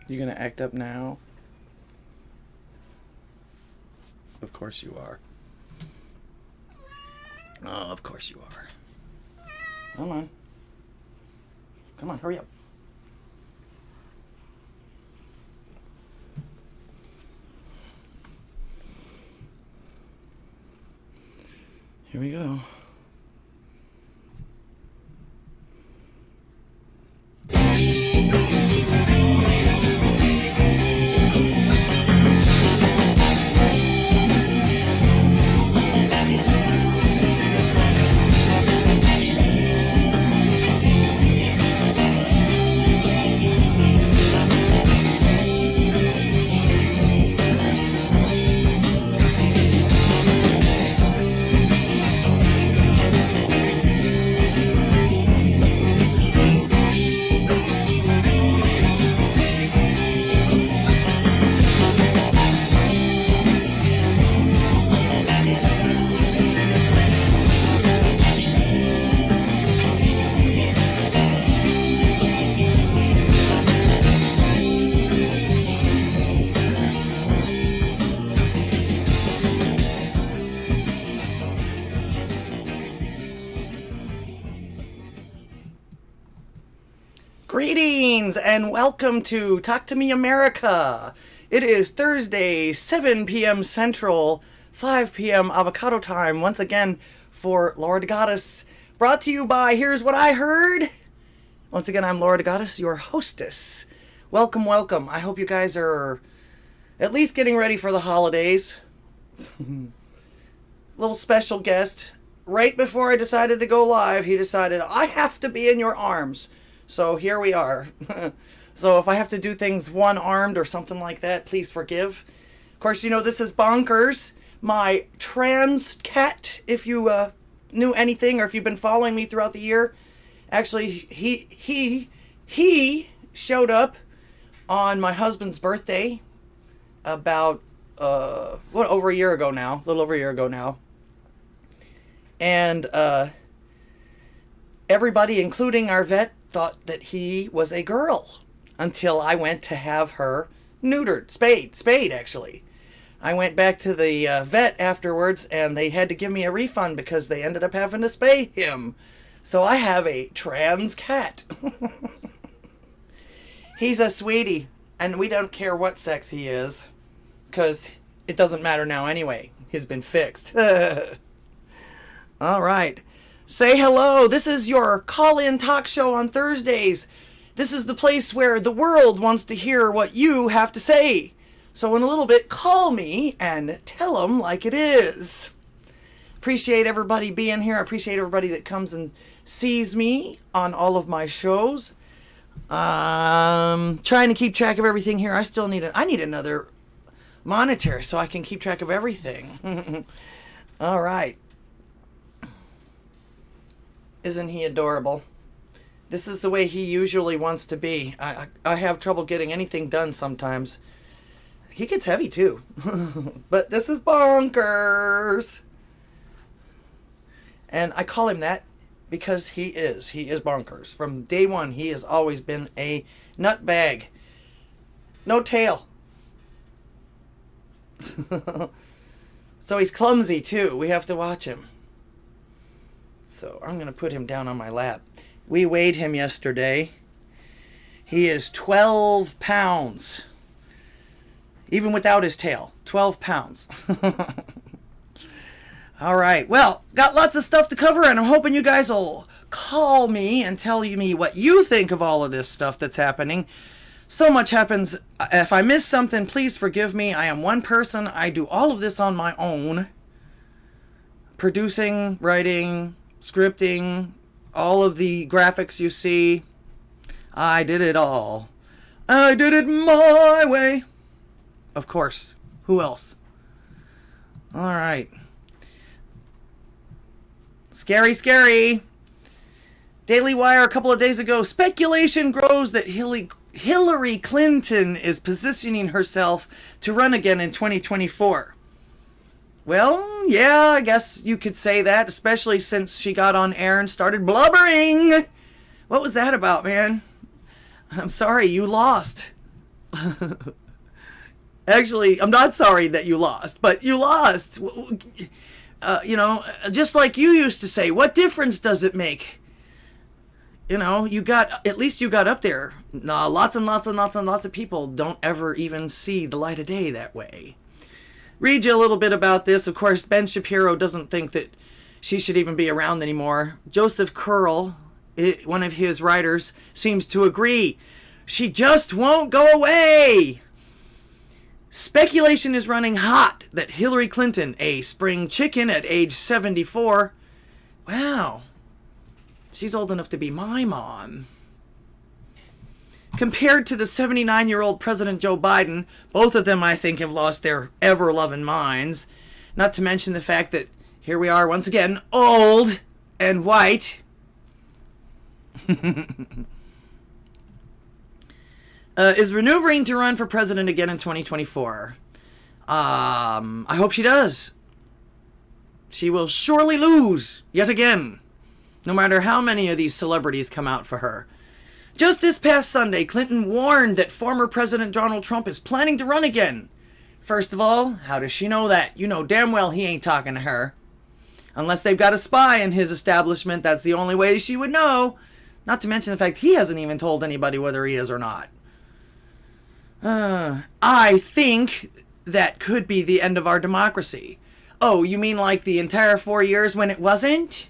You gonna act up now? Of course you are. Oh, of course you are. Come on. Come on, hurry up. Here we go. Greetings and welcome to Talk to Me America. It is Thursday, 7 p.m. Central, 5 p.m. Avocado time, once again for Lord Goddess. Brought to you by Here's What I Heard. Once again, I'm Lord Goddess, your hostess. Welcome, welcome. I hope you guys are at least getting ready for the holidays. Little special guest. Right before I decided to go live, he decided, I have to be in your arms. So here we are. So if I have to do things one-armed or something like that, please forgive. Of course, you know, this is Bonkers, my trans cat, if you knew anything or if you've been following me throughout the year. Actually, he showed up on my husband's birthday about, over a year ago now, a little over a year ago now. And everybody, including our vet, thought that he was a girl until I went to have her neutered, spayed actually. I went back to the vet afterwards and they had to give me a refund because they ended up having to spay him. So I have a trans cat. He's a sweetie and we don't care what sex he is because it doesn't matter now anyway. He's been fixed. All right. Say hello. This is your call-in talk show on Thursdays. This is the place where the world wants to hear what you have to say. So in a little bit, call me and tell them like it is. Appreciate everybody being here. I appreciate everybody that comes and sees me on all of my shows. Trying to keep track of everything here. I need another monitor so I can keep track of everything. All right. Isn't he adorable? This is the way he usually wants to be. I have trouble getting anything done sometimes. He gets heavy too. But this is Bonkers. And I call him that because he is Bonkers. From day one, he has always been a nutbag. No tail. So he's clumsy too. We have to watch him. So I'm going to put him down on my lap. We weighed him yesterday. He is 12 pounds. Even without his tail. 12 pounds. All right. Well, got lots of stuff to cover, and I'm hoping you guys will call me and tell me what you think of all of this stuff that's happening. So much happens. If I miss something, please forgive me. I am one person. I do all of this on my own. Producing, writing, scripting, all of the graphics you see. I did it all. I did it my way. Of course. Who else? All right. Scary, scary. Daily Wire a couple of days ago. Speculation grows that Hillary Clinton is positioning herself to run again in 2024. Well, yeah, I guess you could say that, especially since she got on air and started blubbering. What was that about, man? I'm sorry, you lost. Actually, I'm not sorry that you lost, but you lost. Just like you used to say, what difference does it make? At least you got up there. Lots and lots and lots and lots of people don't ever even see the light of day that way. Read you a little bit about this. Of course, Ben Shapiro doesn't think that she should even be around anymore. Joseph Curl, one of his writers, seems to agree. She just won't go away. Speculation is running hot that Hillary Clinton, a spring chicken at age 74, wow, she's old enough to be my mom. Compared to the 79-year-old President Joe Biden, both of them, I think, have lost their ever-loving minds. Not to mention the fact that here we are once again, old and white. Is maneuvering to run for president again in 2024. I hope she does. She will surely lose yet again, no matter how many of these celebrities come out for her. Just this past Sunday, Clinton warned that former President Donald Trump is planning to run again. First of all, how does she know that? You know damn well he ain't talking to her. Unless they've got a spy in his establishment, that's the only way she would know. Not to mention the fact he hasn't even told anybody whether he is or not. I think that could be the end of our democracy. Oh, you mean like the entire 4 years when it wasn't?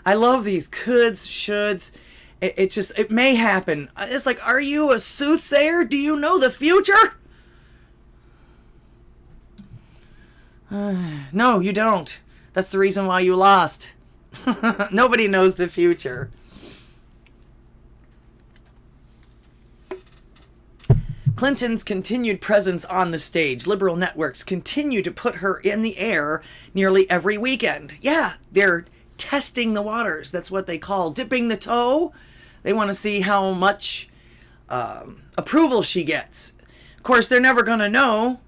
I love these coulds, shoulds. It may happen. It's like, are you a soothsayer? Do you know the future? No, you don't. That's the reason why you lost. Nobody knows the future. Clinton's continued presence on the stage. Liberal networks continue to put her in the air nearly every weekend. Yeah, they're testing the waters. That's what they call dipping the toe. They want to see how much approval she gets. Of course, they're never going to know.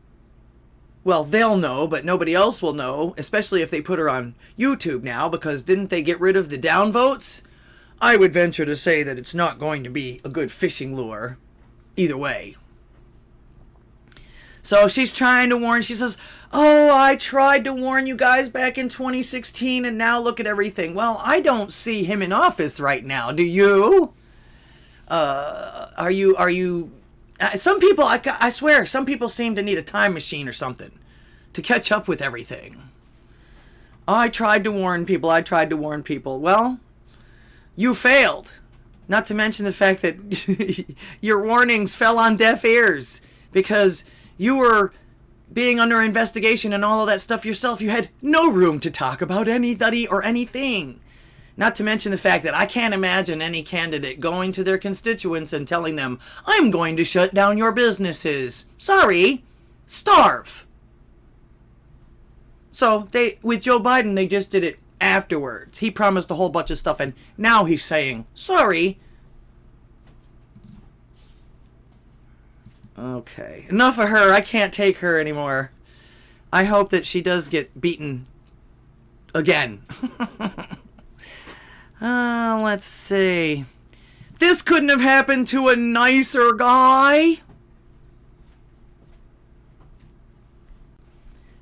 Well, they'll know, but nobody else will know, especially if they put her on YouTube now, because didn't they get rid of the downvotes? I would venture to say that it's not going to be a good fishing lure either way. So she's trying to warn. She says, oh, I tried to warn you guys back in 2016, and now look at everything. Well, I don't see him in office right now. Do you? Are you... some people, I swear, some people seem to need a time machine or something to catch up with everything. I tried to warn people. Well, you failed. Not to mention the fact that your warnings fell on deaf ears because you were being under investigation and all of that stuff yourself. You had no room to talk about anybody or anything. Not to mention the fact that I can't imagine any candidate going to their constituents and telling them, I'm going to shut down your businesses. Sorry, starve. So with Joe Biden, they just did it afterwards. He promised a whole bunch of stuff and now he's saying, sorry. Okay, enough of her. I can't take her anymore. I hope that she does get beaten again. Let's see. This couldn't have happened to a nicer guy.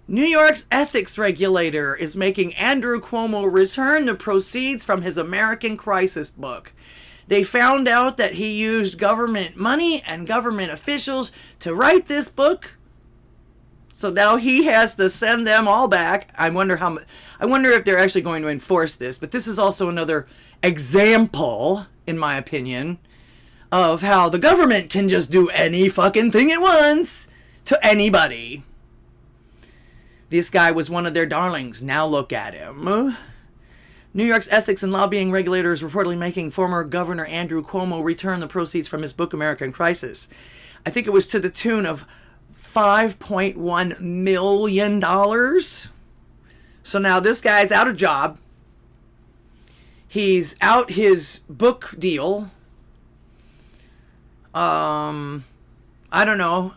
New York's ethics regulator is making Andrew Cuomo return the proceeds from his American Crisis book. They found out that he used government money and government officials to write this book. So now he has to send them all back. I wonder if they're actually going to enforce this. But this is also another example, in my opinion, of how the government can just do any fucking thing it wants to anybody. This guy was one of their darlings. Now look at him. New York's ethics and lobbying regulator is reportedly making former Governor Andrew Cuomo return the proceeds from his book, American Crisis. I think it was to the tune of $5.1 million. So now this guy's out of job. He's out his book deal. I don't know.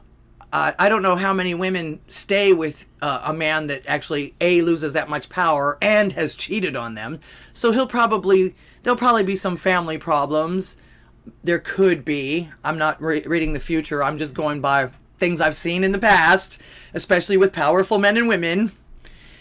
I don't know how many women stay with a man that actually A, loses that much power and has cheated on them. So there'll probably be some family problems. there could be. I'm not reading the future. I'm just going by things I've seen in the past, especially with powerful men and women.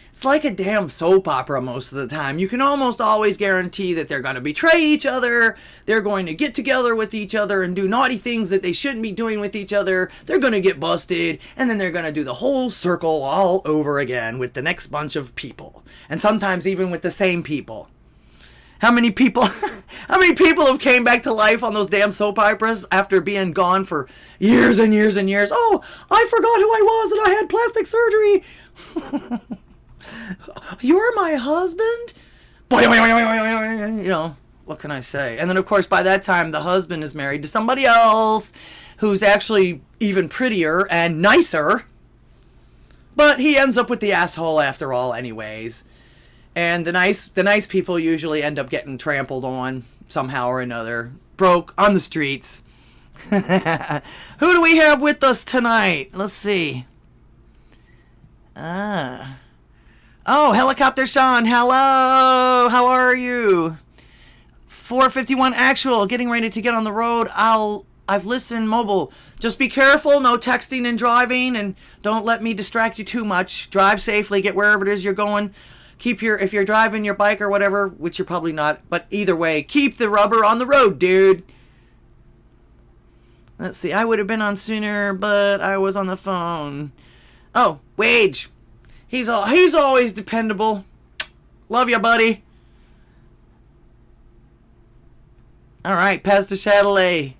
It's like a damn soap opera most of the time. You can almost always guarantee that they're going to betray each other. They're going to get together with each other and do naughty things that they shouldn't be doing with each other. They're going to get busted. And then they're going to do the whole circle all over again with the next bunch of people. And sometimes even with the same people. How many people have came back to life on those damn soap operas after being gone for years and years and years? Oh, I forgot who I was and I had plastic surgery. You're my husband? You know, what can I say? And then, of course, by that time, the husband is married to somebody else who's actually even prettier and nicer. But he ends up with the asshole after all anyways. And the nice people usually end up getting trampled on somehow or another. Broke on the streets. Who do we have with us tonight? Let's see. Oh, Helicopter Sean, hello, how are you? 451 actual, getting ready to get on the road. I've listened mobile. Just be careful, no texting and driving, and don't let me distract you too much. Drive safely, get wherever it is you're going. If you're driving your bike or whatever, which you're probably not, but either way, keep the rubber on the road, dude. Let's see, I would have been on sooner, but I was on the phone. Oh, Wage. He's always dependable. Love you, buddy. All right, Pastor Chatelet.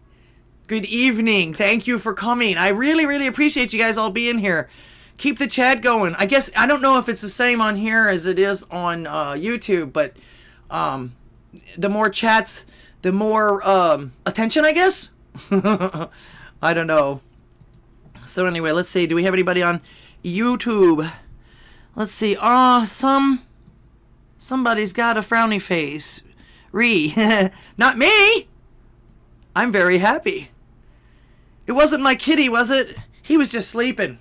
Good evening. Thank you for coming. I really, really appreciate you guys all being here. Keep the chat going. I guess, I don't know if it's the same on here as it is on YouTube, but the more chats, the more attention, I guess? I don't know. So anyway, let's see. Do we have anybody on YouTube? Let's see. Somebody's got a frowny face. Not me. I'm very happy. It wasn't my kitty, was it? He was just sleeping.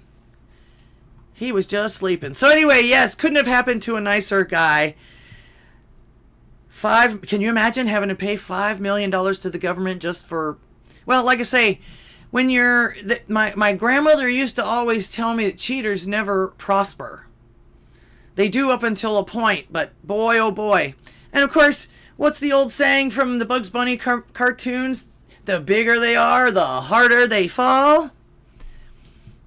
He was just sleeping. So anyway, yes, couldn't have happened to a nicer guy. Can you imagine having to pay $5 million to the government just for... Well, like I say, when my grandmother used to always tell me that cheaters never prosper. They do up until a point, but boy, oh boy. And of course, what's the old saying from the Bugs Bunny cartoons? The bigger they are, the harder they fall.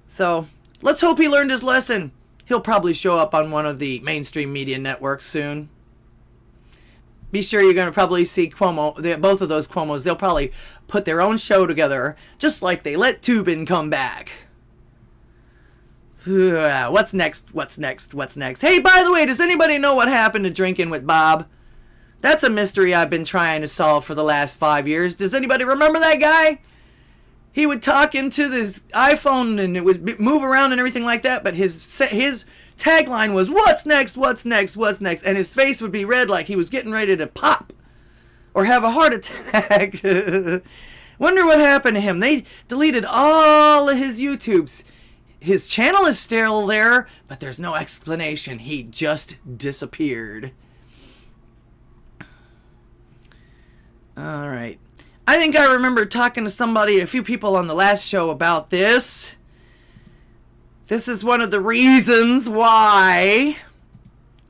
So, let's hope he learned his lesson. He'll probably show up on one of the mainstream media networks soon. Be sure you're going to probably see Cuomo, both of those Cuomos. They'll probably put their own show together, just like they let Tubin come back. What's next? Hey, by the way, does anybody know what happened to Drinking with Bob? That's a mystery I've been trying to solve for the last 5 years. Does anybody remember that guy? He would talk into this iPhone and it would move around and everything like that, but his tagline was, what's next? And his face would be red like he was getting ready to pop or have a heart attack. Wonder what happened to him. They deleted all of his YouTubes. His channel is still there, but there's no explanation. He just disappeared. All right. I think I remember talking to a few people on the last show about this. This is one of the reasons why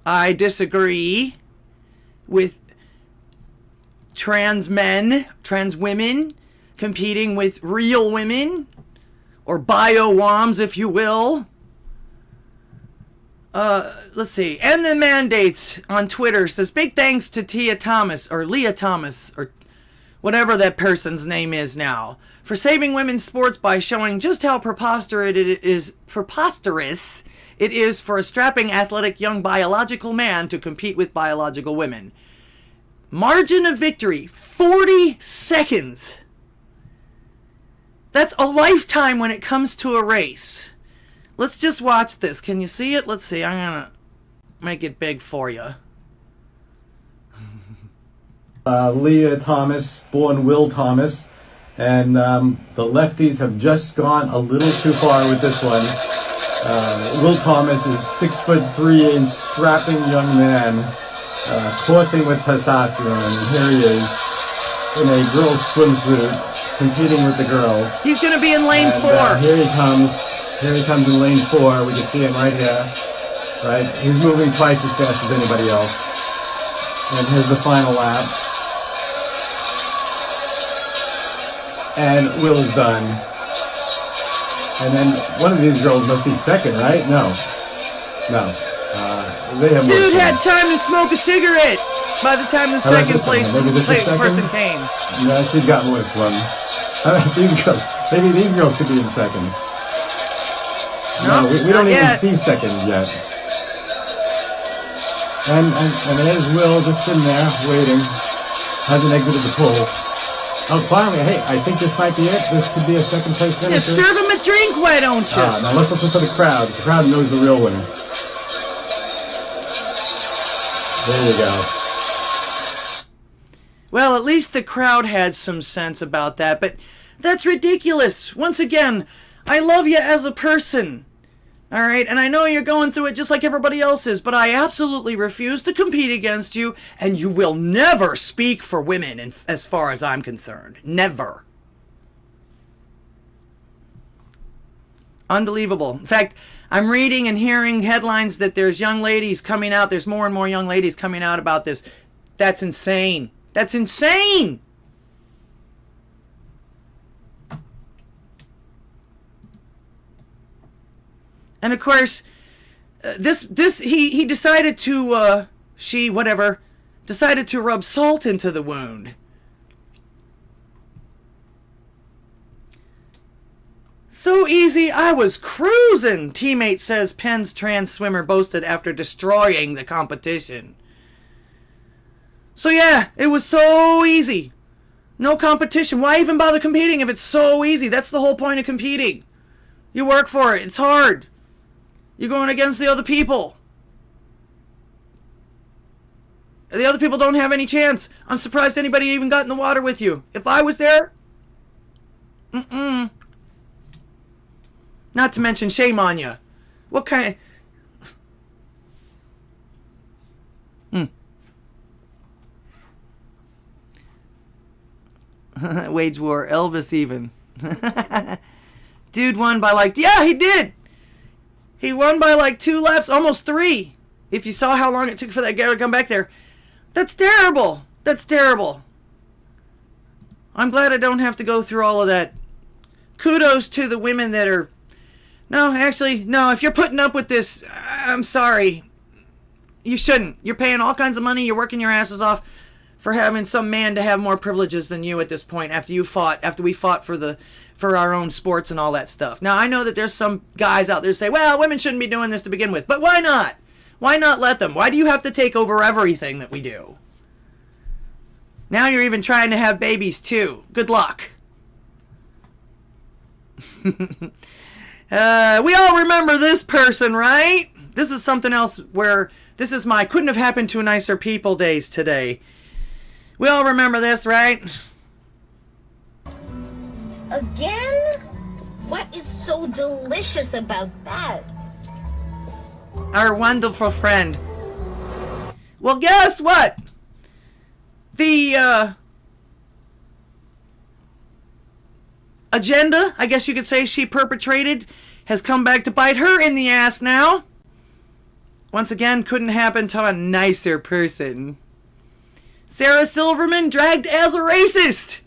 I disagree with trans men, trans women competing with real women, or bio-woms, if you will. Let's see. And the mandates on Twitter says, big thanks to Leah Thomas, or whatever that person's name is now, for saving women's sports by showing just how preposterous it is for a strapping, athletic, young biological man to compete with biological women. Margin of victory, 40 seconds. That's a lifetime when it comes to a race. Let's just watch this. Can you see it? Let's see. I'm going to make it big for you. Leah Thomas, born Will Thomas, and the lefties have just gone a little too far with this one. Will Thomas is 6'3" strapping young man, coursing with testosterone, and here he is. in a girls' swimsuit, competing with the girls. He's going to be in lane And, 4. Here he comes. Here he comes in lane 4. We can see him right here. Right? He's moving twice as fast as anybody else. And here's the final lap. And Will is done. And then one of these girls must be second, right? No. No. They have Dude had time to smoke a cigarette by the time the second place person came. Yeah, she's got more swim. Maybe these girls could be in second. No, we don't even see second yet. And there's Will just sitting there waiting. Hasn't exited the pool. Oh, finally, hey, I think this might be it. This could be a second place finisher. Yeah, serve him a drink, why don't you? Now let's listen to the crowd. The crowd knows the real winner. There you go. Well, at least the crowd had some sense about that, but that's ridiculous. Once again, I love you as a person. All right, and I know you're going through it just like everybody else is, but I absolutely refuse to compete against you, and you will never speak for women as far as I'm concerned. Never. Unbelievable. In fact, I'm reading and hearing headlines that there's young ladies coming out. There's more and more young ladies coming out about this. That's insane. That's insane. And of course, he decided to, decided to rub salt into the wound. So easy, I was cruising, teammate says Penn's trans swimmer boasted after destroying the competition. So yeah, it was so easy. No competition. Why even bother competing if it's so easy? That's the whole point of competing. You work for it. It's hard. You're going against the other people. The other people don't have any chance. I'm surprised anybody even got in the water with you. If I was there, not to mention, shame on you. What kind of... Wage war. Elvis even. Dude won by yeah, he did. He won by 2 laps, almost 3. If you saw how long it took for that guy to come back there. That's terrible. That's terrible. I'm glad I don't have to go through all of that. Kudos to the women that are... No, actually, no. If you're putting up with this, I'm sorry. You shouldn't. You're paying all kinds of money. You're working your asses off for having some man to have more privileges than you at this point after we fought for our own sports and all that stuff. Now, I know that there's some guys out there who say, well, women shouldn't be doing this to begin with. But why not? Why not let them? Why do you have to take over everything that we do? Now you're even trying to have babies, too. Good luck. We all remember this person, right? This is something else where this is my couldn't have happened to nicer people days today. We all remember this, right? Again? What is so delicious about that? Our wonderful friend. Well, guess what? The agenda, I guess you could say, she perpetrated has come back to bite her in the ass now. Once again, couldn't happen to a nicer person. Sarah Silverman dragged as a racist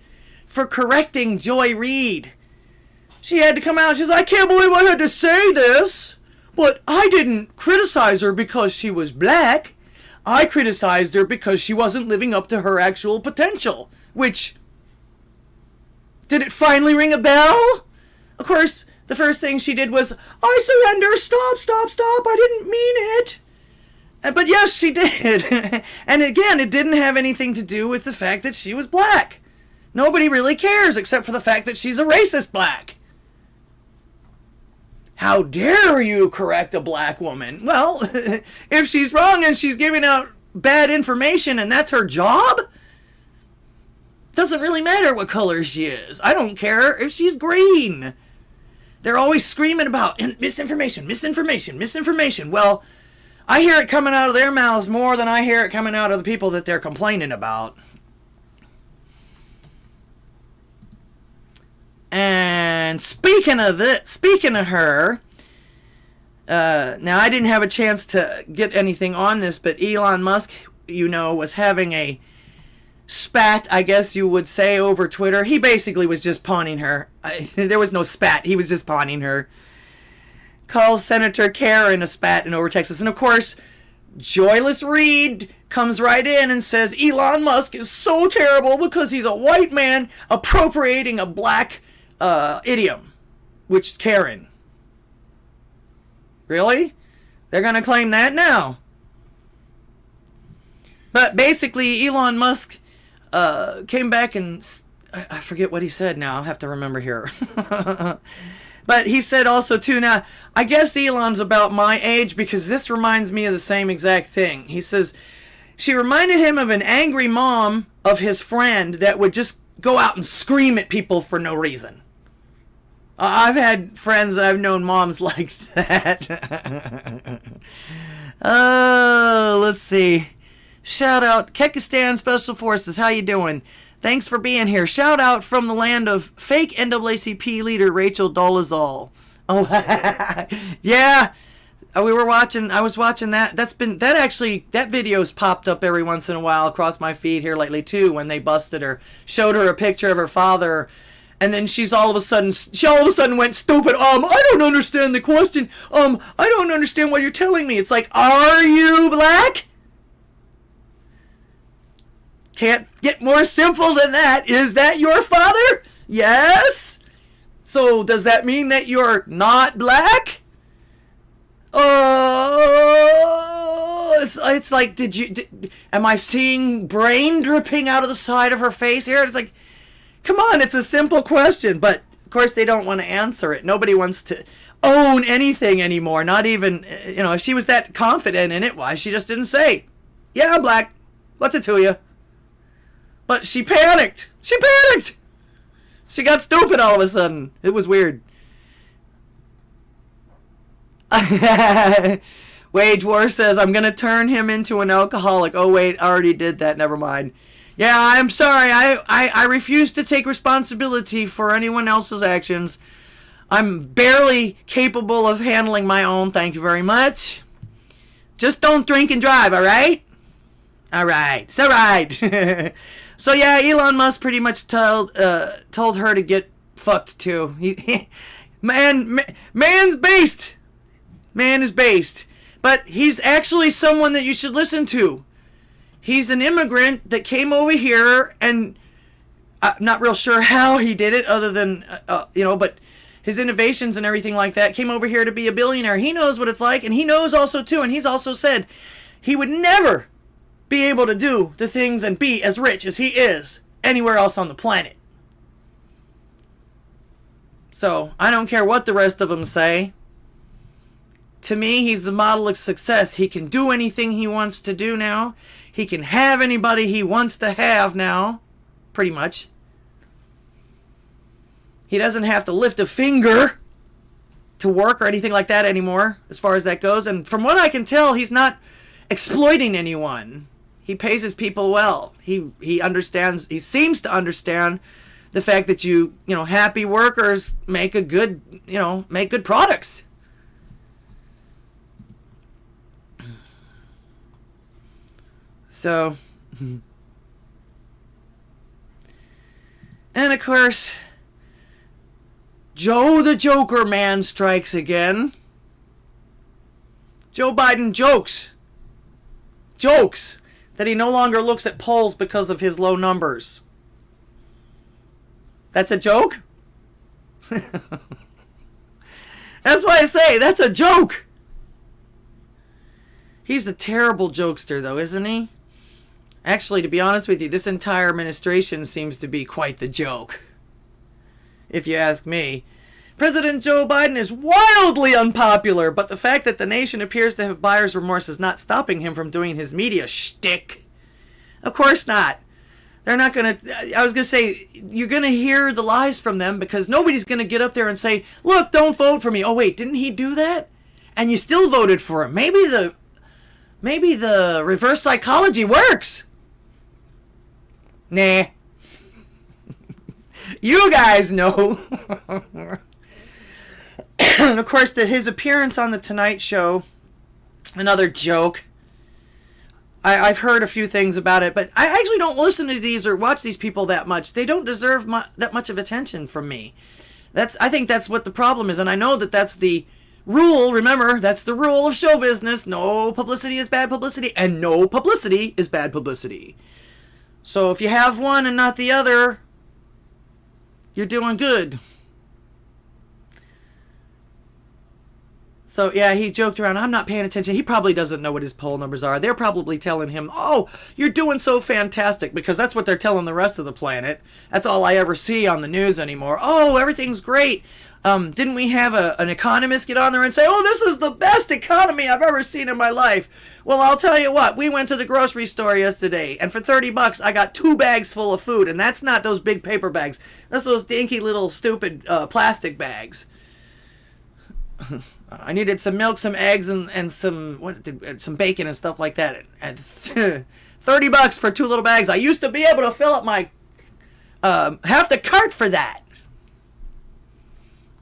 for correcting Joy Reid. She had to come out. She's like, I can't believe I had to say this, but I didn't criticize her because she was black. I criticized her because she wasn't living up to her actual potential. Which, did it finally ring a bell? Of course, the first thing she did was, I surrender, stop, I didn't mean it. But yes, she did. And again, it didn't have anything to do with the fact that she was black. Nobody really cares except for the fact that she's a racist black. How dare you correct a black woman? Well, if she's wrong and she's giving out bad information and that's her job, doesn't really matter what color she is. I don't care if she's green. They're always screaming about misinformation. Well, I hear it coming out of their mouths more than I hear it coming out of the people that they're complaining about. And speaking of her, now I didn't have a chance to get anything on this, but Elon Musk, was having a spat, I guess you would say, over Twitter. He basically was just pawning her. There was no spat. He was just pawning her. Calls Senator Karen a spat in over Texas. And of course, Joyless Reed comes right in and says Elon Musk is so terrible because he's a white man appropriating a black idiom, which Karen. Really? They're going to claim that now. But basically, Elon Musk came back and I forget what he said now. I'll have to remember here. But he said also, too, now, I guess Elon's about my age because this reminds me of the same exact thing. He says, she reminded him of an angry mom of his friend that would just go out and scream at people for no reason. I've had friends that I've known moms like that. Oh, let's see. Shout out, Kekistan Special Forces, how you doing? Thanks for being here. Shout out from the land of fake NAACP leader Rachel Dolezal. Oh, yeah. I was watching that. That video's popped up every once in a while across my feed here lately too, when they busted her, showed her a picture of her father, and then she all of a sudden went stupid. I don't understand the question. I don't understand what you're telling me. It's like, are you black? Can't get more simple than that. Is that your father? Yes. So does that mean that you're not black? Oh, it's like, am I seeing brain dripping out of the side of her face here? It's like, come on, it's a simple question, but of course they don't want to answer it. Nobody wants to own anything anymore. Not even, if she was that confident in it, why she just didn't say, yeah, I'm black. What's it to you? But she panicked. She got stupid all of a sudden. It was weird. Wage War says, I'm going to turn him into an alcoholic. Oh, wait, I already did that. Never mind. Yeah, I'm sorry. I refuse to take responsibility for anyone else's actions. I'm barely capable of handling my own. Thank you very much. Just don't drink and drive, all right? All right. It's all right. So yeah, Elon Musk pretty much told her to get fucked too. Man's based. Man is based. But he's actually someone that you should listen to. He's an immigrant that came over here, and I'm not real sure how he did it, other than but his innovations and everything like that, came over here to be a billionaire. He knows what it's like, and he knows also too, and he's also said he would never be able to do the things and be as rich as he is anywhere else on the planet. So, I don't care what the rest of them say. To me, he's the model of success. He can do anything he wants to do now. He can have anybody he wants to have now. Pretty much. He doesn't have to lift a finger to work or anything like that anymore, as far as that goes. And from what I can tell, he's not exploiting anyone. He pays his people well. He understands. He seems to understand the fact that happy workers make good products. So, and of course, Joe the Joker man strikes again. Joe Biden jokes that he no longer looks at polls because of his low numbers. That's a joke? That's why I say that's a joke. He's the terrible jokester, though, isn't he? Actually, to be honest with you, this entire administration seems to be quite the joke, if you ask me. President Joe Biden is wildly unpopular, but the fact that the nation appears to have buyer's remorse is not stopping him from doing his media shtick. Of course not. They're not going to... I was going to say, you're going to hear the lies from them because nobody's going to get up there and say, look, don't vote for me. Oh, wait, didn't he do that? And you still voted for him. Maybe the reverse psychology works. Nah. You guys know. And of course, his appearance on the Tonight Show, another joke. I've heard a few things about it, but I actually don't listen to these or watch these people that much. They don't deserve that much of attention from me. I think that's what the problem is, and I know that that's the rule. Remember, that's the rule of show business. No publicity is bad publicity, and no publicity is bad publicity. So if you have one and not the other, you're doing good. So, yeah, he joked around, I'm not paying attention. He probably doesn't know what his poll numbers are. They're probably telling him, oh, you're doing so fantastic, because that's what they're telling the rest of the planet. That's all I ever see on the news anymore. Oh, everything's great. Didn't we have an economist get on there and say, oh, this is the best economy I've ever seen in my life? Well, I'll tell you what. We went to the grocery store yesterday, and for $30, I got 2 bags full of food, and that's not those big paper bags. That's those dinky little stupid plastic bags. I needed some milk, some eggs, and some bacon and stuff like that. And $30 for 2 little bags. I used to be able to fill up my half the cart for that.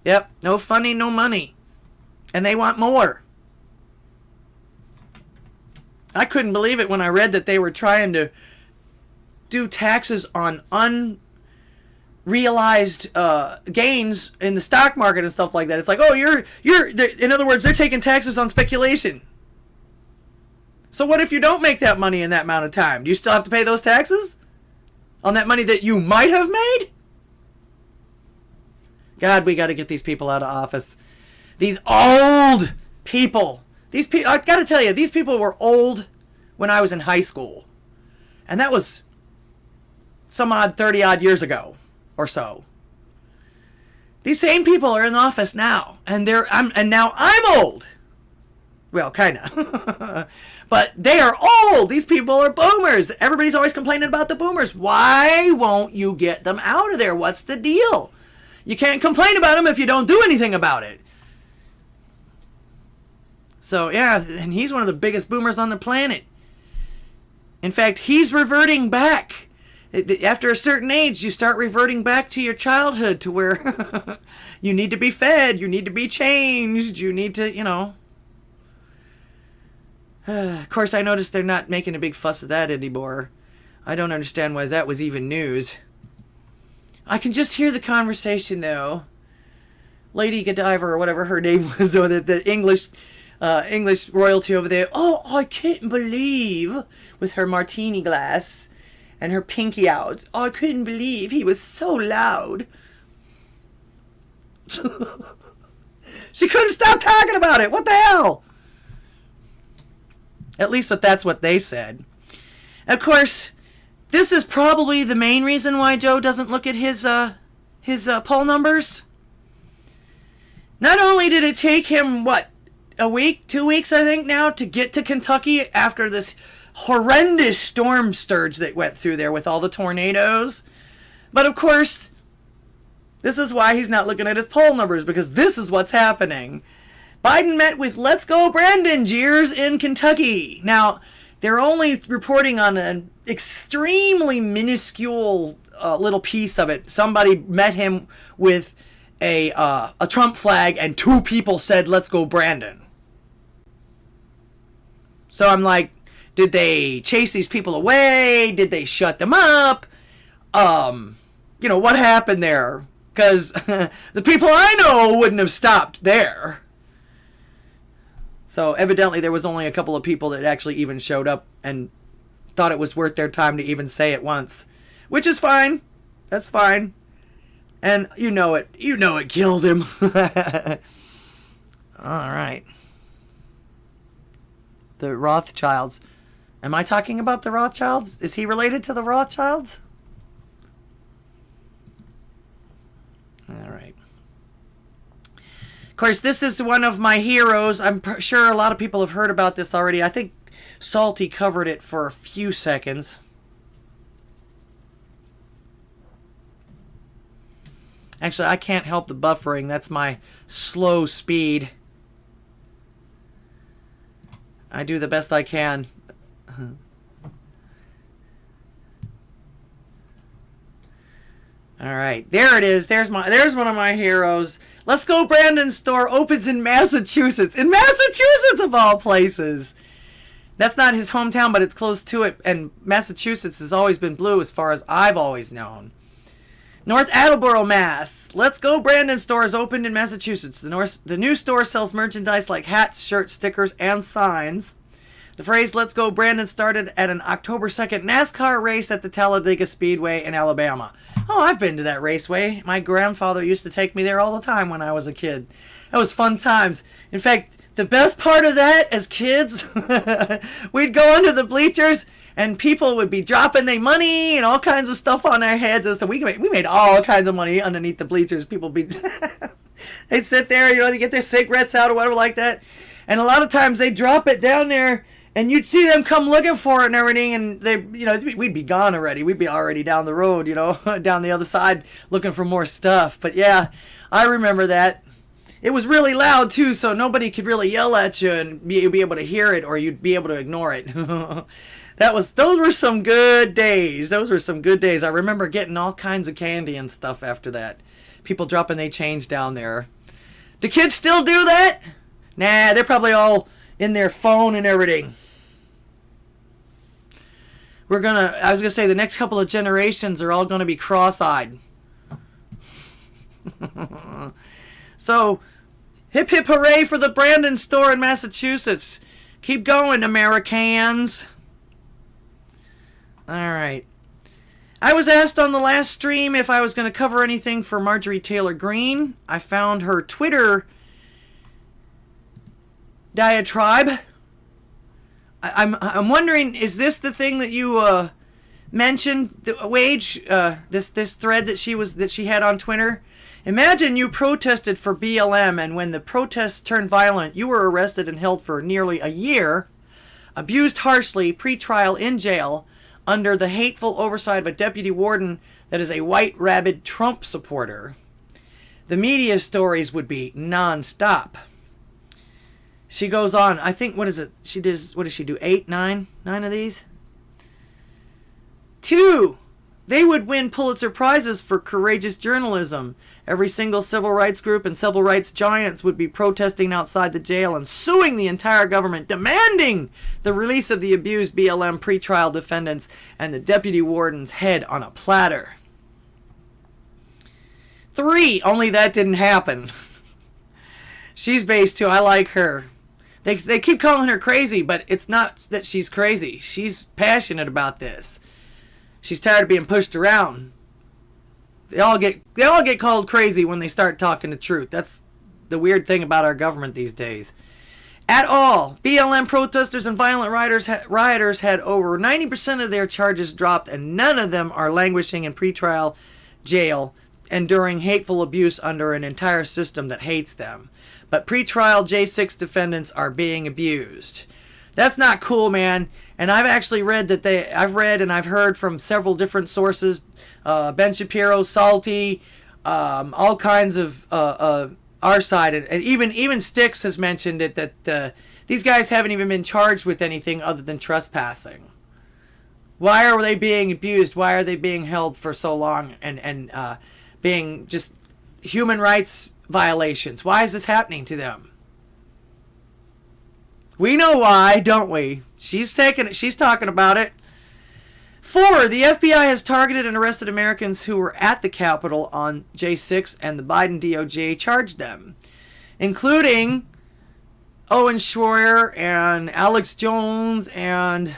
Yep, no funny, no money. And they want more. I couldn't believe it when I read that they were trying to do taxes on unrealized gains in the stock market and stuff like that. It's like, oh, in other words, they're taking taxes on speculation. So what if you don't make that money in that amount of time? Do you still have to pay those taxes on that money that you might have made? God, we got to get these people out of office. These old people. These people, I got to tell you, these people were old when I was in high school. And that was some odd 30 odd years ago or so. These same people are in office now, and now I'm old. Well, kind of. But they are old. These people are boomers. Everybody's always complaining about the boomers. Why won't you get them out of there? What's the deal? You can't complain about them if you don't do anything about it. So, yeah, and he's one of the biggest boomers on the planet. In fact, he's reverting back. After a certain age, you start reverting back to your childhood, to where you need to be fed, you need to be changed, you need to, Of course, I noticed they're not making a big fuss of that anymore. I don't understand why that was even news. I can just hear the conversation, though. Lady Godiva, or whatever her name was, or the English royalty over there. Oh, I can't believe, with her martini glass and her pinky out. Oh, I couldn't believe he was so loud. She couldn't stop talking about it. What the hell? At least that's what they said. Of course, this is probably the main reason why Joe doesn't look at his poll numbers. Not only did it take him, a week, 2 weeks, I think now, to get to Kentucky after this horrendous storm surge that went through there with all the tornadoes. But of course, this is why he's not looking at his poll numbers, because this is what's happening. Biden met with Let's Go Brandon jeers in Kentucky. Now, they're only reporting on an extremely minuscule little piece of it. Somebody met him with a Trump flag, and 2 people said, "Let's go Brandon." So I'm like, did they chase these people away? Did they shut them up? What happened there? Because the people I know wouldn't have stopped there. So evidently there was only a couple of people that actually even showed up and thought it was worth their time to even say it once. Which is fine. That's fine. And you know it killed him. Alright. The Rothschilds. Am I talking about the Rothschilds? Is he related to the Rothschilds? Alright. Of course, this is one of my heroes. I'm sure a lot of people have heard about this already. I think Salty covered it for a few seconds. Actually, I can't help the buffering. That's my slow speed. I do the best I can. All right, there it is. There's one of my heroes. Let's Go Brandon store opens in Massachusetts. In Massachusetts, of all places. That's not his hometown, but it's close to it. And Massachusetts has always been blue as far as I've always known. North Attleboro, Mass. Let's Go Brandon store is opened in Massachusetts. The new store sells merchandise like hats, shirts, stickers, and signs. The phrase Let's Go Brandon started at an October 2nd NASCAR race at the Talladega Speedway in Alabama. Oh, I've been to that raceway. My grandfather used to take me there all the time when I was a kid. That was fun times. In fact, the best part of that as kids, we'd go under the bleachers and people would be dropping their money and all kinds of stuff on their heads. And so we made all kinds of money underneath the bleachers. People be, they'd sit there, they get their cigarettes out or whatever like that. And a lot of times they'd drop it down there. And you'd see them come looking for it and everything, and we'd be gone already. We'd be already down the road, down the other side looking for more stuff. But yeah, I remember that. It was really loud too, so nobody could really yell at you and be able to hear it, or you'd be able to ignore it. Those were some good days. I remember getting all kinds of candy and stuff after that. People dropping their change down there. Do kids still do that? Nah, they're probably all in their phone and everything. I was gonna say the next couple of generations are all gonna be cross-eyed. So, hip hip hooray for the Brandon store in Massachusetts. Keep going, Americans. Alright. I was asked on the last stream if I was going to cover anything for Marjorie Taylor Greene. I found her Twitter diatribe. I'm wondering, is this the thing that you mentioned, Wage? This thread that she had on Twitter? Imagine you protested for BLM, and when the protests turned violent, you were arrested and held for nearly a year, abused harshly, pre-trial in jail, under the hateful oversight of a deputy warden that is a white rabid Trump supporter. The media stories would be non-stop. She goes on, I think, what does she do, 8, 9 of these? 2, they would win Pulitzer Prizes for courageous journalism. Every single civil rights group and civil rights giants would be protesting outside the jail and suing the entire government, demanding the release of the abused BLM pretrial defendants and the deputy warden's head on a platter. 3, only that didn't happen. She's based too, I like her. They keep calling her crazy, but it's not that she's crazy. She's passionate about this. She's tired of being pushed around. They all get called crazy when they start talking the truth. That's the weird thing about our government these days. At all, BLM protesters and violent rioters had over 90% of their charges dropped, and none of them are languishing in pretrial jail, enduring hateful abuse under an entire system that hates them. But pretrial J6 defendants are being abused. That's not cool, man. And I've actually read I've read and I've heard from several different sources, Ben Shapiro, Salty, all kinds of our side, and even Styx has mentioned it, that these guys haven't even been charged with anything other than trespassing. Why are they being abused? Why are they being held for so long and being just human rights violations? Why is this happening to them? We know why, don't we? She's talking about it. 4, the FBI has targeted and arrested Americans who were at the Capitol on J6, and the Biden DOJ charged them, including Owen Schroyer and Alex Jones, and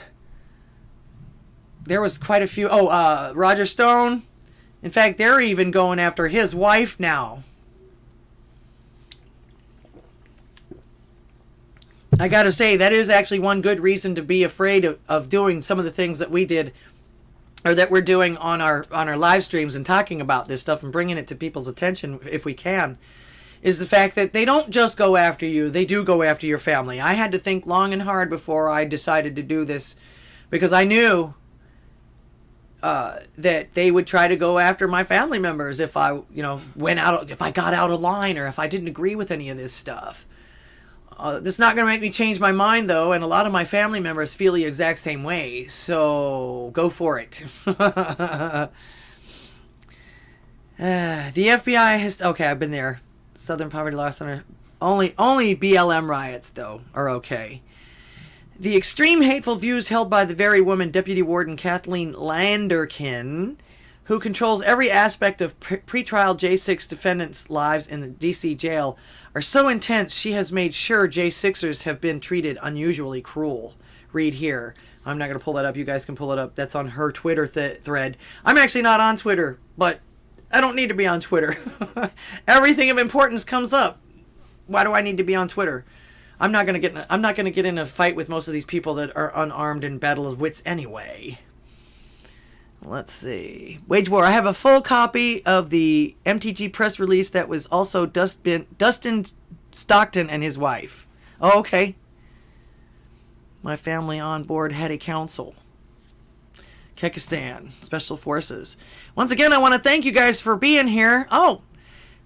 there was quite a few. Roger Stone. In fact, they're even going after his wife now. I gotta say, that is actually one good reason to be afraid of doing some of the things that we did, or that we're doing on our live streams and talking about this stuff and bringing it to people's attention if we can, is the fact that they don't just go after you, they do go after your family. I had to think long and hard before I decided to do this, because I knew that they would try to go after my family members if I if I got out of line, or if I didn't agree with any of this stuff. This is not going to make me change my mind, though, and a lot of my family members feel the exact same way, so go for it. The FBI has... Okay, I've been there. Southern Poverty Law Center. Only BLM riots, though, are okay. The extreme hateful views held by the very woman, Deputy Warden Kathleen Landerkin, who controls every aspect of pretrial J6 defendants' lives in the D.C. jail, are so intense she has made sure J6ers have been treated unusually cruel. Read here. I'm not going to pull that up. You guys can pull it up. That's on her Twitter thread. I'm actually not on Twitter, but I don't need to be on Twitter. Everything of importance comes up. Why do I need to be on Twitter? I'm not going to get in a fight with most of these people that are unarmed in battle of wits anyway. Let's see. Wage War. I have a full copy of the MTG press release that was also Dustin Stockton and his wife. Oh, okay. My family on board had a council. Kyrgyzstan Special Forces. Once again, I want to thank you guys for being here. Oh,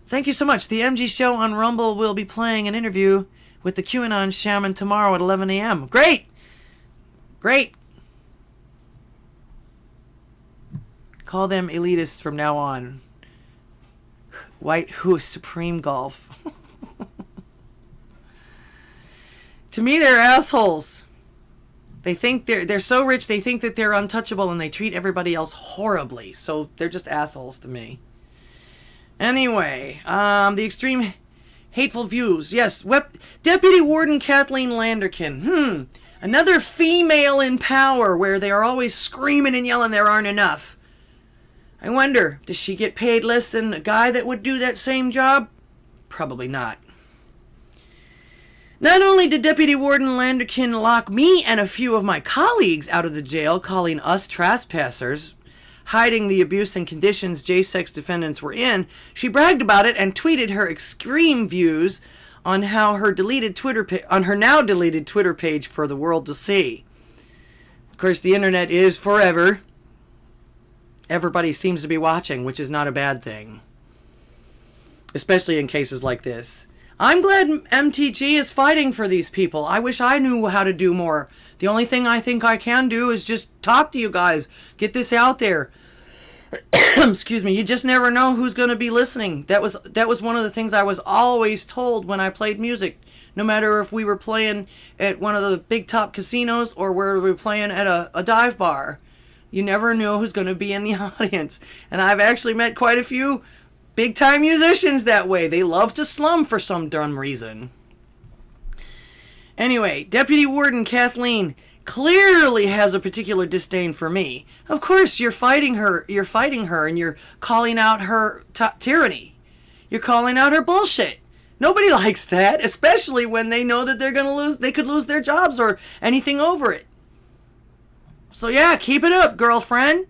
thank you so much. The MG Show on Rumble will be playing an interview with the QAnon shaman tomorrow at 11 a.m. Great! Great! Call them elitists from now on. White Who Supreme Golf. To me, they're assholes. They think they're so rich, they think that they're untouchable, and they treat everybody else horribly. So they're just assholes to me. Anyway, the extreme hateful views. Yes, Deputy Warden Kathleen Landerkin. Another female in power where they are always screaming and yelling there aren't enough. I wonder, does she get paid less than a guy that would do that same job? Probably not. Not only did Deputy Warden Landerkin lock me and a few of my colleagues out of the jail, calling us trespassers, hiding the abuse and conditions J6 defendants were in, she bragged about it and tweeted her extreme views on how her now deleted Twitter page for the world to see. Of course, the internet is forever. Everybody seems to be watching, which is not a bad thing, especially in cases like this. I'm glad MTG is fighting for these people. I wish I knew how to do more. The only thing I think I can do is just talk to you guys. Get this out there. Excuse me. You just never know who's going to be listening. That was one of the things I was always told when I played music. No matter if we were playing at one of the big top casinos or where we were playing at a dive bar. You never know who's going to be in the audience. And I've actually met quite a few big-time musicians that way. They love to slum for some dumb reason. Anyway, Deputy Warden Kathleen clearly has a particular disdain for me. Of course, you're fighting her, and you're calling out her tyranny. You're calling out her bullshit. Nobody likes that, especially when they know that they could lose their jobs or anything over it. So yeah, keep it up, girlfriend.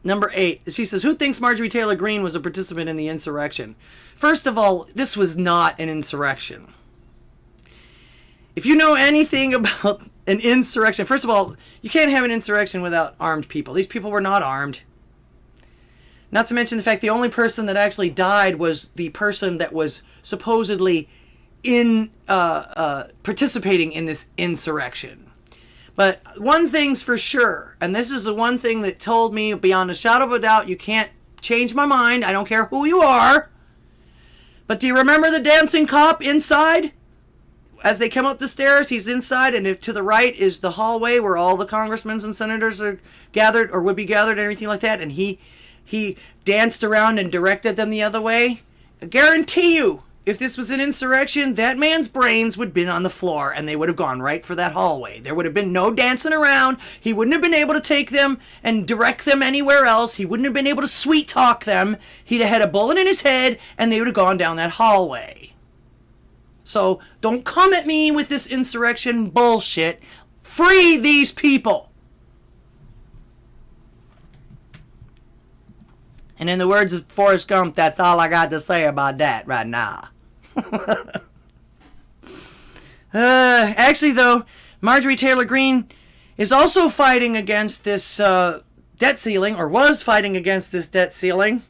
Number 8, she says, who thinks Marjorie Taylor Greene was a participant in the insurrection? First of all, this was not an insurrection. If you know anything about an insurrection, first of all, you can't have an insurrection without armed people. These people were not armed. Not to mention the fact the only person that actually died was the person that was supposedly participating in this insurrection. But one thing's for sure, and this is the one thing that told me beyond a shadow of a doubt, you can't change my mind. I don't care who you are. But do you remember the dancing cop inside? As they come up the stairs, he's inside, and to the right is the hallway where all the congressmen and senators are gathered or would be gathered and everything like that. And he danced around and directed them the other way. I guarantee you, if this was an insurrection, that man's brains would have been on the floor and they would have gone right for that hallway. There would have been no dancing around. He wouldn't have been able to take them and direct them anywhere else. He wouldn't have been able to sweet talk them. He'd have had a bullet in his head and they would have gone down that hallway. So don't come at me with this insurrection bullshit. Free these people. And in the words of Forrest Gump, that's all I got to say about that right now. Actually, though, Marjorie Taylor Greene is also fighting against this debt ceiling, or was fighting against this debt ceiling.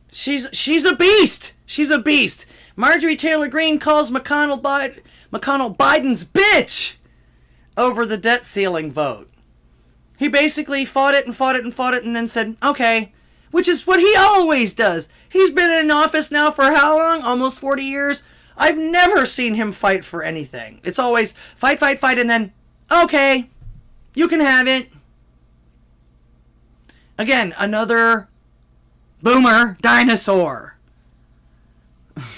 She's a beast. She's a beast. Marjorie Taylor Greene calls McConnell Biden's bitch over the debt ceiling vote. He basically fought it and fought it and fought it and then said, okay, which is what he always does. He's been in office now for how long? Almost 40 years. I've never seen him fight for anything. It's always fight, fight, fight, and then, okay, you can have it. Again, another boomer dinosaur.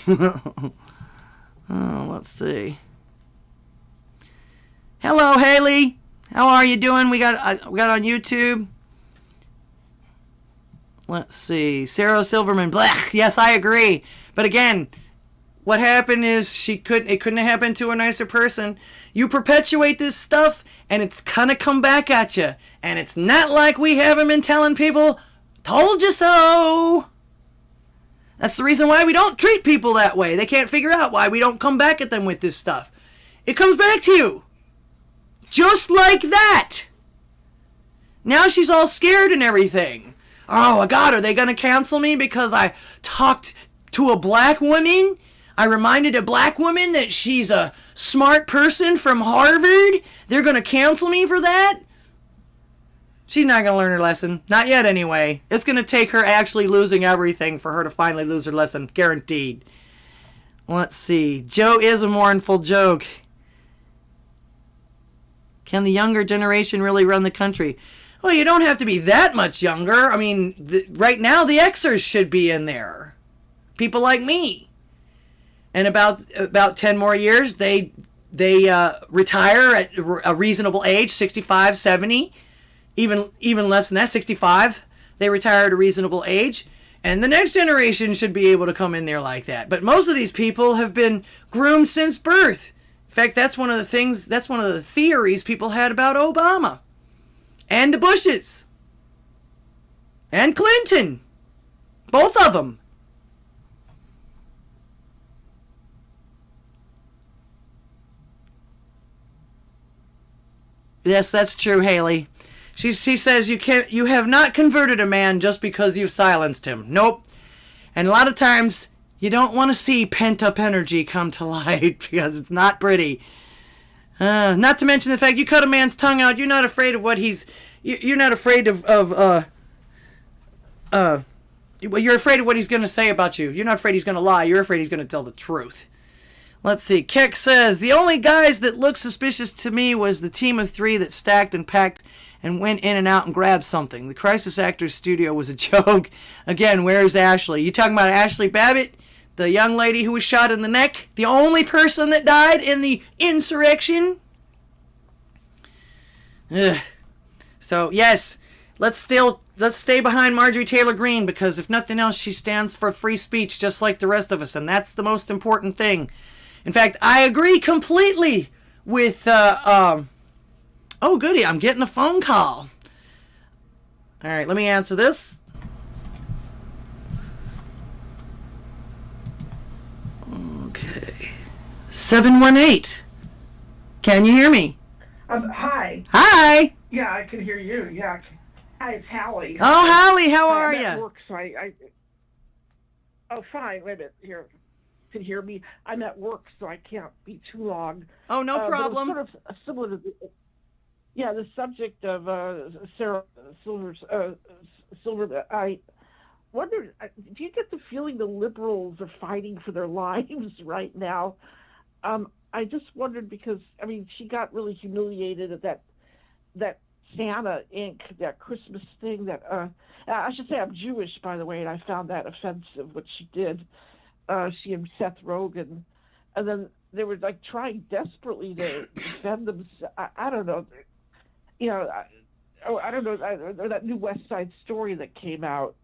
Oh, let's see. Hello, Haley. How are you doing? We got on YouTube. Let's see. Sarah Silverman. Blech. Yes, I agree. But again, what happened is it couldn't have happened to a nicer person. You perpetuate this stuff, and it's gonna come back at you. And it's not like we haven't been telling people, told you so. That's the reason why we don't treat people that way. They can't figure out why we don't come back at them with this stuff. It comes back to you. Just like that. Now she's all scared and everything. Oh, God, are they going to cancel me because I talked to a black woman? I reminded a black woman that she's a smart person from Harvard. They're going to cancel me for that? She's not going to learn her lesson. Not yet, anyway. It's going to take her actually losing everything for her to finally lose her lesson. Guaranteed. Let's see. Joe is a mournful joke. Can the younger generation really run the country? Well, you don't have to be that much younger. I mean, right now, the Xers should be in there. People like me. And about 10 more years, they retire at a reasonable age, 65, 70. Even less than that, 65. They retire at a reasonable age. And the next generation should be able to come in there like that. But most of these people have been groomed since birth. In fact, that's one of the theories people had about Obama. And the Bushes. And Clinton. Both of them. Yes, that's true, Haley. She says you have not converted a man just because you've silenced him. Nope. And a lot of times you don't want to see pent-up energy come to light because it's not pretty. Not to mention the fact you cut a man's tongue out, you're not afraid of what he's... You're not afraid of you're afraid of what he's going to say about you. You're not afraid he's going to lie. You're afraid he's going to tell the truth. Let's see. Keck says, the only guys that looked suspicious to me was the team of 3 that stacked and packed and went in and out and grabbed something. The Crisis Actors studio was a joke. Again, where's Ashley? You talking about Ashley Babbitt? The young lady who was shot in the neck? The only person that died in the insurrection? Ugh. So, yes, let's stay behind Marjorie Taylor Greene, because if nothing else, she stands for free speech just like the rest of us, and that's the most important thing. In fact, I agree completely with, oh, goody, I'm getting a phone call. All right, let me answer this. Okay. 718. Can you hear me? Hi. Hi. Yeah, I can hear you. Yeah. Hi, it's Hallie. Oh, Hallie, how are I'm at you? work, so oh, fine. Wait a minute. Here. Can you hear me? I'm at work, so I can't be too long. Oh, no problem. But it's sort of similar to the subject of Sarah Silverman. I wonder, do you get the feeling the liberals are fighting for their lives right now? I just wondered because, I mean, she got really humiliated at that Santa Inc., that Christmas thing that, I should say I'm Jewish, by the way, and I found that offensive, what she did. She and Seth Rogen. And then they were like trying desperately to defend themselves. I don't know. You know, I don't know. Or that new West Side Story that came out.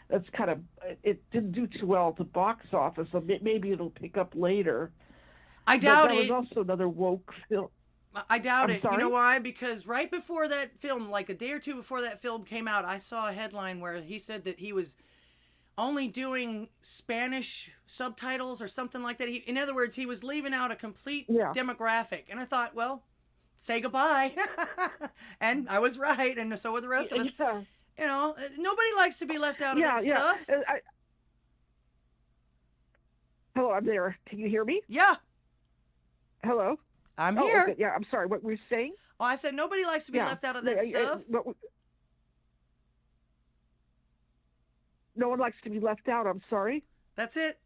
That's kind of, it didn't do too well at the box office, so maybe it'll pick up later. I doubt it. That was also another woke film. I doubt it. Sorry? You know why? Because right before that film, like a day or two before that film came out, I saw a headline where he said that he was only doing Spanish subtitles or something like that. In other words, he was leaving out a complete demographic. And I thought, well, say goodbye. And I was right, and so were the rest of us. Yeah. You know, nobody likes to be left out of that stuff. Hello, I'm there. Can you hear me? Yeah. Hello? I'm Oh, here. okay. Yeah, I'm sorry. What were you saying? Oh, I said nobody likes to be left out of that stuff. No one likes to be left out. I'm sorry. That's it.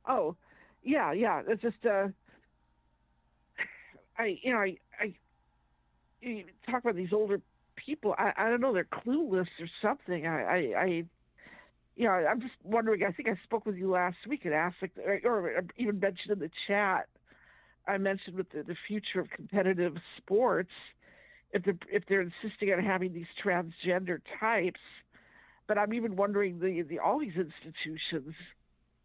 Oh, yeah. It's just you talk about these older people. I don't know. They're clueless or something. I'm just wondering. I think I spoke with you last week and asked, like, or even mentioned in the chat. I mentioned with the future of competitive sports, if they're insisting on having these transgender types. But I'm even wondering all these institutions,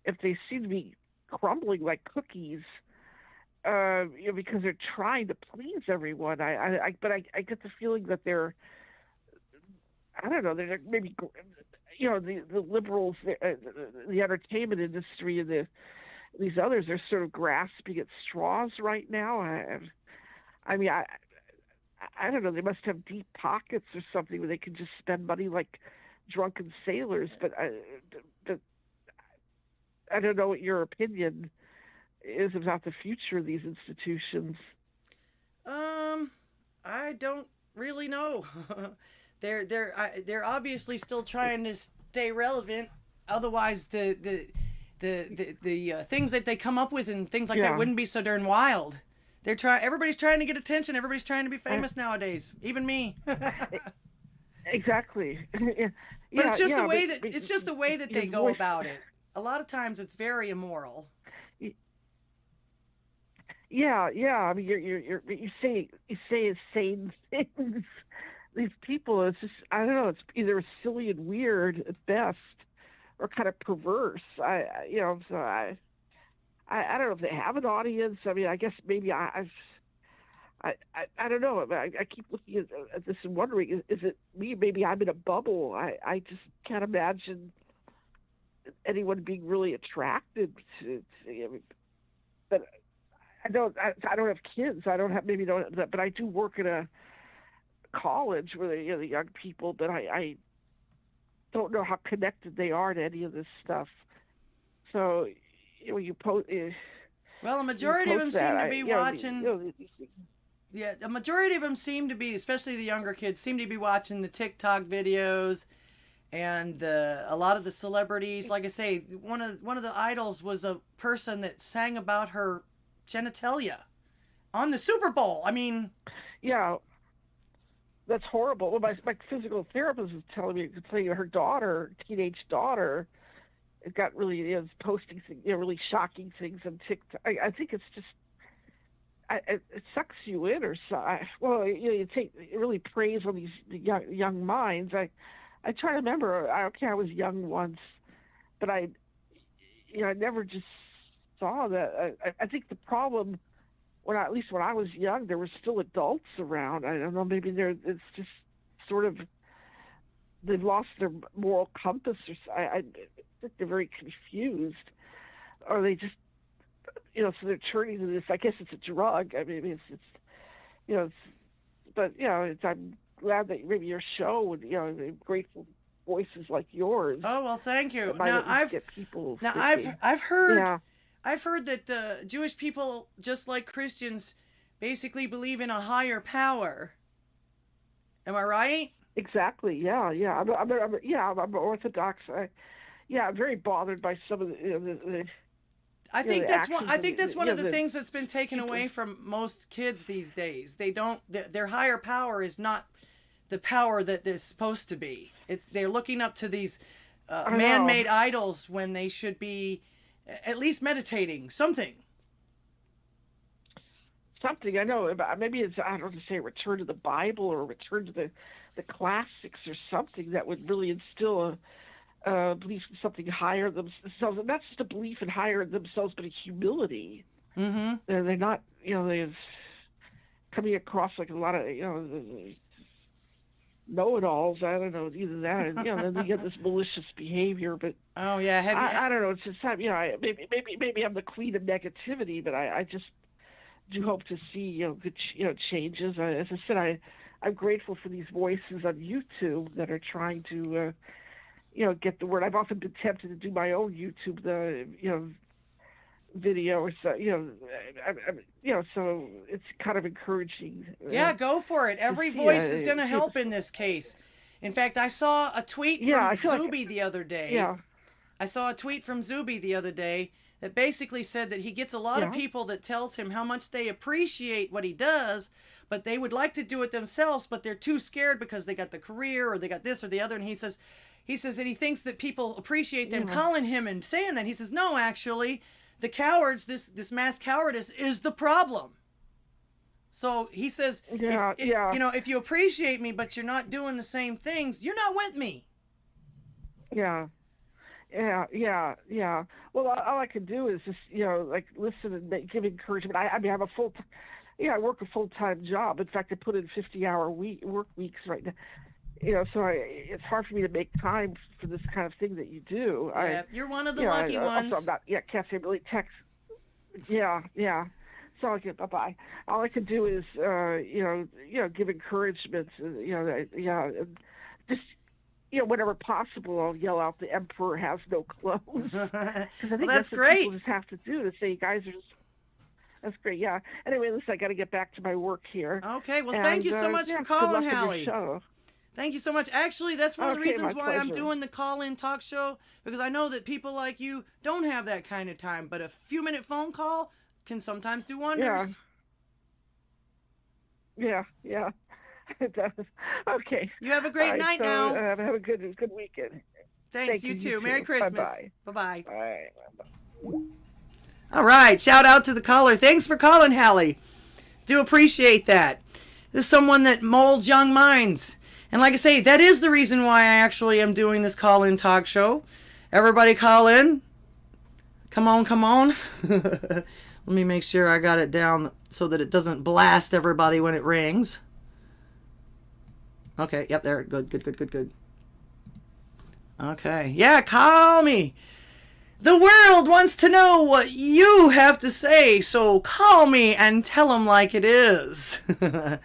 if they seem to be crumbling like cookies, because they're trying to please everyone. But I get the feeling that they're, I don't know, they're maybe, the liberals, the entertainment industry, and these others are sort of grasping at straws right now. I mean, I don't know. They must have deep pockets or something where they can just spend money like drunken sailors. But I don't know what your opinion is about the future of these institutions. I don't really know. They're obviously still trying to stay relevant. Otherwise, the things that they come up with and things like that wouldn't be so darn wild. Everybody's trying to get attention. Everybody's trying to be famous nowadays. Even me. Exactly. But it's just the way that they go about it. A lot of times, it's very immoral. Yeah. I mean, you say insane things. These people, it's just, I don't know. It's either silly and weird at best, or kind of perverse. I don't know if they have an audience. I mean, I guess maybe I don't know. I keep looking at this and wondering, is it me? Maybe I'm in a bubble. I just can't imagine anyone being really attracted to I mean, but I don't have kids. But I do work at a college where the young people, but I don't know how connected they are to any of this stuff. So you post. Well, a majority of them seem to be watching. Yeah, the majority of them seem to be, especially the younger kids, seem to be watching the TikTok videos, and a lot of the celebrities. Like I say, one of the idols was a person that sang about her genitalia on the Super Bowl. I mean, yeah, that's horrible. Well, my physical therapist was telling me her teenage daughter, it got really is posting things, really shocking things on TikTok. I think it's just. It sucks you in, or so. It really preys on these young minds. I try to remember. I was young once, but I never just saw that. I think the problem, at least when I was young, there were still adults around. I don't know. Maybe it's just sort of they've lost their moral compass, or I think they're very confused, or they just. So they're turning to this. I guess it's a drug. I mean, I'm glad that maybe your show would, grateful voices like yours. Oh well, thank you. I've heard, I've heard that Jewish people, just like Christians, basically believe in a higher power. Am I right? Exactly. Yeah. I'm Orthodox. I'm very bothered by some of the I think that's one of the things that's been taken away from most kids these days. They don't. Their higher power is not the power that they're supposed to be. They're looking up to these man-made idols when they should be at least meditating something. Something I know. Maybe it's, I don't know, to say return to the Bible or return to the classics or something that would really instill a belief in something higher themselves, and not just a belief in higher themselves, but a humility. Mm-hmm. They're not, they're coming across like a lot of, know-it-alls. I don't know, either that, and then they get this malicious behavior. But oh yeah, I don't know. It's just maybe I'm the queen of negativity, but I just do hope to see good changes. As I said, I'm grateful for these voices on YouTube that are trying to. Get the word. I've often been tempted to do my own YouTube, video, or so, so it's kind of encouraging. Yeah, go for it. Every voice is going to help in this case. In fact, I saw a tweet from Zuby the other day. Yeah. I saw a tweet from Zuby the other day that basically said that he gets a lot of people that tells him how much they appreciate what he does, but they would like to do it themselves, but they're too scared because they got the career or they got this or the other. And he says that he thinks that people appreciate them calling him and saying that. He says, no, actually, the cowards, this mass cowardice is the problem. So he says, if you appreciate me, but you're not doing the same things, you're not with me. Yeah. Well, all I can do is just, listen and give encouragement. I have a full-time, I work a full-time job. In fact, I put in 50-hour work weeks right now. So it's hard for me to make time for this kind of thing that you do. Yeah, you're one of the lucky ones. Also, I'm not, can't say really text. Yeah. So okay, bye-bye. All I can do is, give encouragement. And just, whenever possible, I'll yell out, "The emperor has no clothes." Because I think that's what great. people just have to do, to say, "You guys are just." That's great. Yeah. Anyway, listen, I got to get back to my work here. Okay. Well, thank you so much for calling, Hallie. Thank you so much. Actually, that's one of the reasons why I'm doing the call-in talk show, because I know that people like you don't have that kind of time, but a few-minute phone call can sometimes do wonders. Yeah. It does. Okay. You have a great night now. Have a good weekend. Thanks. You too. Merry Christmas. Bye-bye. Bye-bye. All right. Bye-bye. All right. Shout out to the caller. Thanks for calling, Hallie. Do appreciate that. This is someone that molds young minds. And like I say, that is the reason why I actually am doing this call-in talk show. Everybody call in. Come on. Let me make sure I got it down so that it doesn't blast everybody when it rings. Okay, yep, there. Good. Okay, yeah, call me. The world wants to know what you have to say, so call me and tell them like it is. Like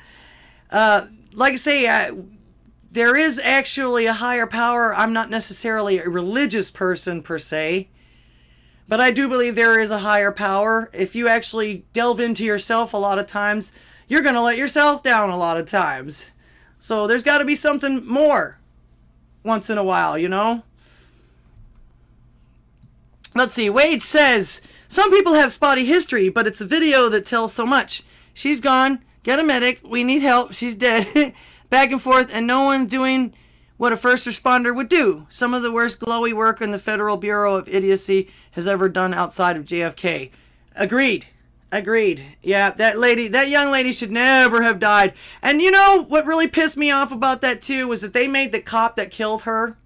I say, there is actually a higher power. I'm not necessarily a religious person per se, but I do believe there is a higher power. If you actually delve into yourself a lot of times, you're going to let yourself down a lot of times. So there's got to be something more once in a while, Let's see. Wade says, some people have spotty history, but it's a video that tells so much. She's gone. Get a medic. We need help. She's dead. Back and forth, and no one doing what a first responder would do. Some of the worst glowy work in the Federal Bureau of Idiocy has ever done outside of JFK. Agreed. Yeah, that young lady should never have died. And you know what really pissed me off about that too was that they made the cop that killed her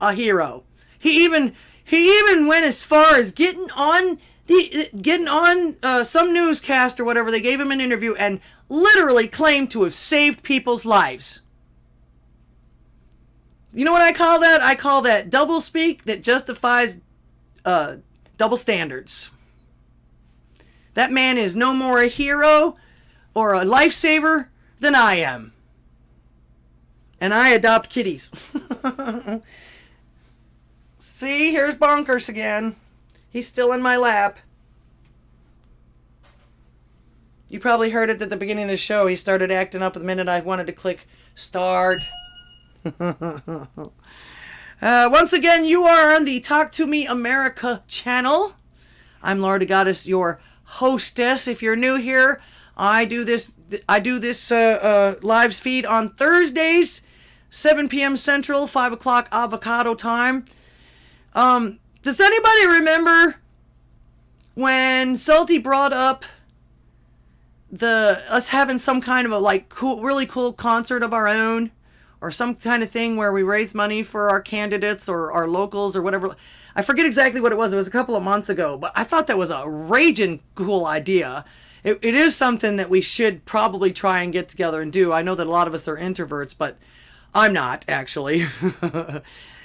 a hero. He even went as far as getting on some newscast or whatever. They gave him an interview and literally claimed to have saved people's lives. You know what I call that? I call that double speak that justifies double standards. That man is no more a hero or a lifesaver than I am. And I adopt kitties. See, here's Bonkers again. He's still in my lap. You probably heard it at the beginning of the show. He started acting up the minute I wanted to click start. Once again, you are on the Talk to Me America channel. I'm Laura Goddess, your hostess. If you're new here, I do this live feed on Thursdays, 7 p.m. Central, 5 o'clock avocado time. Does anybody remember when Salty brought up us having some kind of a really cool concert of our own, or some kind of thing where we raise money for our candidates or our locals or whatever? I forget exactly what it was. It was a couple of months ago, but I thought that was a raging cool idea. It is something that we should probably try and get together and do. I know that a lot of us are introverts, but I'm not actually.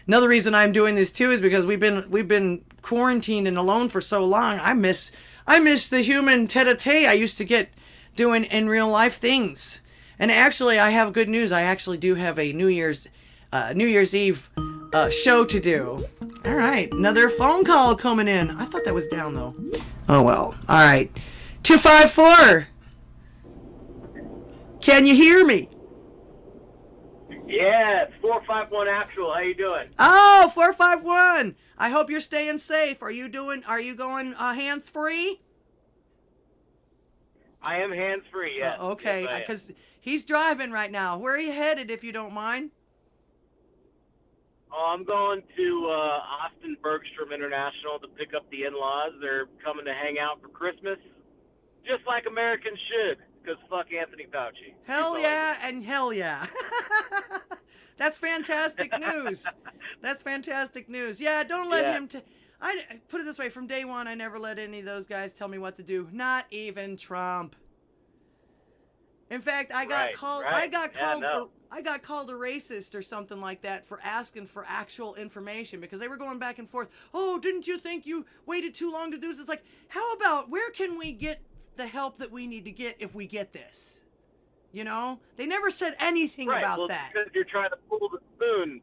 Another reason I'm doing this too is because we've been quarantined and alone for so long. I miss the human tete-a-tete I used to get doing in real life things. And actually, I have good news. I actually do have a New Year's Eve show to do. All right, another phone call coming in. I thought that was down though. Oh well. All right, 254. Can you hear me? Yeah, it's 451 actual. How you doing? Oh, 451. I hope you're staying safe. Are you going hands free? I am hands free. Yes. Okay, Yes, because he's driving right now. Where are you headed, if you don't mind? Oh, I'm going to Austin Bergstrom International to pick up the in-laws. They're coming to hang out for Christmas, just like Americans should, because fuck Anthony Fauci. Hell yeah and hell yeah. That's fantastic news. That's fantastic news. Yeah, don't let him... I put it this way, from day one, I never let any of those guys tell me what to do. Not even Trump. In fact, I got called a racist or something like that for asking for actual information, because they were going back and forth. Oh, didn't you think you waited too long to do this? It's like, how about, where can we get the help that we need to get if we get this? You know? They never said anything about that. Because you're trying to pull the spoon.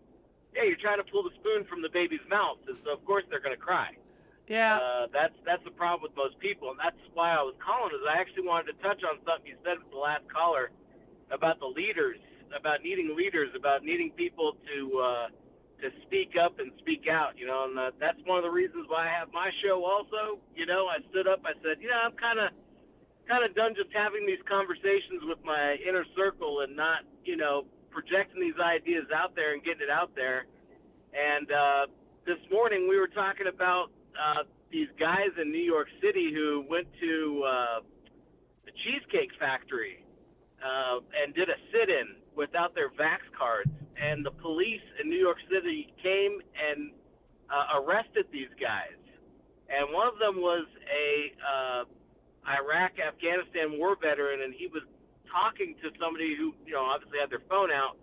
Yeah, you're trying to pull the spoon from the baby's mouth, and so of course they're going to cry. Yeah. That's the problem with most people, and that's why I was calling. Is I actually wanted to touch on something you said with the last caller about the leaders, about needing leaders, about needing people to speak up and speak out. You know, and that's one of the reasons why I have my show. Also, you know, I stood up. I said, you know, I'm kind of done just having these conversations with my inner circle and not, you know, projecting these ideas out there and getting it out there. And this morning we were talking about these guys in New York City who went to the Cheesecake Factory and did a sit-in without their vax cards. And the police in New York City came and arrested these guys. And one of them was a Iraq-Afghanistan war veteran, and he was talking to somebody who, you know, obviously had their phone out,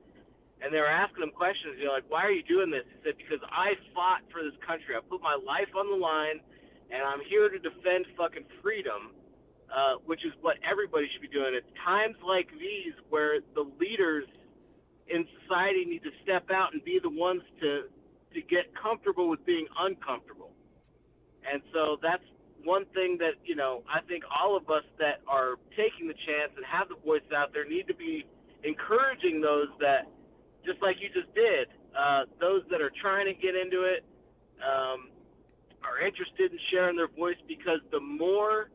and they were asking him questions, you know, like, why are you doing this? He said, because I fought for this country. I put my life on the line, and I'm here to defend fucking freedom, which is what everybody should be doing. It's times like these where the leaders in society need to step out and be the ones to get comfortable with being uncomfortable. And so that's one thing that, you know, I think all of us that are taking the chance and have the voice out there need to be encouraging those that, just like you just did, those that are trying to get into it, are interested in sharing their voice, because the more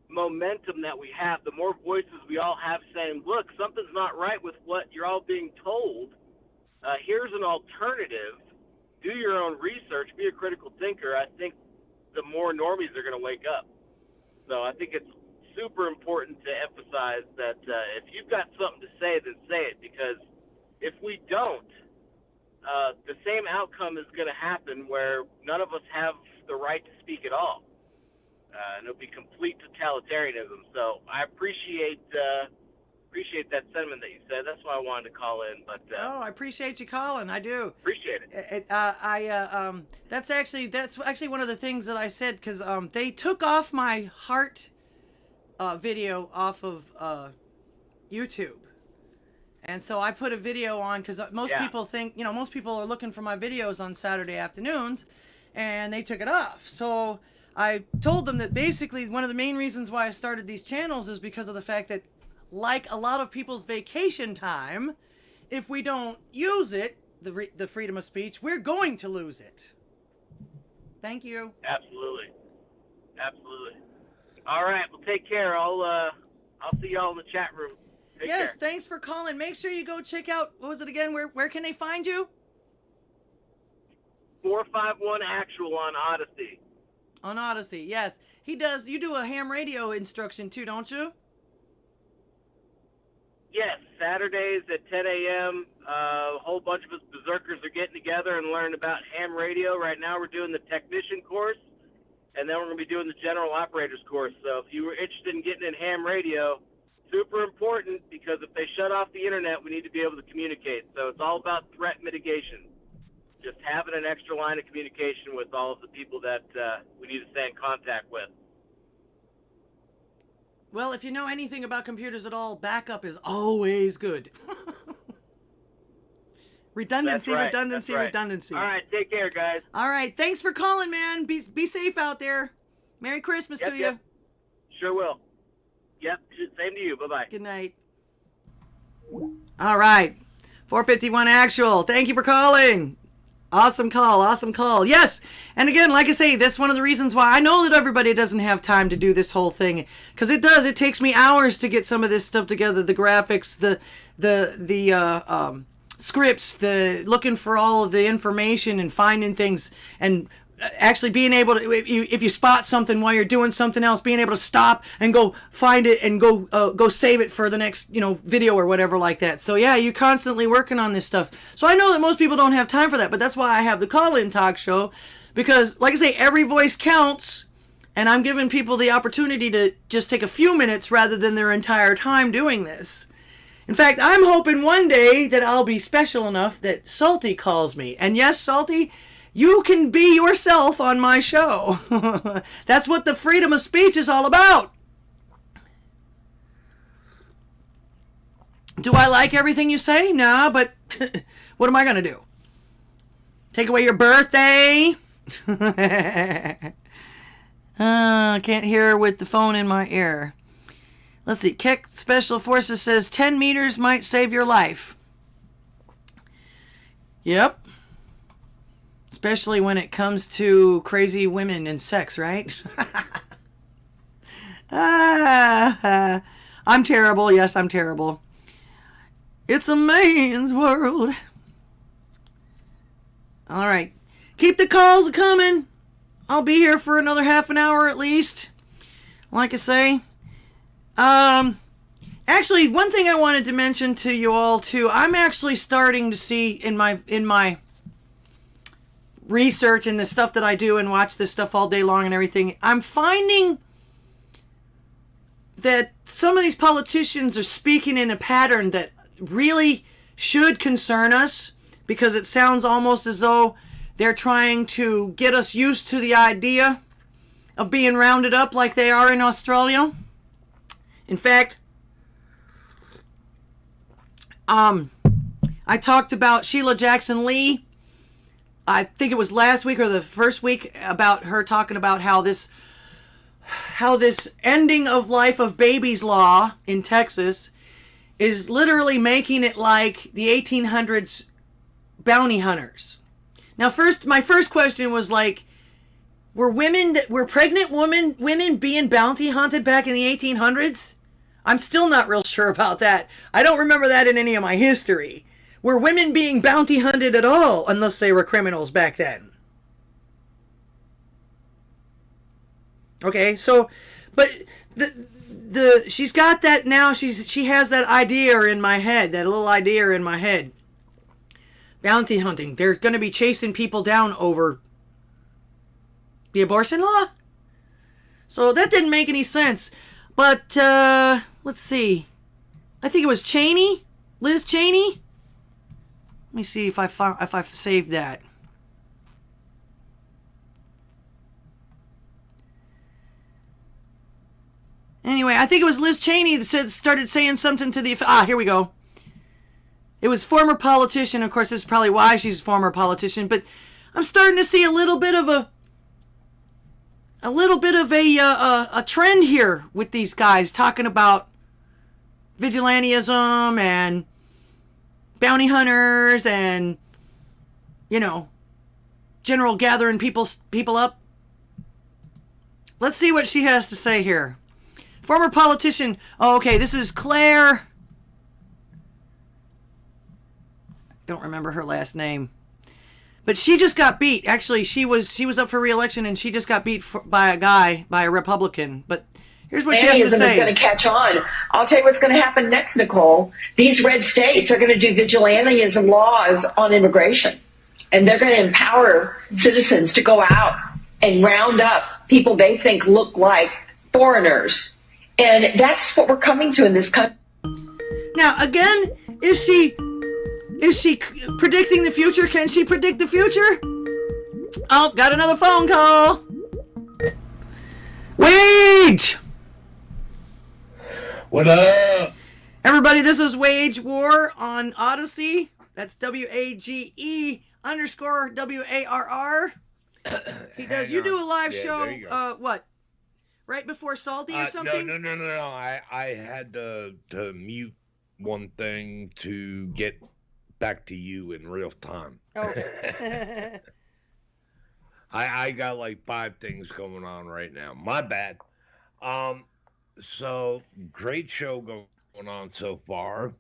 momentum that we have, the more voices we all have saying, look, something's not right with what you're all being told. Here's an alternative. Do your own research. Be a critical thinker. I think the more normies are going to wake up. So I think it's super important to emphasize that if you've got something to say, then say it, because if we don't, the same outcome is going to happen where none of us have the right to speak at all. And it'll be complete totalitarianism. So I appreciate that sentiment that you said. That's why I wanted to call in. But I appreciate you calling. I do. Appreciate it. That's actually one of the things that I said, because they took off my heart video off of YouTube. And so I put a video on, because most people think, you know, most people are looking for my videos on Saturday afternoons, and they took it off. So I told them that basically one of the main reasons why I started these channels is because of the fact that, like a lot of people's vacation time, if we don't use it, the freedom of speech, we're going to lose it. Thank you. Absolutely. All right, well, take care. I'll see y'all in the chat room. Take care. Thanks for calling. Make sure you go check out, what was it again? Where can they find you? 451 actual on Odysee. On Odysee, yes. He does. You do a ham radio instruction too, don't you? Yes, Saturdays at 10 a.m. A whole bunch of us berserkers are getting together and learning about ham radio. Right now we're doing the technician course, and then we're going to be doing the general operators course. So if you were interested in getting in ham radio, super important, because if they shut off the internet, we need to be able to communicate. So it's all about threat mitigation. Just having an extra line of communication with all of the people that we need to stay in contact with. Well, if you know anything about computers at all, backup is always good. Redundancy, That's right. redundancy, That's right. redundancy. All right, take care, guys. All right, thanks for calling, man. Be safe out there. Merry Christmas to you. Sure will. Yep, same to you. Bye-bye. Good night. All right, 451 actual. Thank you for calling. Awesome call, awesome call. Yes, and again, like I say, that's one of the reasons why I know that everybody doesn't have time to do this whole thing, because it does. It takes me hours to get some of this stuff together, the graphics, the scripts, the looking for all of the information and finding things, and actually being able to, if you spot something while you're doing something else, being able to stop and go find it and go save it for the next video or whatever like that. So yeah, you're constantly working on this stuff. So I know that most people don't have time for that, but that's why I have the call-in talk show, because like I say, every voice counts, and I'm giving people the opportunity to just take a few minutes rather than their entire time doing this. In fact, I'm hoping one day that I'll be special enough that Salty calls me. And yes, Salty, you can be yourself on my show. That's what the freedom of speech is all about. Do I like everything you say? Nah, but what am I going to do? Take away your birthday? I can't hear with the phone in my ear. Let's see. Keck Special Forces says 10 meters might save your life. Yep. Especially when it comes to crazy women and sex, right? I'm terrible. Yes, I'm terrible. It's a man's world. All right. Keep the calls coming. I'll be here for another half an hour at least. Like I say. Actually, one thing I wanted to mention to you all too, I'm actually starting to see in my research and the stuff that I do and watch this stuff all day long and everything, I'm finding that some of these politicians are speaking in a pattern that really should concern us, because it sounds almost as though they're trying to get us used to the idea of being rounded up like they are in Australia. In fact, I talked about Sheila Jackson Lee. I think it was last week or the first week, about her talking about how this ending of life of babies law in Texas is literally making it like the 1800s bounty hunters. Now, my first question was like, were pregnant women being bounty hunted back in the 1800s? I'm still not real sure about that. I don't remember that in any of my history. Were women being bounty hunted at all, unless they were criminals back then? Okay, so, but she's got that now. She has that idea in my head, that little idea in my head. Bounty hunting. They're going to be chasing people down over the abortion law? So that didn't make any sense. But, let's see. I think it was Cheney? Liz Cheney? Let me see if I've saved that. Anyway, I think it was Liz Cheney that started saying something to the... here we go. It was former politician. Of course, this is probably why she's a former politician. But I'm starting to see a little bit of a trend here with these guys talking about vigilantism and bounty hunters and, general gathering people up. Let's see what she has to say here. Former politician. Oh, okay, this is Claire. Don't remember her last name. But she just got beat. Actually, she was up for re-election, and she just got beat by a Republican. But here's what she has to say. Is going to catch on. I'll tell you what's going to happen next, Nicole. These red states are going to do vigilantism laws on immigration, and they're going to empower citizens to go out and round up people they think look like foreigners. And that's what we're coming to in this country. Now, again, is she predicting the future? Can she predict the future? Oh, got another phone call. Wage! What up? Everybody, this is Wage War on Odysee. That's WAGE_WARR. He does. You do a live show. There you go. What? Right before Salty or something? No. I had to mute one thing to get back to you in real time. Okay. I got like 5 things going on right now. My bad. So great show going on so far.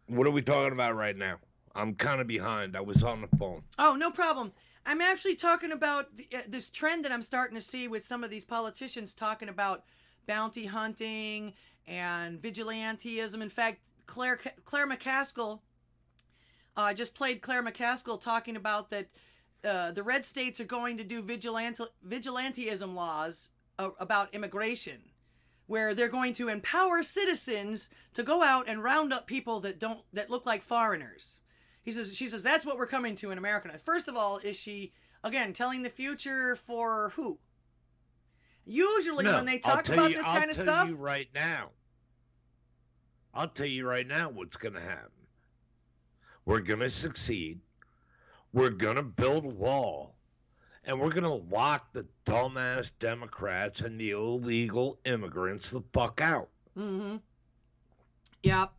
What are we talking about right now? I'm kind of behind. I was on the phone. Oh, no problem. I'm actually talking about this trend that I'm starting to see with some of these politicians talking about bounty hunting and vigilantism. In fact, Claire McCaskill, just played Claire McCaskill talking about that the red states are going to do vigilantism laws about immigration, where they're going to empower citizens to go out and round up people that look like foreigners. She says that's what we're coming to in America. First of all, is she again telling the future for who? Usually when they talk about this kind of stuff, I'll tell you right now what's going to happen. We're going to succeed. We're going to build a wall. And we're going to lock the dumbass Democrats and the illegal immigrants the fuck out. Mm-hmm. Yep.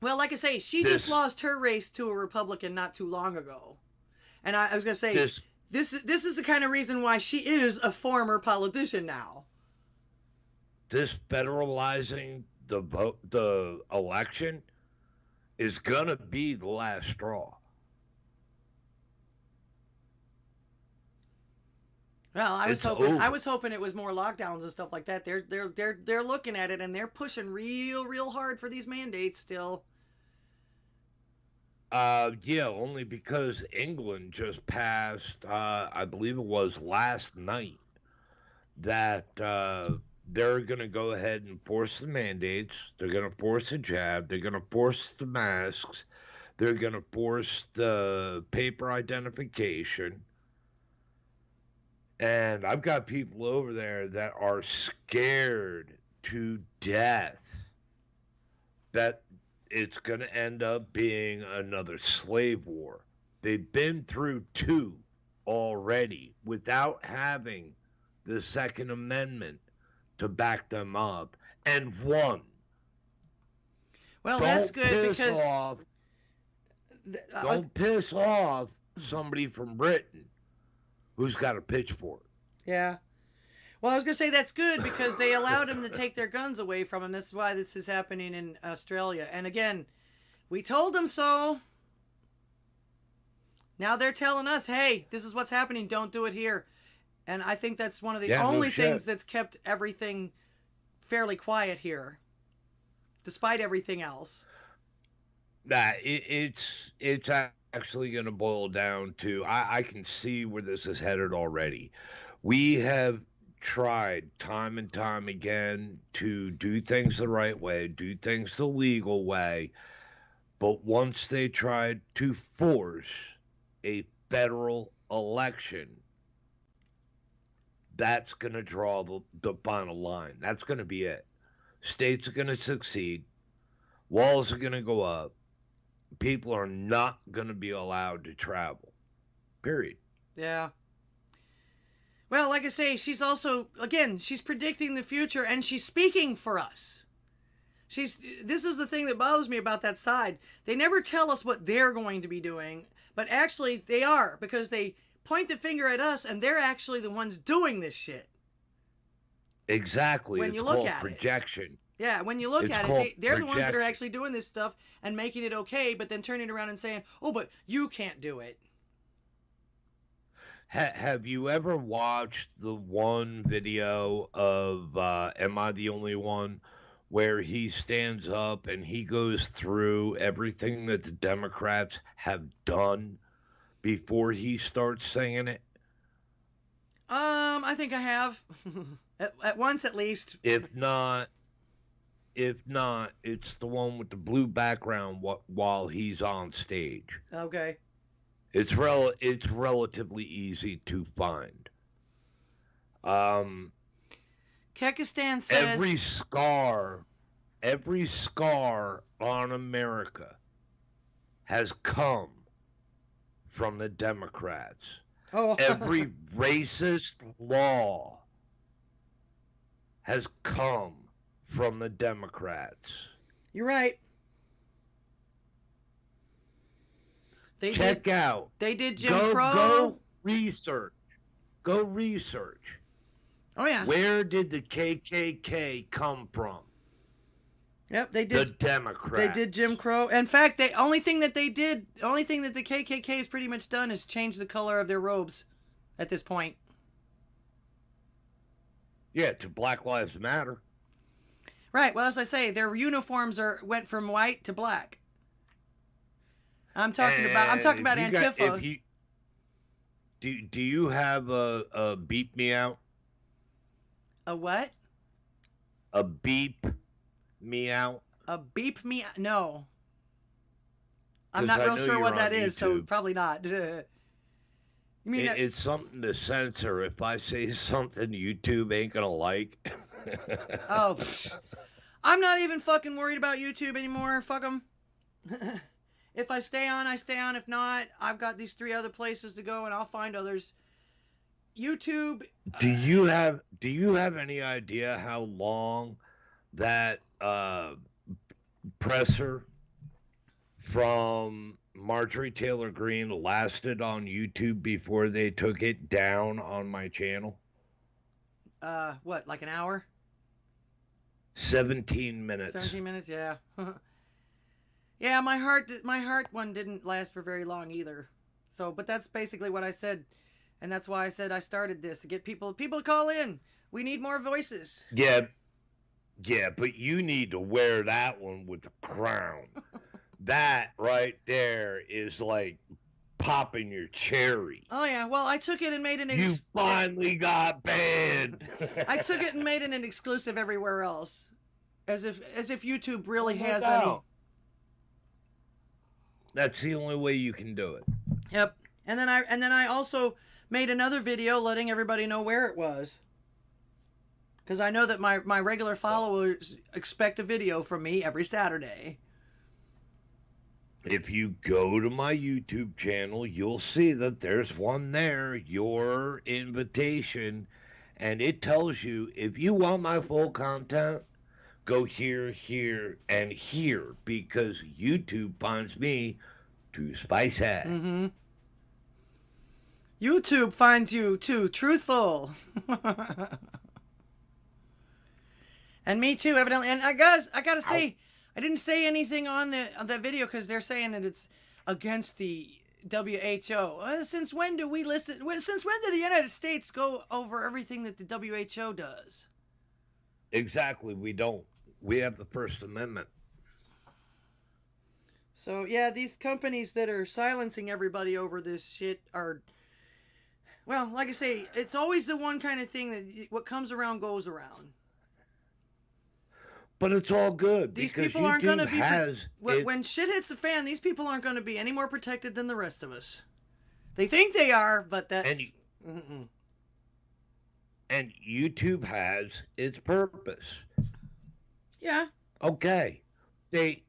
Well, like I say, she just lost her race to a Republican not too long ago. And I was going to say, this is the kind of reason why she is a former politician now. This federalizing the election is going to be the last straw. Well, I was hoping it was more lockdowns and stuff like that. They're looking at it and they're pushing real hard for these mandates still. Yeah, only because England just passed, I believe it was last night, that they're going to go ahead and force the mandates. They're going to force the jab. They're going to force the masks. They're going to force the paper identification. And I've got people over there that are scared to death that it's going to end up being another slave war. They've been through 2 already without having the Second Amendment to back them up, and won. Well, that's good because... Don't piss off somebody from Britain who's got a pitchfork. Yeah. Well, I was going to say that's good because they allowed him to take their guns away from him. That's why this is happening in Australia. And again, we told them so. Now they're telling us, hey, this is what's happening. Don't do it here. And I think that's one of the only things that's kept everything fairly quiet here, despite everything else. Nah, it's actually going to boil down to, I can see where this is headed already. We have tried time and time again to do things the right way, do things the legal way, but once they tried to force a federal election, that's going to draw the final line. That's going to be it. States are going to succeed. Walls are going to go up. People are not going to be allowed to travel. Period. Yeah. Well, like I say, she's also, again, she's predicting the future and she's speaking for us. This is the thing that bothers me about that side. They never tell us what they're going to be doing, but actually they are, because they point the finger at us and they're actually the ones doing this shit. Exactly. When you look at projection. Yeah, when you look at it, they're the ones that are actually doing this stuff and making it okay, but then turning around and saying, oh, but you can't do it. Have you ever watched the one video of Am I the Only One, where he stands up and he goes through everything that the Democrats have done before he starts singing it? I think I have. at once at least. If not, it's the one with the blue background while he's on stage. Okay. It's relatively easy to find. Kekistan says every scar on America has come from the Democrats. Oh, Every racist law has come from the Democrats. you're right. Check out. They did Jim Crow. Go research. Go research. Oh yeah. Where did the KKK come from? Yep, they The did. Democrats. They did Jim Crow. In fact, the only thing that the KKK has pretty much done is change the color of their robes at this point. Yeah, to Black Lives Matter. Right. Well, as I say, their uniforms went from white to black. I'm talking about Antifa. Do you have a beep me out? A what? A beep me out? A beep me? No. I'm 'Cause not I real know sure you're what on that is, so YouTube. probably not. You mean It's something to censor. If I say something YouTube ain't gonna like. Oh, I'm not even fucking worried about YouTube anymore. Fuck them. If I stay on, I stay on. If not, I've got these 3 other places to go, and I'll find others. YouTube. Do you have any idea how long that presser from Marjorie Taylor Greene lasted on YouTube before they took it down on my channel? What? Like an hour? 17 minutes. 17 minutes. Yeah. Yeah, my heart one didn't last for very long either. So, but that's basically what I said, and that's why I said I started this to get people to call in. We need more voices. Yeah, but you need to wear that one with the crown. That right there is like popping your cherry. Oh yeah, well I took it and made You finally got banned. I took it and made it an exclusive everywhere else, as if YouTube really No has doubt. any. That's the only way you can do it. Yep. And then I also made another video letting everybody know where it was. Because I know that my regular followers expect a video from me every Saturday. If you go to my YouTube channel, you'll see that there's one there, your invitation, and it tells you if you want my full content, go here, here, and here, because YouTube finds me too spicy. Mm-hmm. YouTube finds you too truthful. And me too, evidently. And I gotta say, I didn't say anything on the video because they're saying that it's against the WHO. Since when do we listen? Since when did the United States go over everything that the WHO does? Exactly, we don't. We have the First Amendment. So yeah, these companies that are silencing everybody over this shit are, well, like I say, it's always the one kind of thing that what comes around goes around. But it's all good. These because people aren't going to YouTube be when shit hits the fan. These people aren't going to be any more protected than the rest of us. They think they are, but that's. And YouTube has its purpose. Yeah. Okay. They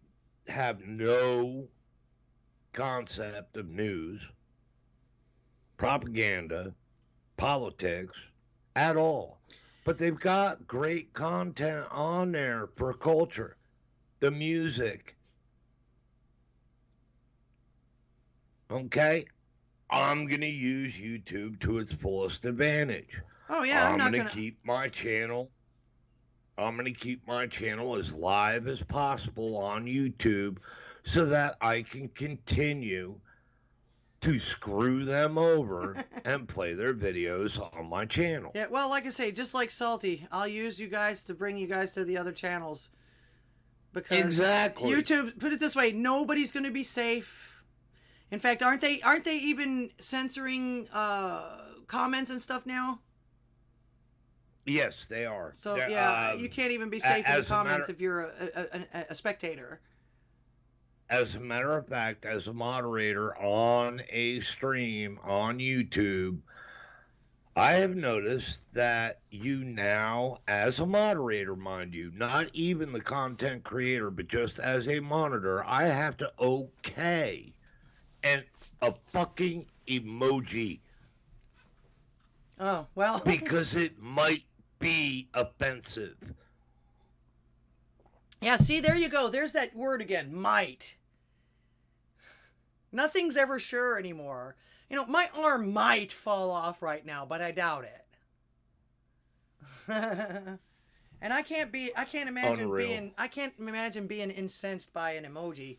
have no concept of news, propaganda, politics at all. But they've got great content on there for culture, the music. Okay? I'm going to use YouTube to its fullest advantage. Oh yeah, I'm going to keep my channel. I'm going to keep my channel as live as possible on YouTube so that I can continue to screw them over and play their videos on my channel. Yeah, well, like I say, just like Salty, I'll use you guys to bring you guys to the other channels. Because exactly. YouTube, put it this way, nobody's going to be safe. In fact, aren't they even censoring comments and stuff now? Yes, they are. So yeah, you can't even be safe in the comments if you're a spectator. As a matter of fact, as a moderator on a stream on YouTube, I have noticed that you now, as a moderator, mind you, not even the content creator, but just as a monitor, I have to okay and a fucking emoji Oh, well. because it might be offensive. Yeah, see, there you go. There's that word again, might. Nothing's ever sure anymore. You know, my arm might fall off right now, but I doubt it. And I can't imagine Unreal. being incensed by an emoji.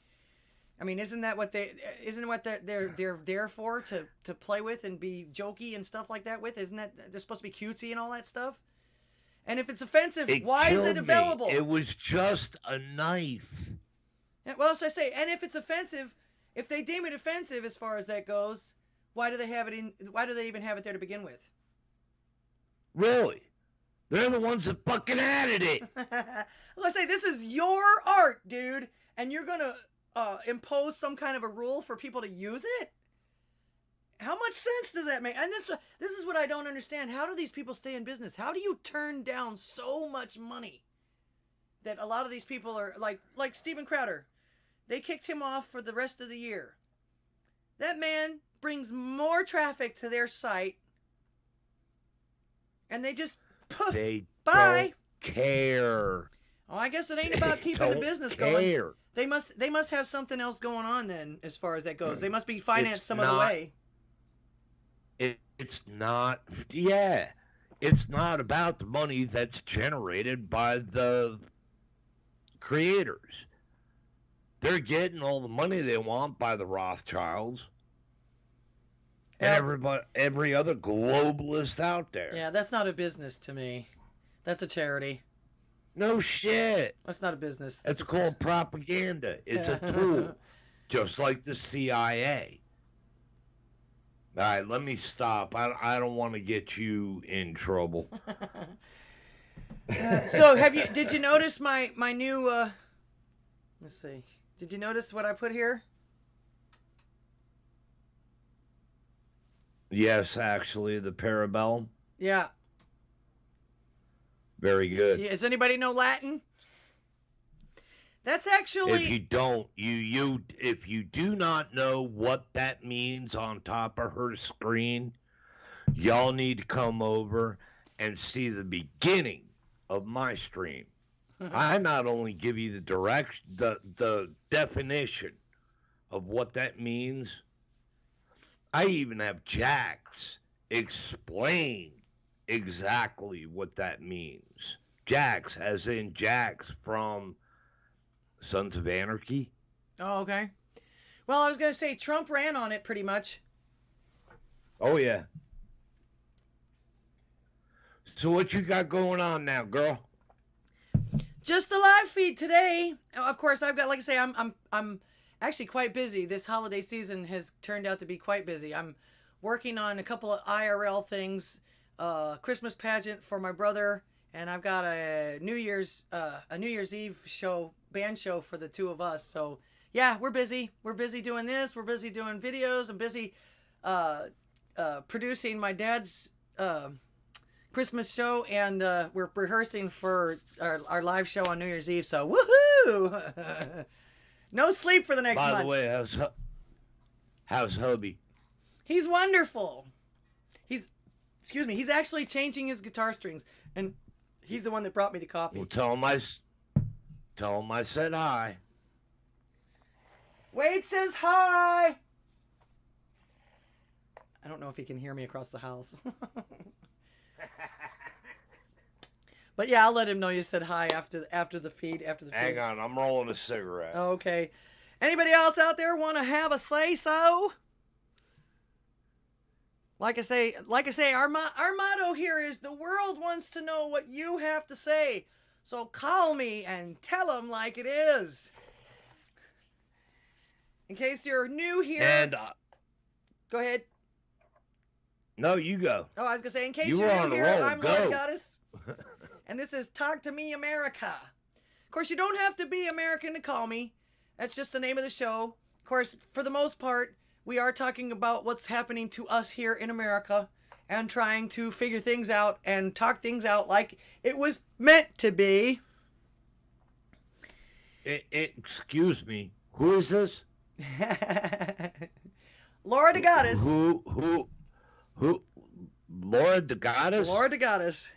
I mean, isn't what they're there for, to play with and be jokey and stuff like that with? Isn't that they're supposed to be cutesy and all that stuff? And if it's offensive, why is it available? It was just a knife. Yeah, well, so I say, and if it's offensive, if they deem it offensive as far as that goes, why do they have it in? Why do they even have it there to begin with? Really? They're the ones that fucking added it. So I say, this is your art, dude, and you're gonna impose some kind of a rule for people to use it? How much sense does that make? And this is what I don't understand. How do these people stay in business? How do you turn down so much money that a lot of these people are like Steven Crowder? They kicked him off for the rest of the year. That man brings more traffic to their site, and they just poof, They bye. don't care. Oh, I guess it ain't about They keeping the don't business care. going. They must have something else going on then, as far as that goes. They must be financed It's some other not- way. It's not. Yeah, it's not about the money that's generated by the creators. They're getting all the money they want by the Rothschilds and every other globalist out there. Yeah, that's not a business to me. That's a charity. No shit. That's not a business. It's called propaganda. It's a tool, just like the CIA. All right, let me stop. I don't want to get you in trouble. So did you notice my new let's see. Did you notice what I put here? Yes, actually, the Parabellum. Yeah. Very good. Yeah, does anybody know Latin? That's actually. If you don't, if you do not know what that means on top of her screen, y'all need to come over and see the beginning of my stream. I not only give you the definition of what that means, I even have Jax explain exactly what that means. Jax, as in Jax from Sons of Anarchy. Oh, okay. Well, I was going to say Trump ran on it pretty much. Oh, yeah. So what you got going on now, girl? Just the live feed today. Of course, I've got, like I say, I'm actually quite busy. This holiday season has turned out to be quite busy. I'm working on a couple of IRL things, Christmas pageant for my brother, and I've got a New Year's Eve band show for the two of us. So yeah, we're busy. We're busy doing this. We're busy doing videos. I'm busy producing my dad's Christmas show, and we're rehearsing for our live show on New Year's Eve. So woohoo! No sleep for the next month. By the way, how's hubby? He's wonderful. He's actually changing his guitar strings, and he's the one that brought me the coffee. Well, tell him I said hi. Wade says hi. I don't know if he can hear me across the house. But yeah, I'll let him know you said hi after the feed. Hang on, I'm rolling a cigarette. Okay. Anybody else out there want to have a say so? Like I say, our motto here is the world wants to know what you have to say. So call me and tell them like it is. In case you're new here. And go ahead. No, you go. Oh, I was gonna say, in case You you're were on new a here, roll. I'm Go. Lord Goddess. And this is Talk to Me America. Of course, you don't have to be American to call me. That's just the name of the show. Of course, for the most part, we are talking about what's happening to us here in America and trying to figure things out and talk things out like it was meant to be. Excuse me. Who is this? Laura the Goddess. Who? Laura the Goddess? Laura the Goddess.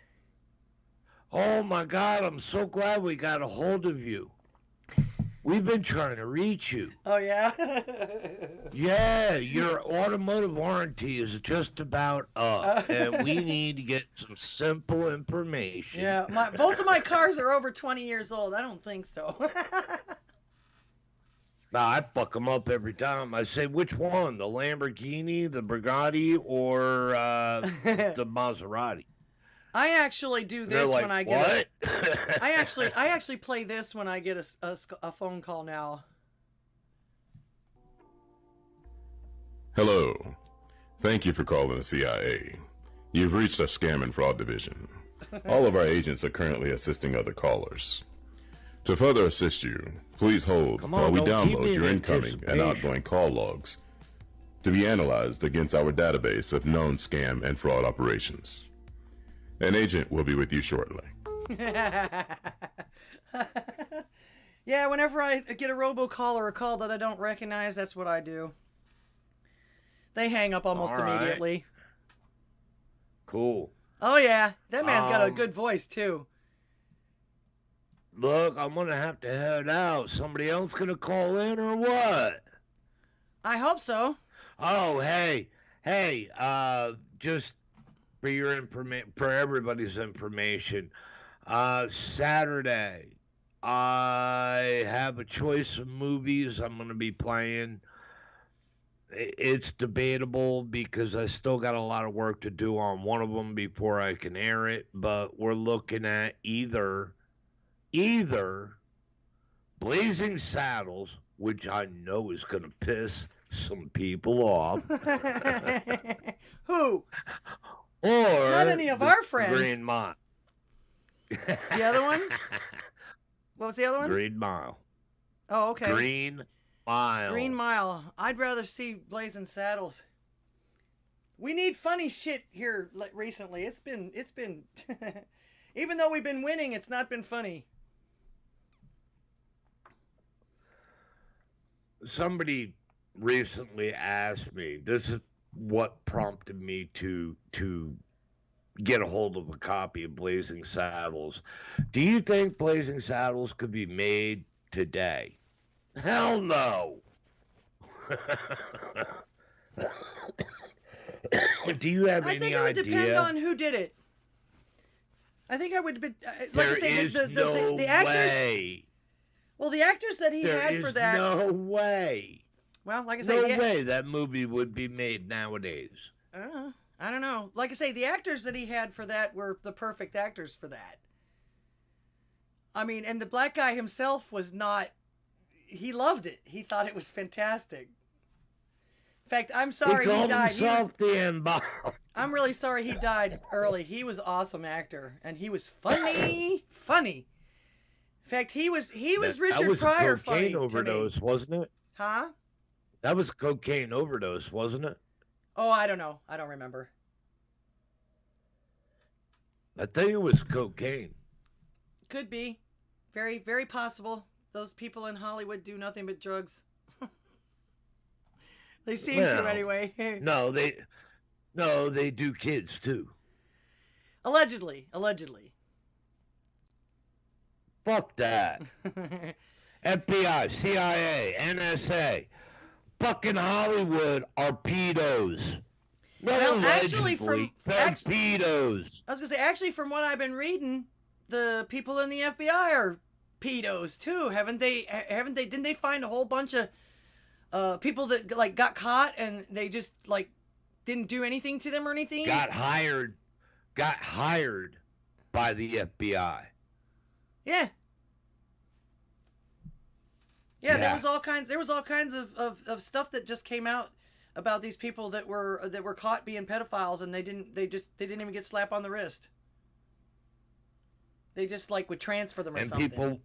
Oh my God, I'm so glad we got a hold of you. We've been trying to reach you. Oh, yeah? Yeah, your automotive warranty is just about up, and we need to get some simple information. Yeah, both of my cars are over 20 years old. I don't think so. Nah, I fuck them up every time. I say, which one? The Lamborghini, the Bugatti, or the Maserati? I actually do this like, when I get what? I actually play this when I get a phone call now. Hello. Thank you for calling the CIA. You've reached our scam and fraud division. All of our agents are currently assisting other callers. To further assist you, please hold while we download your incoming and outgoing call logs to be analyzed against our database of known scam and fraud operations. An agent will be with you shortly. Yeah, whenever I get a robocall or a call that I don't recognize, that's what I do. They hang up almost immediately. Cool. Oh, yeah. That man's got a good voice, too. Look, I'm going to have to head out. Somebody else going to call in or what? I hope so. Oh, hey, just for your for everybody's information, Saturday, I have a choice of movies I'm going to be playing. It's debatable because I still got a lot of work to do on one of them before I can air it, but we're looking at either Blazing Saddles, which I know is going to piss some people off. Who? Or not any of our friends. Green Mile. The other one? What was the other one? Green Mile. Oh, okay. Green Mile. Green Mile. I'd rather see Blazing Saddles. We need funny shit here recently. It's been even though we've been winning, it's not been funny. Somebody recently asked me, this is what prompted me to get a hold of a copy of Blazing Saddles. Do you think Blazing Saddles could be made today? Hell no. Do you have any idea? I think it would depend on who did it. I think I would be like I say the actors. Way. Well, the actors that he had for that. No way. Well, like I say, no way that movie would be made nowadays. I don't know. Like I say, the actors that he had for that were the perfect actors for that. I mean, and the black guy himself was not. He loved it. He thought it was fantastic. In fact, I'm sorry he died. I'm really sorry he died early. He was an awesome actor, and he was funny. In fact, he was Richard Pryor funny. That was a cocaine overdose, wasn't it? Huh? That was a cocaine overdose, wasn't it? Oh, I don't know. I don't remember. I think it was cocaine. Could be. Very, very possible. Those people in Hollywood do nothing but drugs. They seem to anyway. No, they do kids too. Allegedly. Fuck that. FBI, CIA, NSA, fucking Hollywood are pedos. Well, actually, they're pedos. I was gonna say, actually, from what I've been reading, the people in the FBI are pedos too. Haven't they? Didn't they find a whole bunch of people that like got caught and they just like didn't do anything to them or anything? Got hired by the FBI. Yeah. Yeah, there was all kinds of stuff that just came out about these people that were caught being pedophiles, and they didn't even get slapped on the wrist. They just like would transfer them or something.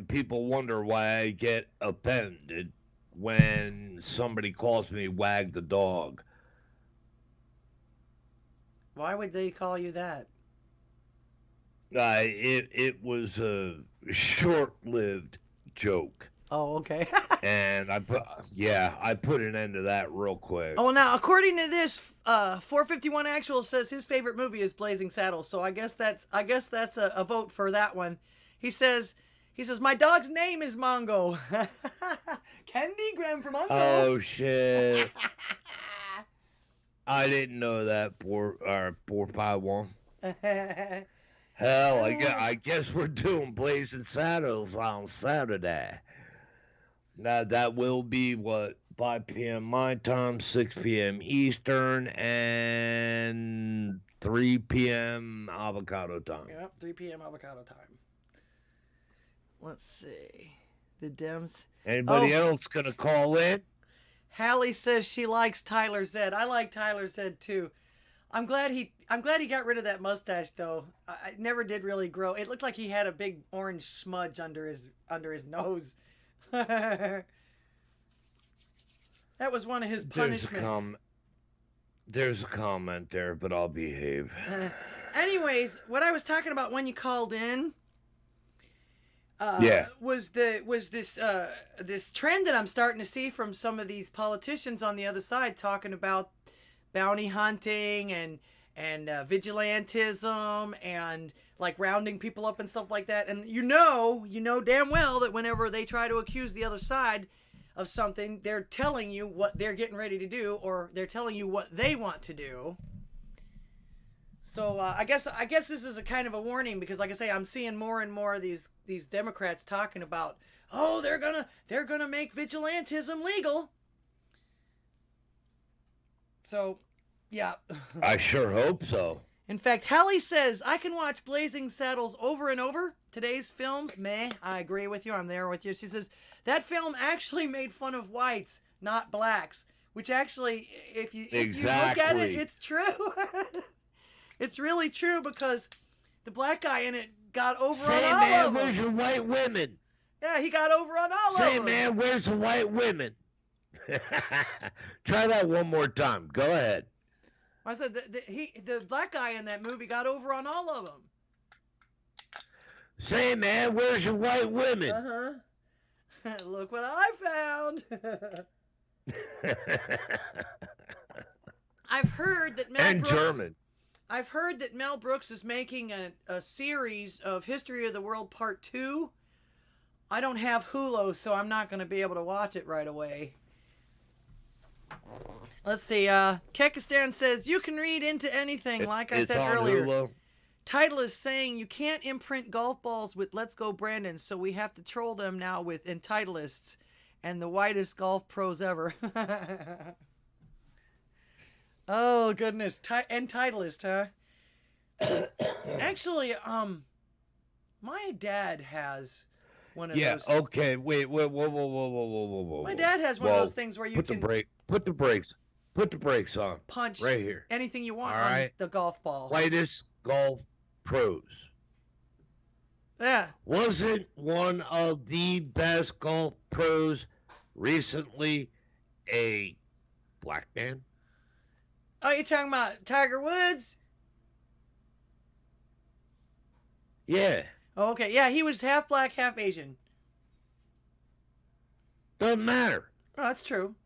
People wonder why I get offended when somebody calls me Wag the dog. Why would they call you that? It was a short-lived joke. Oh, okay. And I put an end to that real quick. Oh, now according to this, 451 Actual says his favorite movie is Blazing Saddles. So I guess that's a vote for that one. He says my dog's name is Mongo. Candy Graham from Mongo. Oh shit! I didn't know that. 451. Hell, I guess we're doing Blazing Saddles on Saturday. Now, that will be, 5 p.m. my time, 6 p.m. Eastern, and 3 p.m. avocado time. Yep, 3 p.m. avocado time. Let's see. The Dems. Anybody else going to call in? Hallie says she likes Tyler Zed. I like Tyler Zed, too. I'm glad he got rid of that mustache, though. I never did really grow. It looked like he had a big orange smudge under his nose. That was one of his punishments. There's a comment there, but I'll behave. Anyways, what I was talking about when you called in was this trend that I'm starting to see from some of these politicians on the other side talking about bounty hunting and vigilantism and like rounding people up and stuff like that. And you know damn well that whenever they try to accuse the other side of something, they're telling you what they're getting ready to do, or they're telling you what they want to do. So I guess this is a kind of a warning, because like I say, I'm seeing more and more of these Democrats talking about, oh, they're gonna make vigilantism legal. So, yeah. I sure hope so. In fact, Hallie says, I can watch Blazing Saddles over and over. Today's films, meh. I agree with you. I'm there with you. She says, that film actually made fun of whites, not blacks. Which actually, if you look at it, it's true. It's really true, because the black guy in it got over on all man, of them. where's your white women? Yeah, he got over on all of them. Say, man, where's the white women? Try that one more time. Go ahead. I said the black guy in that movie got over on all of them. Say, man, where's your white women? Look what I found. I've heard that Mel Brooks is making a series of History of the World Part 2. I don't have Hulu, so I'm not going to be able to watch it right away. Let's see. Kekistan says, you can read into anything, like I said earlier. Hulu. Title is saying you can't imprint golf balls with Let's Go Brandon, so we have to troll them now with Entitleists and the whitest golf pros ever. Oh, goodness. Entitleist, huh? Actually, my dad has one of those. Yeah, okay. Wait, whoa. My dad has one of those things where you can put the brakes on. Punch right here. Anything you want All on right. the golf ball. Whitest golf pros. Yeah. Wasn't one of the best golf pros recently a black man? Oh, you talking about Tiger Woods? Yeah. Oh, okay. Yeah, he was half black, half Asian. Doesn't matter. Oh, that's true.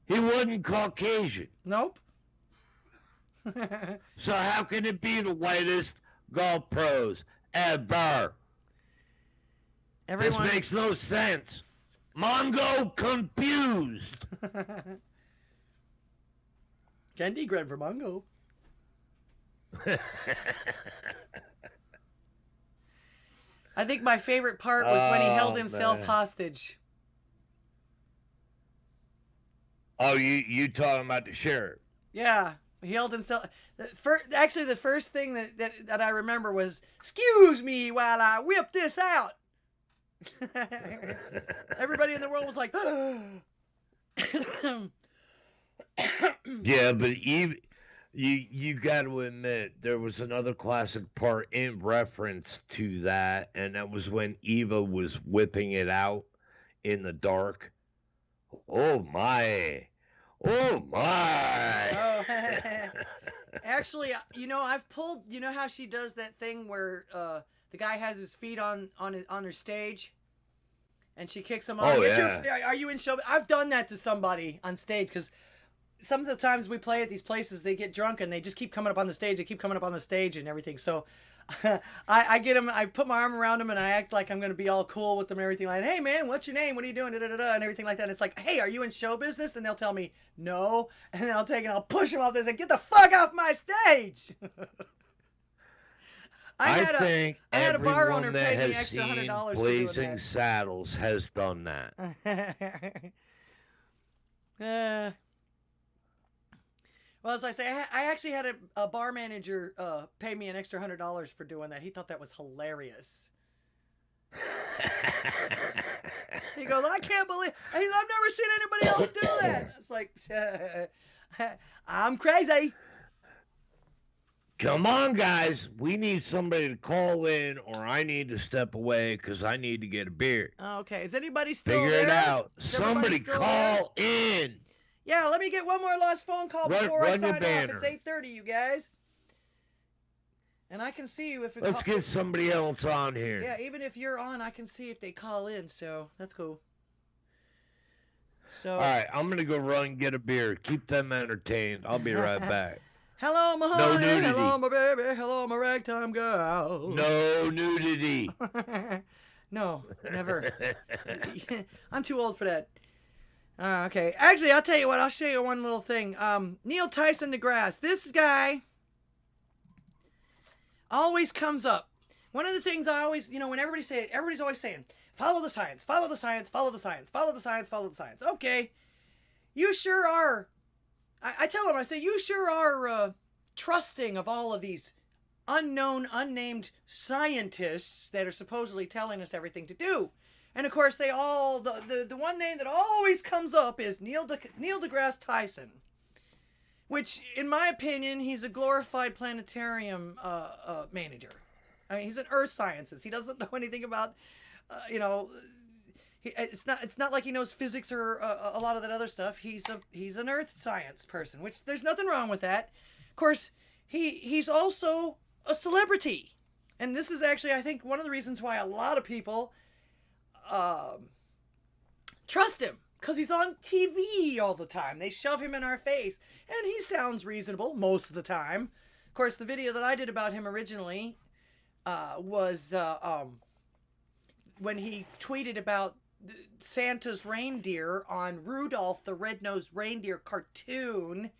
He wasn't Caucasian. Nope. So how can it be the whitest golf pros ever? This makes no sense. Mongo confused. Candy Grand for Mongo. I think my favorite part was when he held himself hostage. Oh, you talking about the sheriff? Yeah, he held himself. Actually, the first thing that I remember was, "Excuse me while I whip this out." Everybody in the world was like, Yeah, but you got to admit there was another classic part in reference to that, and that was when Eva was whipping it out in the dark. Oh my! Oh my! Oh, Actually, I've pulled. You know how she does that thing where the guy has his feet on her stage, and she kicks him on. Oh, yeah. Are you in show? I've done that to somebody on stage because some of the times we play at these places, they get drunk and they just keep coming up on the stage. They keep coming up on the stage and everything. So I get them. I put my arm around them and I act like I'm going to be all cool with them and everything. Like, hey man, what's your name? What are you doing? Da, da, da, da, and everything like that. And it's like, hey, are you in show business? And they'll tell me no, and then I'll take it and I'll push them off there and say, get the fuck off my stage. I had a bar owner pay me extra $100 for doing Blazing that. Saddles has done that. Well, as I say, I actually had a bar manager pay me an extra $100 for doing that. He thought that was hilarious. He goes, I can't believe, I've never seen anybody else do that. It's like, I'm crazy. Come on, guys. We need somebody to call in, or I need to step away because I need to get a beer. Okay, is anybody still Figure there? it out. Is everybody Somebody still call there? in. Yeah, let me get one more last phone call before I run your sign off. banner. It's 8:30, you guys. And I can see you if it Let's get somebody else on here. Yeah, even if you're on, I can see if they call in, so that's cool. So All right, I'm going to go run and get a beer. Keep them entertained. I'll be right back. Hello, my No honey. nudity. Hello, my baby. Hello, my ragtime girl. No nudity. No, never. I'm too old for that. Okay. Actually, I'll tell you what. I'll show you one little thing. Neil Tyson deGrasse. This guy always comes up. One of the things I always, when everybody's always saying, follow the science, follow the science, follow the science, follow the science, follow the science. Okay. You sure are. I tell them, I say, you sure are trusting of all of these unknown, unnamed scientists that are supposedly telling us everything to do. And of course, they all, the one name that always comes up is Neil deGrasse Tyson. Which, in my opinion, he's a glorified planetarium manager. I mean, he's an earth scientist. He doesn't know anything about, it's not like he knows physics or a lot of that other stuff. He's an earth science person, which there's nothing wrong with that. Of course, he's also a celebrity. And this is actually, I think, one of the reasons why a lot of people trust him, because he's on TV all the time. They shove him in our face, and he sounds reasonable most of the time. Of course, the video that I did about him originally was when he tweeted about Santa's reindeer on Rudolph the Red-Nosed Reindeer cartoon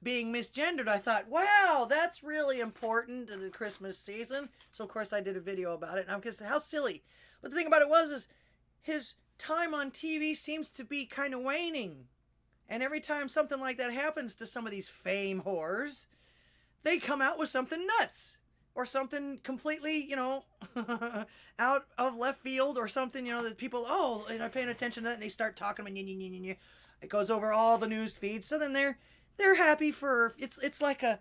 being misgendered. I thought, wow, that's really important in the Christmas season. So, of course, I did a video about it, and I'm just, how silly. But the thing about it is his time on TV seems to be kind of waning. And every time something like that happens to some of these fame whores, they come out with something nuts. Or something completely, out of left field, or something, that people, are paying attention to that, and they start talking, and it goes over all the news feeds. So then they're happy for, it's like a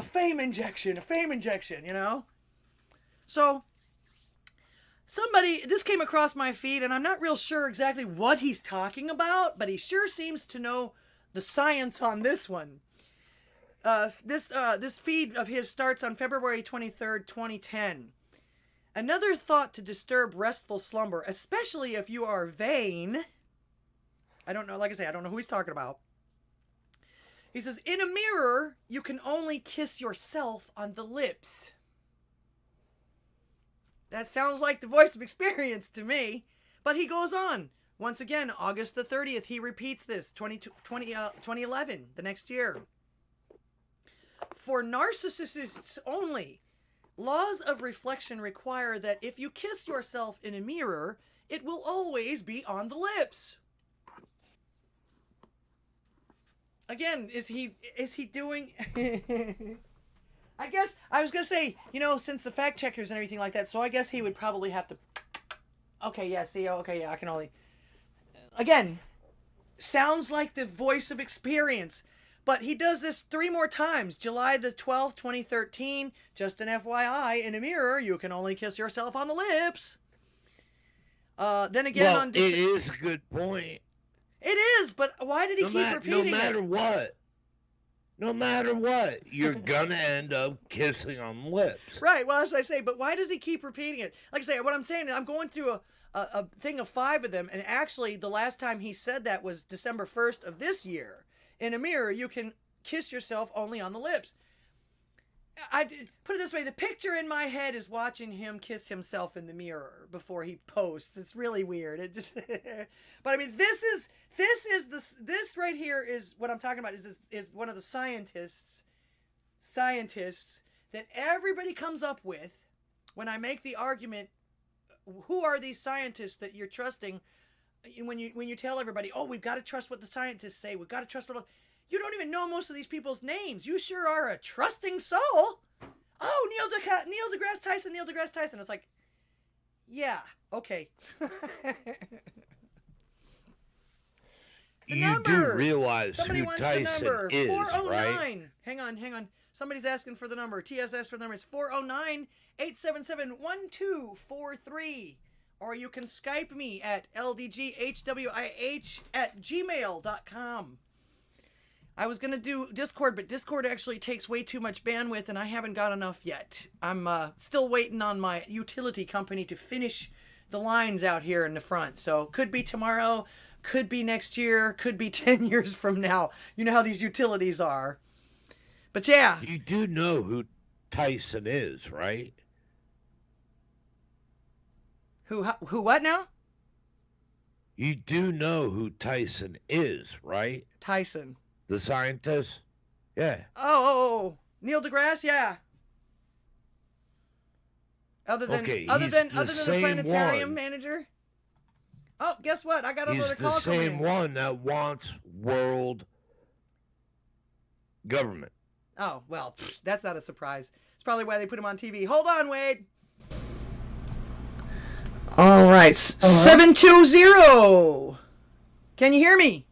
fame injection, So, this came across my feed, and I'm not real sure exactly what he's talking about, but he sure seems to know the science on this one. This feed of his starts on February 23rd, 2010. Another thought to disturb restful slumber, especially if you are vain. I don't know, like I say, I don't know who he's talking about. He says, in a mirror, you can only kiss yourself on the lips. That sounds like the voice of experience to me. But he goes on. Once again, August the 30th, he repeats this, 2011, the next year. For narcissists only, laws of reflection require that if you kiss yourself in a mirror, it will always be on the lips. Again, is he doing... I guess, I was going to say, since the fact checkers and everything like that, so I guess he would probably have to... Okay, yeah, I can only... Again, sounds like the voice of experience. But he does this 3 more times. July the 12th, 2013. Just an FYI, in a mirror, you can only kiss yourself on the lips. Then again on... It is a good point. It is, but why did he keep repeating it? No matter what. no matter what, you're gonna end up kissing on the lips. Right. Well, as I say, but why does he keep repeating it? Like I say, what I'm saying, I'm going through a thing of 5 of them, and actually, the last time he said that was December 1st of this year. In a mirror, you can kiss yourself only on the lips. I put it this way: the picture in my head is watching him kiss himself in the mirror before he posts. It's really weird. It just, but I mean, this right here is what I'm talking about. Is one of the scientists that everybody comes up with when I make the argument. Who are these scientists that you're trusting? When you tell everybody, oh, we've got to trust what the scientists say. We've got to trust what. You don't even know most of these people's names. You sure are a trusting soul. Oh, Neil deGrasse Tyson. It's like, yeah, okay. Do realize somebody who wants Tyson the number. is, 409. right? Hang on. Somebody's asking for the number. TSS for the number is 409-877-1243. Or you can Skype me at ldghwih@gmail.com. I was going to do Discord, but Discord actually takes way too much bandwidth, and I haven't got enough yet. I'm still waiting on my utility company to finish the lines out here in the front. So could be tomorrow, could be next year, could be 10 years from now. You know how these utilities are. But yeah. You do know who Tyson is, right? Who what now? You do know who Tyson is, right? Tyson. The scientist? Yeah. Oh, Neil deGrasse, yeah. Other than the planetarium manager. Oh, guess what? I got another call coming in. He's the same one that wants world government. Oh, well, that's not a surprise. It's probably why they put him on TV. Hold on, Wade. All right, 720. Can you hear me?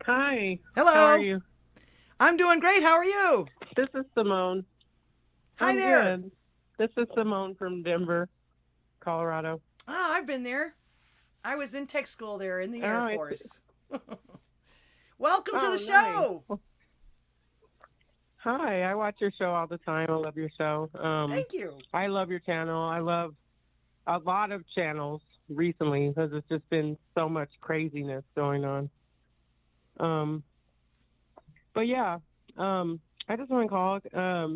Hi. Hello. How are you? I'm doing great. How are you? This is Simone. Hi I'm there. Good. This is Simone from Denver, Colorado. Oh, I've been there. I was in tech school there in the Air Force. Welcome to the show. Nice. Hi, I watch your show all the time. I love your show. Thank you. I love your channel. I love a lot of channels recently because it's just been so much craziness going on. But yeah, I just want to call.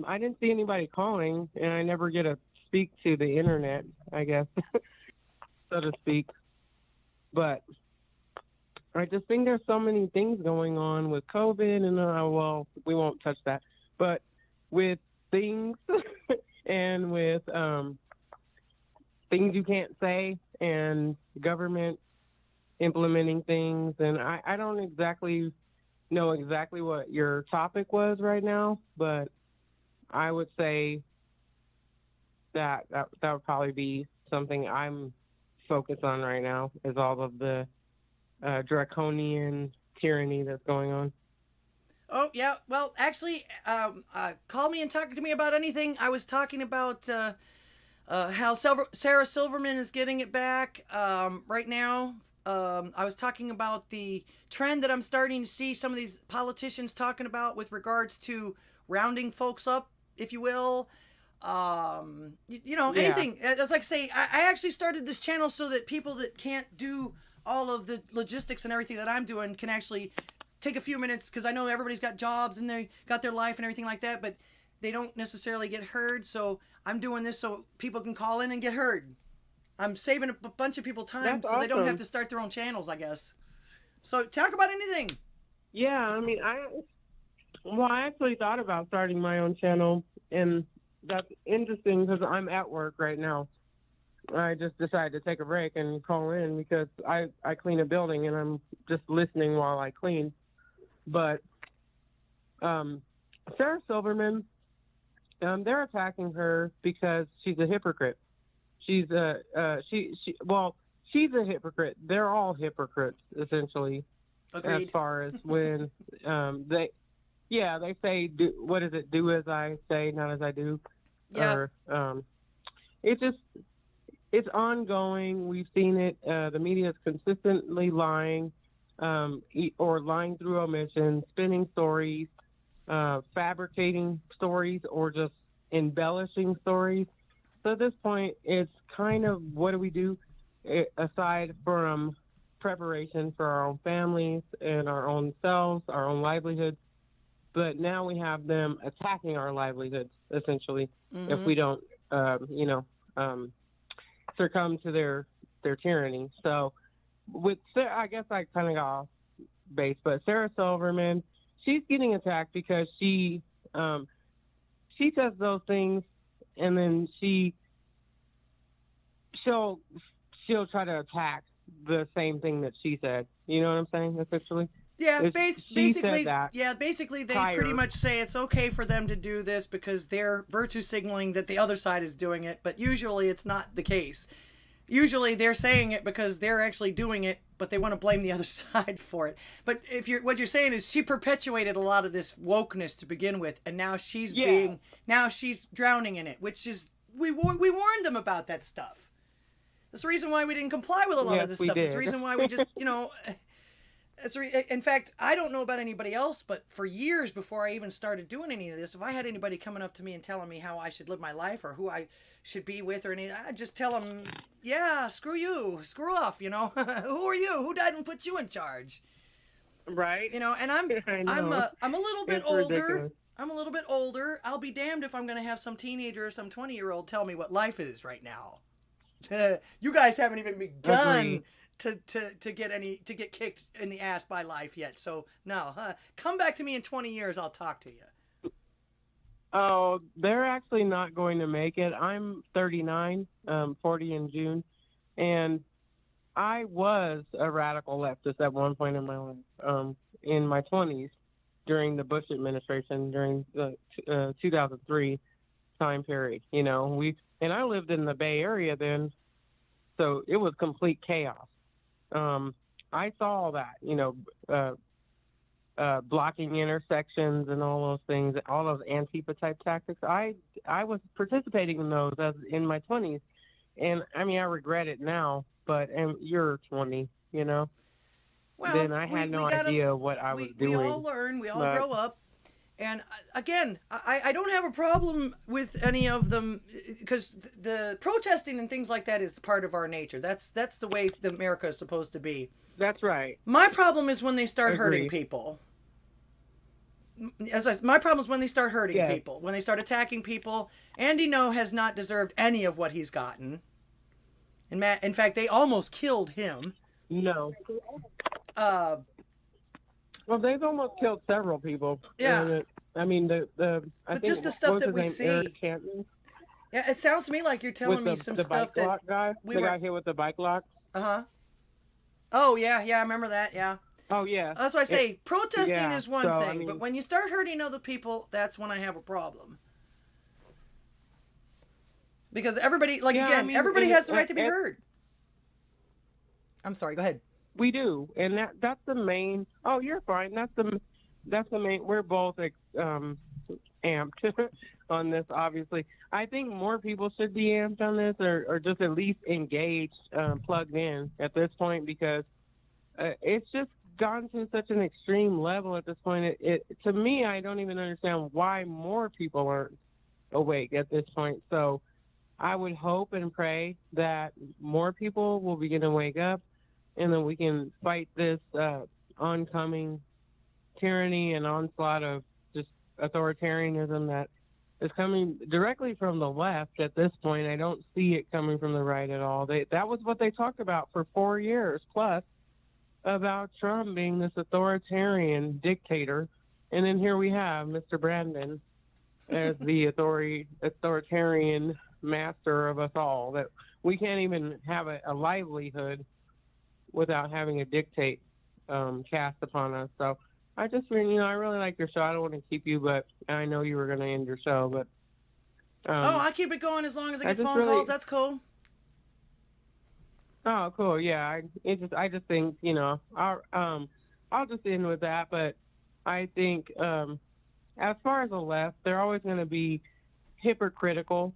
I didn't see anybody calling, and I never get to speak to the internet, I guess, so to speak. But I just think there's so many things going on with COVID, and well, we won't touch that. But with things and with things you can't say, and government implementing things, and I don't exactly know exactly what your topic was right now, but I would say that would probably be something I'm focused on right now, is all of the draconian tyranny that's going on. Oh, yeah. Well, actually, call me and talk to me about anything. I was talking about how Sarah Silverman is getting it back right now. I was talking about the trend that I'm starting to see some of these politicians talking about with regards to rounding folks up, if you will. Anything. It's like, say, I actually started this channel so that people that can't do all of the logistics and everything that I'm doing can actually take a few minutes, because I know everybody's got jobs and they got their life and everything like that, but they don't necessarily get heard. So I'm doing this so people can call in and get heard. I'm saving a bunch of people time. That's so awesome. They don't have to start their own channels, I guess. So talk about anything. Yeah, I mean, I actually thought about starting my own channel, and that's interesting because I'm at work right now. I just decided to take a break and call in because I clean a building and I'm just listening while I clean. But Sarah Silverman, they're attacking her because she's a hypocrite. She's a hypocrite. They're all hypocrites, essentially. Agreed. As far as when they say, what is it? Do as I say, not as I do. Yeah. Or, it's ongoing. We've seen it. The media is consistently lying. or lying through omission, spinning stories, fabricating stories, or just embellishing stories. So at this point, it's kind of, what do we do aside from preparation for our own families and our own selves, our own livelihoods? But now we have them attacking our livelihoods, essentially, if we don't, succumb to their tyranny. So with Sarah, I guess I kind of got off base, but Sarah Silverman, she's getting attacked because she says those things, and then she'll try to attack the same thing that she said. You know what I'm saying? Essentially. Yeah, basically, that basically they pretty much say it's okay for them to do this because they're virtue signaling that the other side is doing it, but usually it's not the case. Usually they're saying it because they're actually doing it, but they want to blame the other side for it. But what you're saying is she perpetuated a lot of this wokeness to begin with, and now she's drowning in it, which is we warned them about that stuff. That's the reason why we didn't comply with a lot of this stuff. It's the reason why we just, in fact, I don't know about anybody else, but for years before I even started doing any of this, if I had anybody coming up to me and telling me how I should live my life or who I should be with or anything, I'd just tell them, yeah, screw you, screw off, who are you? Who died and put you in charge? Right. And I'm a little bit older. Ridiculous. I'm a little bit older. I'll be damned if I'm going to have some teenager or some 20-year-old tell me what life is right now. You guys haven't even begun to get kicked in the ass by life yet. So no, come back to me in 20 years. I'll talk to you. Oh, they're actually not going to make it. I'm 39, 40 in June, and I was a radical leftist at one point in my life, in my 20s, during the Bush administration, during the 2003 time period. And I lived in the Bay Area then, so it was complete chaos. I saw all that, blocking intersections and all those things, all those Antifa type tactics. I was participating in those in my 20s, and I mean I regret it now. But you're 20, Well, then I had no idea what I was doing. We all learn. We all grow up. And again, I don't have a problem with any of them because the protesting and things like that is part of our nature. That's the way America is supposed to be. That's right. My problem is when they start hurting people. My problem is when they start hurting people, when they start attacking people. Andy No has not deserved any of what he's gotten. In fact, they almost killed him. No. Well, they've almost killed several people. Yeah. I mean, I think just the stuff that we see. Yeah, it sounds to me like you're telling me some stuff that lock guy, the guy hit with the bike lock. Oh yeah, I remember that. Yeah. Oh yeah. That's why I say protesting is one thing, but when you start hurting other people, that's when I have a problem. Because everybody, everybody has the right to be heard. I'm sorry. Go ahead. We do, and that's the main. Oh, you're fine. That's the main. We're both amped on this. Obviously, I think more people should be amped on this, or just at least engaged, plugged in at this point, because it's just gone to such an extreme level at this point. To me, I don't even understand why more people aren't awake at this point. So, I would hope and pray that more people will begin to wake up, and then we can fight this oncoming tyranny and onslaught of just authoritarianism that is coming directly from the left at this point. I don't see it coming from the right at all. That was what they talked about for 4 years plus, about Trump being this authoritarian dictator. And then here we have Mr. Brandon as the authoritarian master of us all, that we can't even have a livelihood without having a dictate cast upon us. So I just, I really like your show. I don't want to keep you, but I know you were going to end your show. But I keep it going as long as I get phone calls. That's cool. Oh, cool. Yeah, I just think I'll just end with that. But I think as far as the left, they're always going to be hypocritical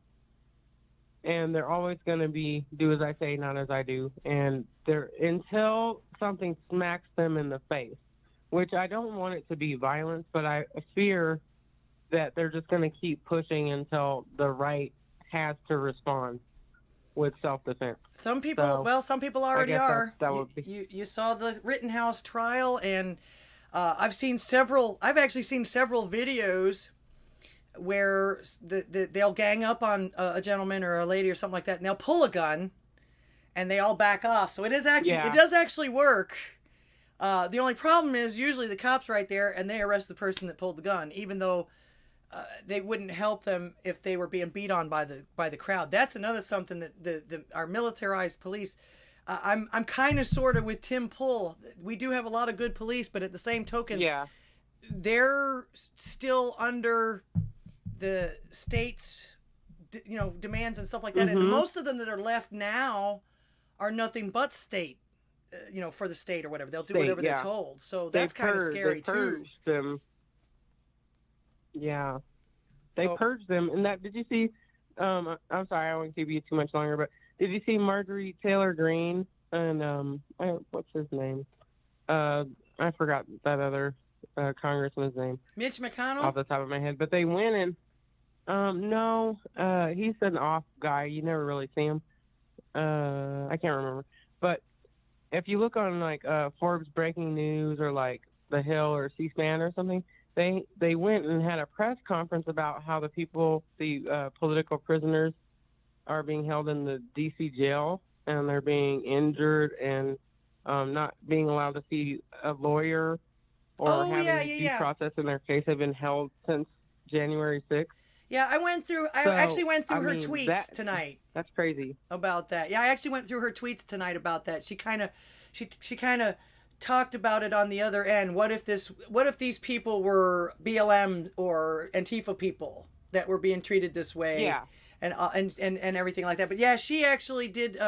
and they're always going to be do as I say, not as I do. And they're until something smacks them in the face, which I don't want it to be violence, but I fear that they're just going to keep pushing until the right has to respond with self-defense. Some people, So, some people already guess are. that would be... You saw the Rittenhouse trial, and I've actually seen several videos where they'll gang up on a gentleman or a lady or something like that, and they'll pull a gun, and they all back off. So it does actually work. The only problem is usually the cops right there, and they arrest the person that pulled the gun, even though they wouldn't help them if they were being beat on by the crowd. That's another something that our militarized police. I'm kind of sort of with Tim Pool. We do have a lot of good police, but at the same token, they're still under the state's, demands and stuff like that. And most of them that are left now are nothing but state, for the state or whatever. They'll do whatever they're told. So that's kind of scary too. Them. Yeah, they purged them. And that, did you see? I'm sorry, I won't keep you too much longer, but did you see Marjorie Taylor Greene and what's his name? I forgot that other congressman's name. Mitch McConnell? Off the top of my head. But they went and no, he's an off guy. You never really see him. I can't remember. But if you look on like Forbes Breaking News or like The Hill or C-SPAN or something, they went and had a press conference about how the political prisoners are being held in the D.C. jail, and they're being injured and not being allowed to see a lawyer or having due process in their case. Have been held since January 6th. Yeah, I actually went through her tweets tonight. That's crazy. About that. Yeah, I actually went through her tweets tonight about that. She kind of talked about it on the other end. What if these people were BLM or Antifa people that were being treated this way? Yeah. And everything like that. But yeah, she actually did.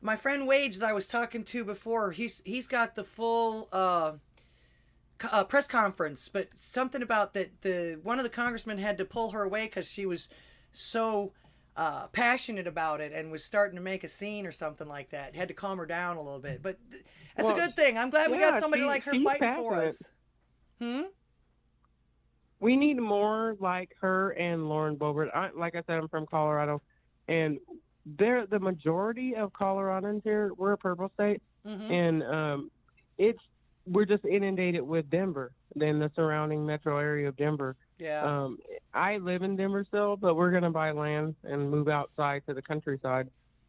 My friend Wage that I was talking to before, he's got the full press conference, but something about that one of the congressmen had to pull her away because she was so passionate about it and was starting to make a scene or something like that. Had to calm her down a little bit, but that's a good thing. I'm glad we got somebody like her fighting for us. We need more like her and Lauren Boebert. Like I said, I'm from Colorado, and the majority of Coloradans here. We're a purple state, and we're just inundated with Denver, then the surrounding metro area of Denver. Yeah. I live in Denver still, but we're gonna buy land and move outside to the countryside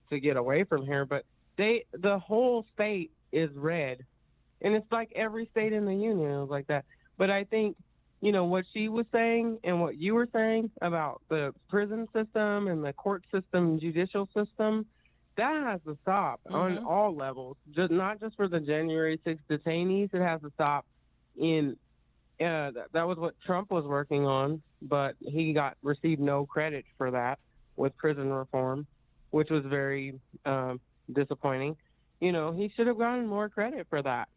to get away from here. But the whole state is red, and it's like every state in the union is like that. But I think, what she was saying and what you were saying about the prison system and the court system, judicial system, that has to stop on all levels. Not just for the January 6th detainees. It has to stop in. That was what Trump was working on, but he received no credit for that with prison reform, which was very disappointing. He should have gotten more credit for that.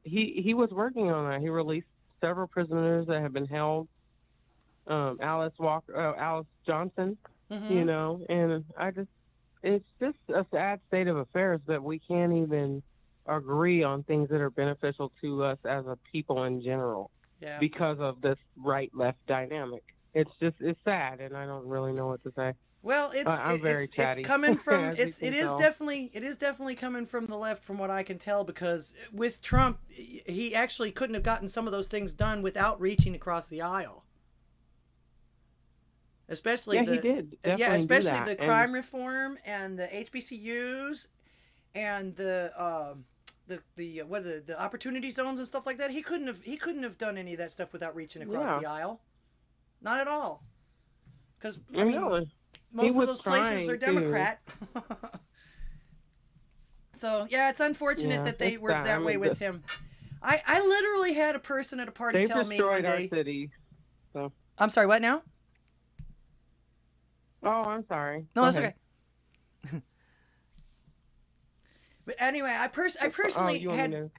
He was working on that. He released several prisoners that have been held. Alice Johnson, and it's just a sad state of affairs that we can't even agree on things that are beneficial to us as a people in general because of this right-left dynamic. It's sad, and I don't really know what to say. Well, I'm very chatty. It's coming from it is definitely coming from the left, from what I can tell, because with Trump, he actually couldn't have gotten some of those things done without reaching across the aisle. Especially he did. Especially the crime reform and the HBCUs and the opportunity zones and stuff like that. He couldn't have done any of that stuff without reaching across the aisle. Not at all. Because most of those places are Democrat. So yeah, it's unfortunate that they were that way with him. I literally had a person at a party tell me one day. They destroyed our city. So. I'm sorry. What now? Oh, I'm sorry. No, that's okay. But anyway, I personally had. To...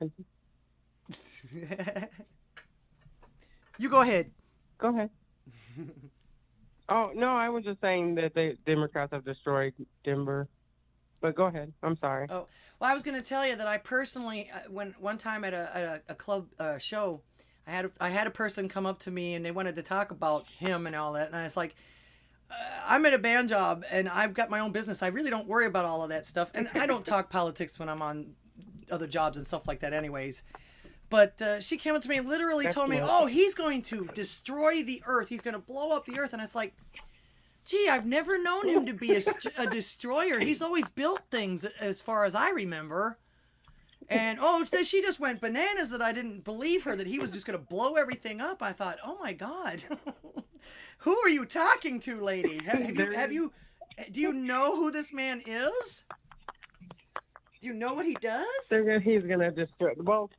You go ahead. Go ahead. Oh no, I was just saying that the Democrats have destroyed Denver. But go ahead. I'm sorry. Oh, well, I was going to tell you that I personally, when one time at a club show, I had a person come up to me and they wanted to talk about him and all that, and I was like, I'm at a band job and I've got my own business. I really don't worry about all of that stuff, and I don't talk politics when I'm on other jobs and stuff like that, anyways. But she came up to me and literally told me, "Oh, he's going to destroy the earth. He's going to blow up the earth," and I was like, gee, I've never known him to be a destroyer. He's always built things as far as I remember. And, she just went bananas that I didn't believe her, that he was just going to blow everything up. I thought, oh, my God. Who are you talking to, lady? Do you know who this man is? Do you know what he does? He's going to destroy. Well,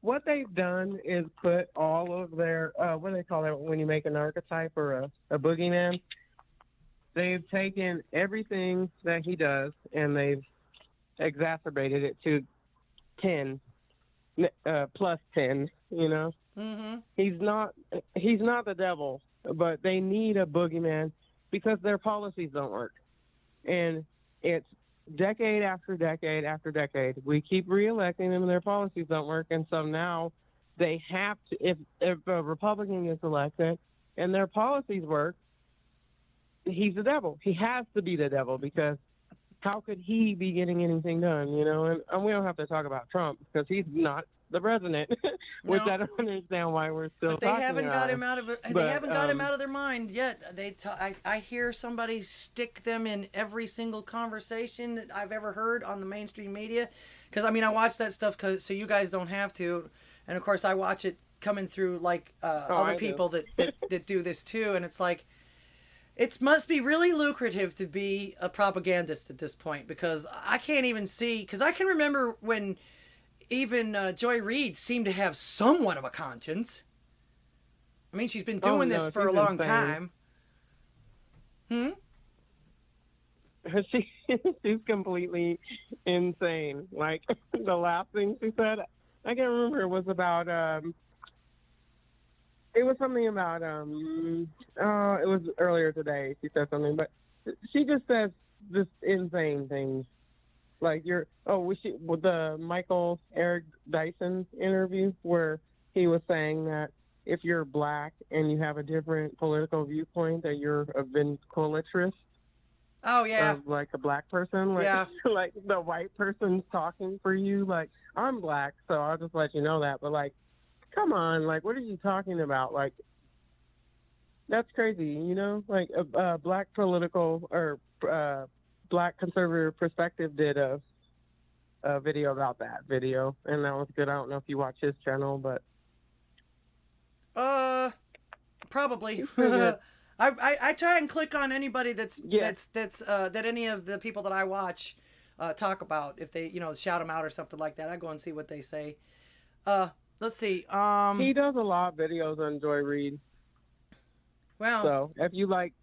what they've done is put all of their, what do they call it when you make an archetype or a boogeyman? They've taken everything that he does and they've exacerbated it to 10, plus 10, you know? Mm-hmm. He's not the devil, but they need a boogeyman because their policies don't work. And it's decade after decade after decade. We keep reelecting them and their policies don't work. And so now they have to, if a Republican is elected and their policies work, he's the devil. He has to be the devil because how could he be getting anything done, you know? And we don't have to talk about Trump because he's not the president, which I don't understand why we're still talking about. But they haven't got him out of it. They haven't got him out of their mind yet. I hear somebody stick them in every single conversation that I've ever heard on the mainstream media. Because, I mean, I watch that stuff so you guys don't have to. And, of course, I watch it coming through, like, other people that do this, too. And it's like, it must be really lucrative to be a propagandist at this point, because I can't even see, because I can remember when even Joy Reid seemed to have somewhat of a conscience. I mean, she's been doing this for a long time. She's completely insane. Like, the last thing she said, I can't remember, it was about, it was something about, it was earlier today. She said something, but she just says just insane things. Like with the Michael Eric Dyson interview where he was saying that if you're black and you have a different political viewpoint, that you're a ventriloquist. Oh, yeah. Like a black person. Like, yeah. Like the white person's talking for you. Like, I'm black, so I'll just let you know that. But, like, come on, like, what are you talking about? Like, that's crazy, you know? Like, a black political or black conservative perspective did a video about that video, and that was good. I don't know if you watch his channel, but probably. I try and click on anybody that any of the people that I watch talk about. If they, shout them out or something like that, I go and see what they say. Let's see. He does a lot of videos on Joy Reid. Well, so if you like,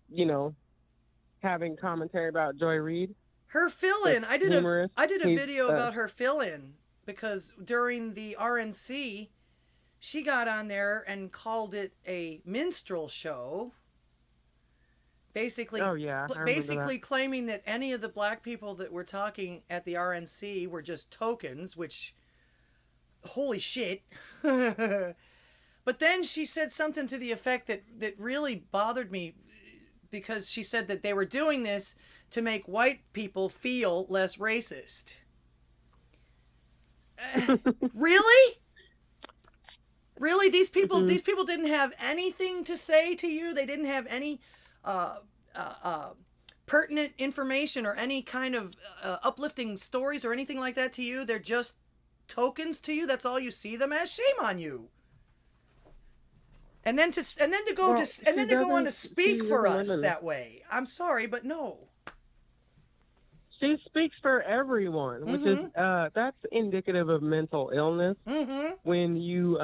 having commentary about Joy Reid, her fill-in. I did a video about her fill-in because during the RNC, she got on there and called it a minstrel show. Basically, claiming that any of the black people that were talking at the RNC were just tokens, which, holy shit. But then she said something to the effect that really bothered me, because she said that they were doing this to make white people feel less racist. Really? Really? These people didn't have anything to say to you? They didn't have any pertinent information or any kind of uplifting stories or anything like that to you? They're just tokens to you? That's all you see them as? Shame on you. And then to go on to speak for us that way. I'm sorry, but no. She speaks for everyone, which is that's indicative of mental illness. When you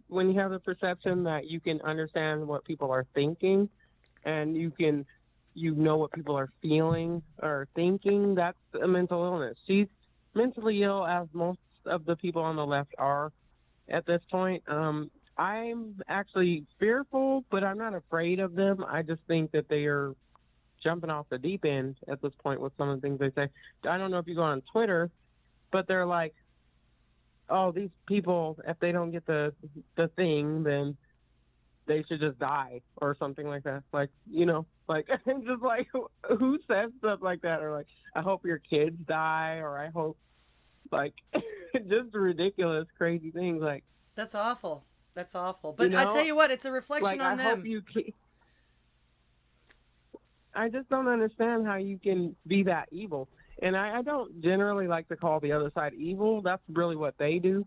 when you have the perception that you can understand what people are thinking, and you know what people are feeling or thinking, that's a mental illness. She's mentally ill, as most of the people on the left are at this point. I'm actually fearful, but I'm not afraid of them. I just think that they are jumping off the deep end at this point with some of the things they say. I don't know if you go on Twitter, but they're like, oh, these people, if they don't get the thing, then they should just die or something like that. Like, you know, like, it's just like, who says stuff like that? Or like, I hope your kids die, or I hope, like, just ridiculous, crazy things. Like, That's awful. That's awful. But you know, I tell you what, it's a reflection like, on I them. hope I just don't understand how you can be that evil. And I don't generally like to call the other side evil. That's really what they do.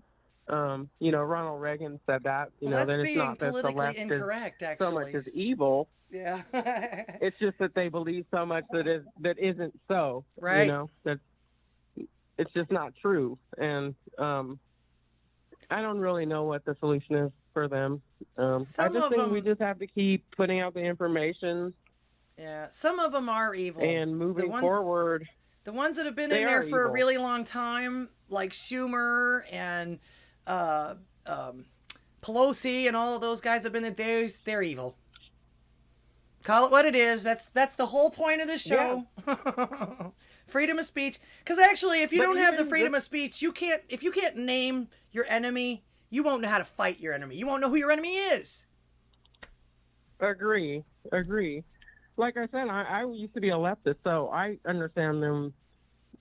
You know, Ronald Reagan said that. You know, That's that it's being not that the politically left incorrect, is actually. so much as evil. Yeah. It's just that they believe so much that isn't so. Right. You know, that it's just not true. And I don't really know what the solution is for them. I Some just of think them- we just have to keep putting out the information. Yeah, some of them are evil. And moving forward. The ones that have been they in there are for a evil. really long time, like Schumer and Pelosi and all of those guys have been there, they're evil. Call it what it is. That's the whole point of this show. Yeah. Freedom of speech. Because actually, if you don't have the freedom of speech, if you can't name your enemy, you won't know how to fight your enemy. You won't know who your enemy is. Agree. Like I said, I used to be a leftist, so I understand them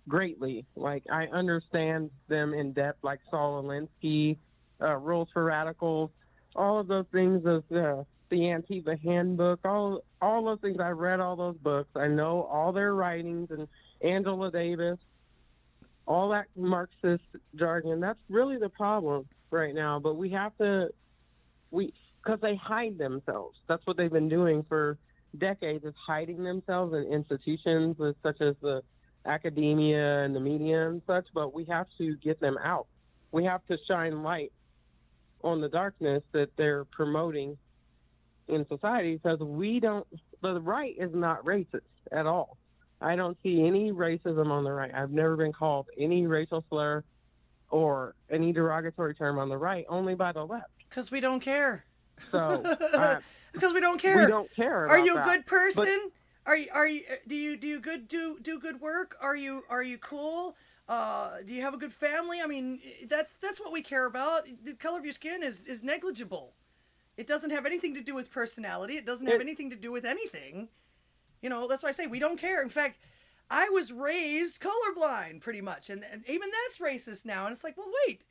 greatly. Like, I understand them in depth, like Saul Alinsky, Rules for Radicals, all of those things, the Antifa Handbook, all those things. I read all those books. I know all their writings, and Angela Davis, all that Marxist jargon. That's really the problem right now. But we have to, because they hide themselves. That's what they've been doing for decades, is hiding themselves in institutions such as the academia and the media and such. But we have to get them out. We have to shine light on the darkness that they're promoting in society, because the right is not racist at all. I don't see any racism on the right. I've never been called any racial slur or any derogatory term on the right, only by the left. Because we don't care. So because we don't care. We don't care. Are you a that. good person? Are you do you do good work? Are you cool? Do you have a good family? I mean, that's what we care about. The color of your skin is negligible. It doesn't have anything to do with personality. It doesn't have anything to do with anything. You know, that's why I say we don't care. In fact, I was raised colorblind pretty much, and even that's racist now. And it's like, well, wait.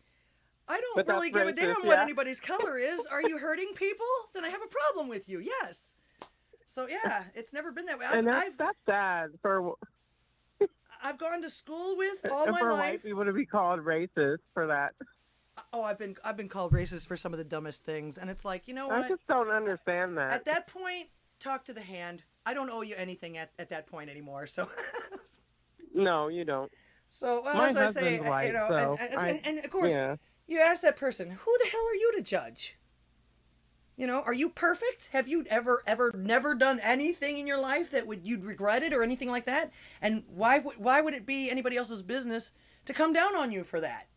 I don't really give a damn what anybody's color is. Are you hurting people? Then I have a problem with you. Yes. So yeah, it's never been that way. That's sad for. I've gone to school with all my for life. white people to be called racist for that. Oh, I've been called racist for some of the dumbest things, and it's like, you know what? I just don't understand that. At that point, talk to the hand. I don't owe you anything at that point anymore. So. No, you don't. So my as I say, white, you know, so and of course. Yeah. You ask that person, who the hell are you to judge? You know, are you perfect? Have you ever never done anything in your life that you'd regret it or anything like that? And why would it be anybody else's business to come down on you for that?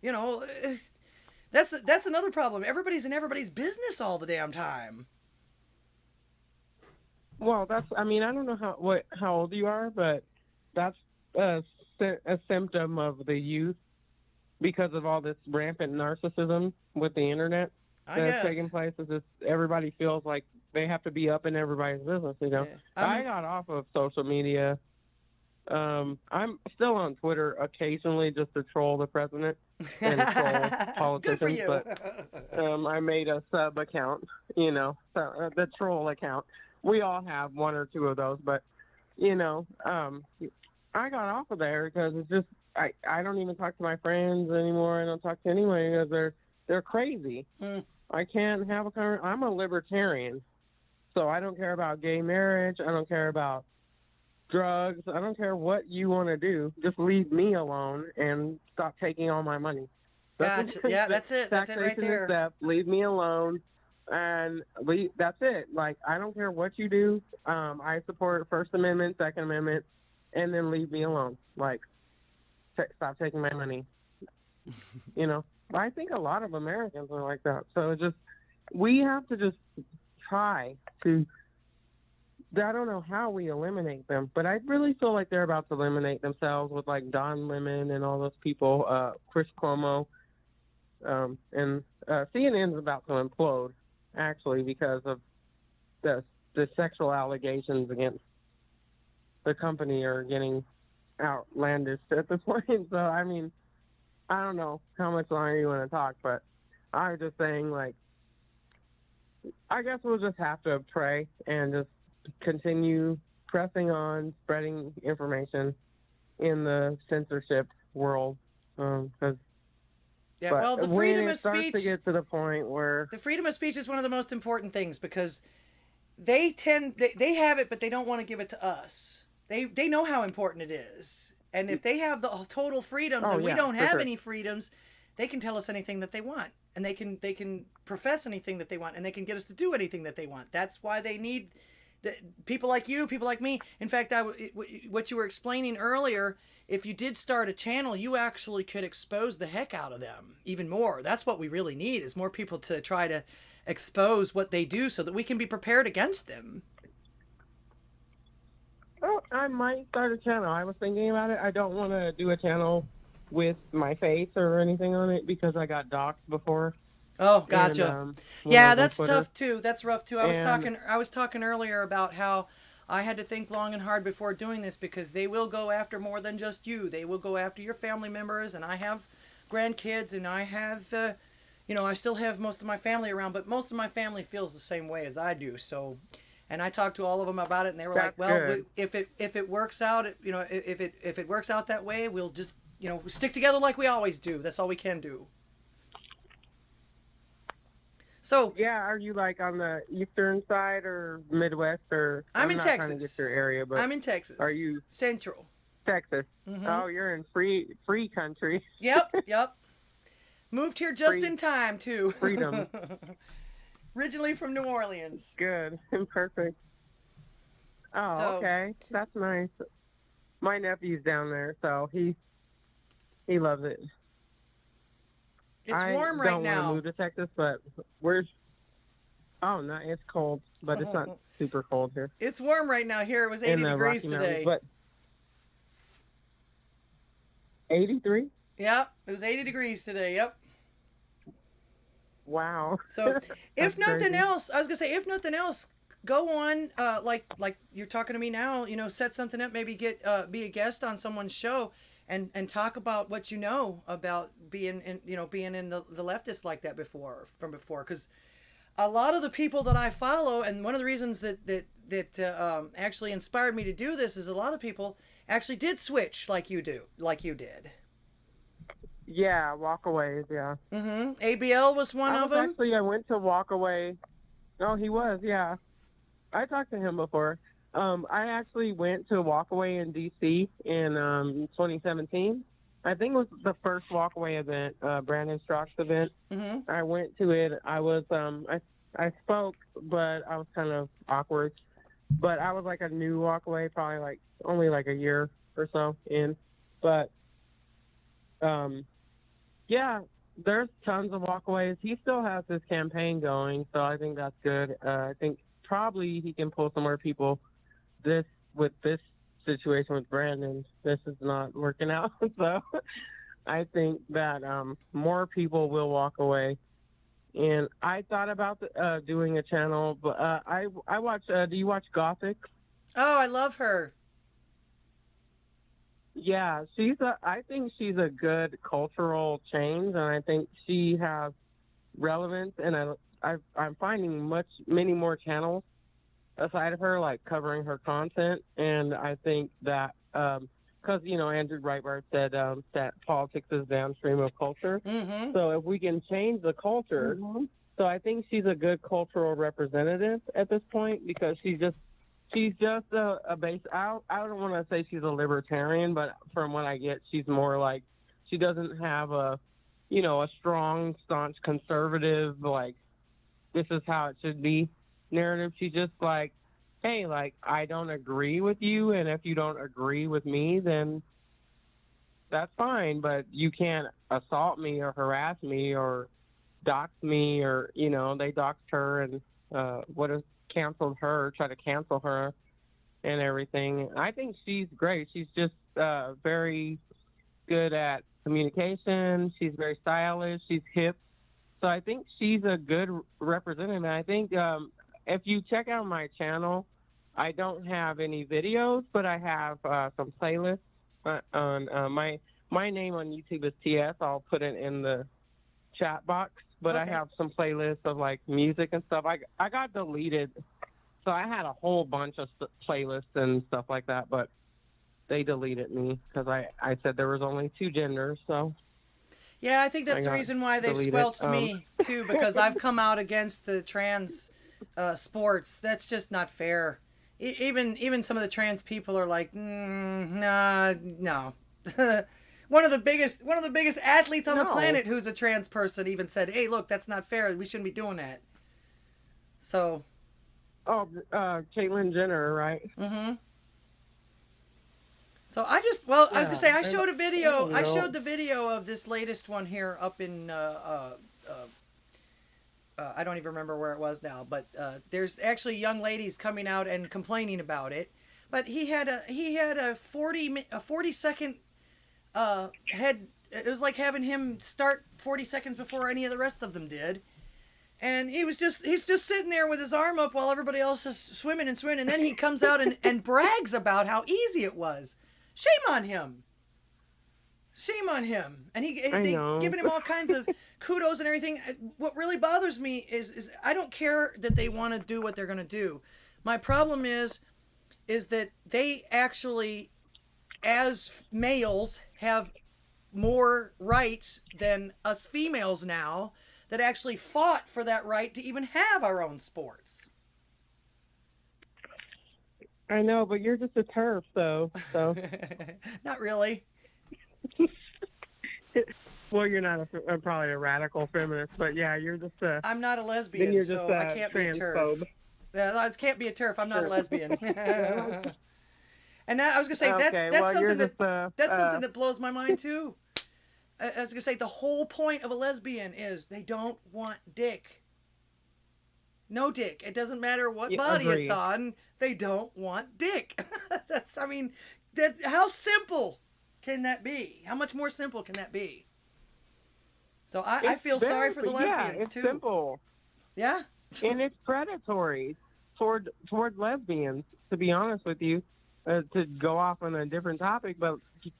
You know, that's another problem. Everybody's in everybody's business all the damn time. Well, I don't know how old you are, but that's a symptom of the youth. Because of all this rampant narcissism with the internet that's taking place, is just everybody feels like they have to be up in everybody's business. You know, yeah. I got off of social media. I'm still on Twitter occasionally just to troll the president and troll politicians. Good for you. But I made a sub account. You know, the troll account. We all have one or two of those, but you know, I got off of there because it's just. I don't even talk to my friends anymore. I don't talk to anyone because they're crazy. I can't have I'm a libertarian, so I don't care about gay marriage. I don't care about drugs. I don't care what you want to do. Just leave me alone and stop taking all my money. Gotcha. Yeah, that's it. That's it right there. Step, leave me alone, and that's it. Like, I don't care what you do. I support First Amendment, Second Amendment, and then leave me alone. Like, stop taking my money. You know, I think a lot of Americans are like that. So we have to just try to. I don't know how we eliminate them, but I really feel like they're about to eliminate themselves with like Don Lemon and all those people, Chris Cuomo, and CNN's about to implode, actually, because of the sexual allegations against the company are getting outlandish at this point. So, I mean, I don't know how much longer you want to talk, but I was just saying, like, I guess we'll just have to pray and just continue pressing on, spreading information in the censorship world. Because well, the freedom of starts speech to get to the point where the freedom of speech is one of the most important things, because they have it, but they don't want to give it to us. They know how important it is, and if they have the total freedoms and we don't have any freedoms, they can tell us anything that they want, and they can profess anything that they want, and they can get us to do anything that they want. That's why they need people like you, people like me. In fact, what you were explaining earlier, if you did start a channel, you actually could expose the heck out of them even more. That's what we really need, is more people to try to expose what they do so that we can be prepared against them. Oh, I might start a channel. I was thinking about it. I don't want to do a channel with my face or anything on it because I got doxxed before. Oh, gotcha. And, yeah, that's tough too. That's rough too. I was talking earlier about how I had to think long and hard before doing this, because they will go after more than just you. They will go after your family members, and I have grandkids, and I have, I still have most of my family around, but most of my family feels the same way as I do. So, and I talked to all of them about it, and they were like, "Well, if it works out, if it works out that way, we'll just, stick together like we always do. That's all we can do." So yeah, are you like on the eastern side or Midwest, or I'm in not Texas. Trying to get your area, but I'm in Texas. Are you Central? Texas. Mm-hmm. Oh, you're in free country. Yep. Moved here just in time too. Freedom. Originally from New Orleans. Good. Perfect. Oh, okay. That's nice. My nephew's down there, so he loves it. It's warm right now. I don't want to move to Texas, but no, it's cold, but it's not super cold here. It's warm right now here. It was 80 degrees today. But 83? Yep, it was 80 degrees today. Yep. Wow. So, if nothing crazy. else, I was gonna say, if nothing else, go on, like you're talking to me now. Set something up. Maybe get be a guest on someone's show. And talk about what you know about being in the leftist like that before, because a lot of the people that I follow, and one of the reasons that actually inspired me to do this is a lot of people actually did switch like you did. Yeah, walkaways, yeah. Mm-hmm. ABL was one of them. Actually, I went to Walkaway. Oh, he was, yeah. I talked to him before. I actually went to Walkaway in D.C. in 2017. I think it was the first Walkaway event, Brandon Strock's event. Mm-hmm. I went to it. I was I spoke, but I was kind of awkward. But I was like a new Walkaway, probably only a year or so in. But yeah, there's tons of Walkaways. He still has his campaign going, so I think that's good. I think probably he can pull some more people. With this situation with Brandon, this is not working out. So I think that more people will walk away. And I thought about doing a channel, but I watch. Do you watch Gothic? Oh, I love her. Yeah, I think she's a good cultural change, and I think she has relevance. And I'm finding many more channels aside of her, covering her content. And I think that, because, Andrew Breitbart said that politics is downstream of culture. Mm-hmm. So if we can change the culture, so I think she's a good cultural representative at this point, because she's just a base. I don't want to say she's a libertarian, but from what I get, she's more she doesn't have a strong, staunch conservative, this is how it should be narrative. She's just hey, I don't agree with you, and if you don't agree with me, then that's fine, but you can't assault me or harass me or doxed me, or they doxed her and would have canceled her, tried to cancel her and everything. I think she's great. She's just very good at communication. She's very stylish. She's hip. So I think she's a good representative. And I think if you check out my channel, I don't have any videos, but I have some playlists on my name on YouTube is TS. I'll put it in the chat box. But Okay. I have some playlists of like music and stuff. I got deleted, so I had a whole bunch of playlists and stuff like that. But they deleted me because I said there was only 2 genders. So Yeah, I think that's the got reason why they've deleted. squelched me too, because I've come out against the trans sports. That's just not fair. Even some of the trans people are like, nah, no. One of the biggest athletes on the No. planet who's a trans person even said, "Hey, look, that's not fair. We shouldn't be doing that." So. Caitlyn Jenner, right? Mm-hmm. So I was gonna say I showed a video. I you know. showed the video of this latest one here up in I don't even remember where it was now, but there's actually young ladies coming out and complaining about it. But he had a 40-second head. It was like having him start 40 seconds before any of the rest of them did. And he's just sitting there with his arm up while everybody else is swimming, and then he comes out and brags about how easy it was. Shame on him. Shame on him. And they giving him all kinds of kudos and everything. What really bothers me is I don't care that they want to do what they're going to do. My problem is that they actually, as males, have more rights than us females now that actually fought for that right to even have our own sports. I know, but you're just a turf, though. So Not really. Well, you're not probably a radical feminist, but yeah, you're just a. I'm not a lesbian, Then you're just so I can't be a turf. transphobe. Yeah, I can't be a turf. I'm not a lesbian. And that, I was gonna say Okay, that's well, something you're that just, something that blows my mind too. I was gonna say the whole point of a lesbian is they don't want dick. No dick. It doesn't matter what Yeah, body agree. it's on. They don't want dick. How simple can that be? How much more simple can that be? So I feel sorry for the lesbians it's too. simple. Yeah. And it's predatory toward lesbians, to be honest with you, to go off on a different topic, but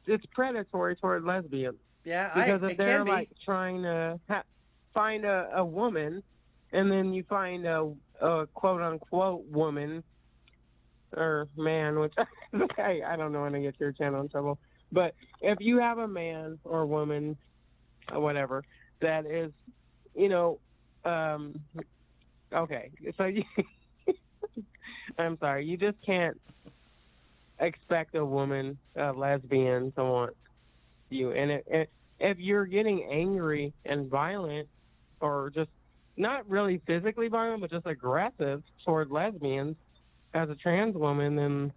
it's predatory toward lesbians. Yeah, Because it if they're can be. like trying to find a woman, and then you find a quote unquote woman or man, which I don't know when I get your channel in trouble, but if you have a man or woman or whatever that is, okay, so you, I'm sorry, you just can't expect a woman, a lesbian, to want you. And if you're getting angry and violent, or just not really physically violent, but just aggressive toward lesbians as a trans woman, then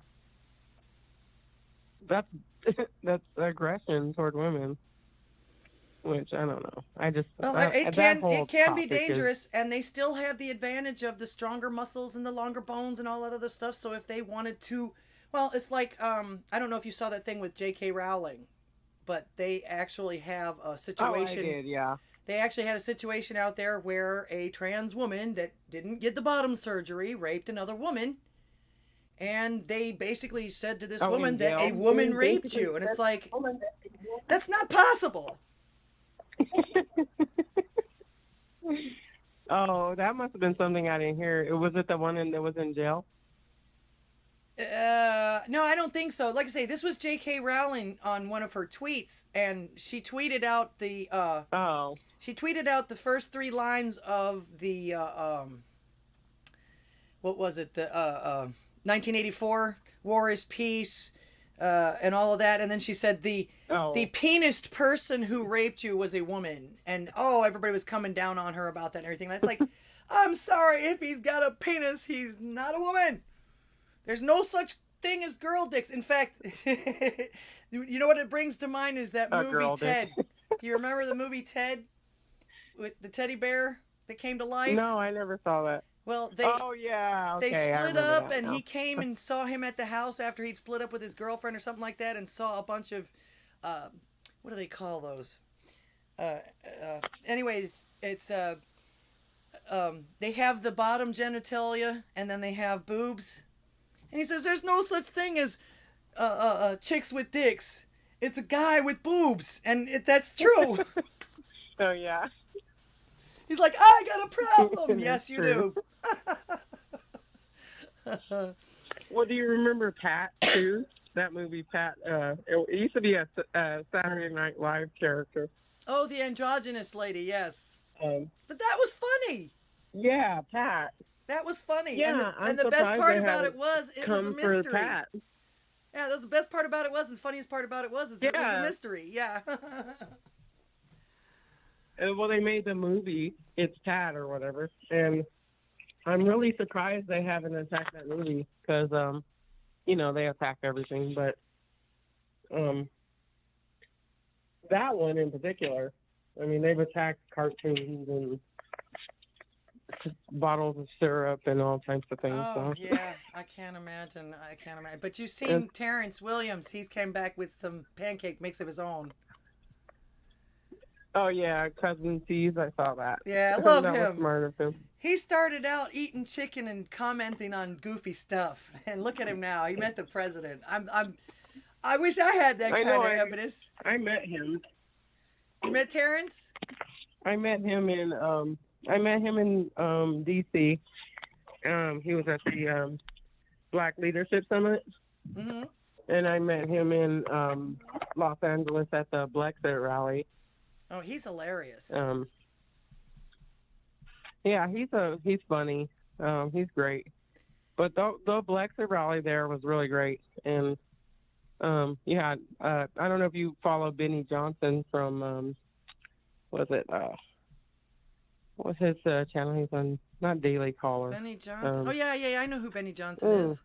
that's aggression toward women. Which I don't know. It can be dangerous, and they still have the advantage of the stronger muscles and the longer bones and all that other stuff. So if they wanted to, well, it's like I don't know if you saw that thing with J.K. Rowling, but they actually have a situation. Oh, I did, yeah. They actually had a situation out there where a trans woman that didn't get the bottom surgery raped another woman. And they basically said to this woman that a woman raped you. And it's like, that's not possible. Oh, that must have been something I didn't hear. Was it the one that was in jail? No, I don't think so. Like I say, this was J.K. Rowling on one of her tweets, and she tweeted out the She tweeted out the first 3 lines of the what was it? The 1984 War is Peace, and all of that, and then she said the penised person who raped you was a woman, and everybody was coming down on her about that and everything. That's like, I'm sorry, if he's got a penis, he's not a woman. There's no such thing as girl dicks. In fact, you know what it brings to mind is that movie Ted. Do you remember the movie Ted? with the teddy bear that came to life? No, I never saw that. Well, Oh yeah, okay, they I split remember up, that and now. he came and saw him at the house after he'd split up with his girlfriend or something like that, and saw a bunch of, what do they call those? Anyways, it's they have the bottom genitalia, and then they have boobs, and he says there's no such thing as chicks with dicks. It's a guy with boobs, and that's true. Oh yeah. He's like, I got a problem. Yes, you True. do. Well, do you remember Pat too? That movie, Pat. It used to be a Saturday Night Live character. Oh, the androgynous lady, yes. Um, But that was funny. yeah, Pat. That was funny. Yeah, and the best part about it was it was a mystery. Pat. Yeah, that was the best part about it was, and the funniest part about it was is it was a mystery. Yeah. Well, they made the movie It's Pat or whatever, and I'm really surprised they haven't attacked that movie because, they attack everything, but that one in particular, I mean, they've attacked cartoons and bottles of syrup and all types of things. Oh, so. yeah. I can't imagine. But you've seen Terrence Williams. He's came back with some pancake mix of his own. Oh, yeah, Cousin T's, I saw that. Yeah, I love that him. was smart of him. He started out eating chicken and commenting on goofy stuff, and look at him now. He met the president. I wish I had that kind of evidence. I met him. You met Terrence? I met him in D.C. He was at the Black Leadership Summit, and I met him in Los Angeles at the Brexit rally. Oh, he's hilarious. Yeah, he's funny. He's great. But the Brexit rally there was really great, and I don't know if you follow Benny Johnson from what's his channel? He's on not Daily Caller. Benny Johnson. Oh yeah, I know who Benny Johnson is.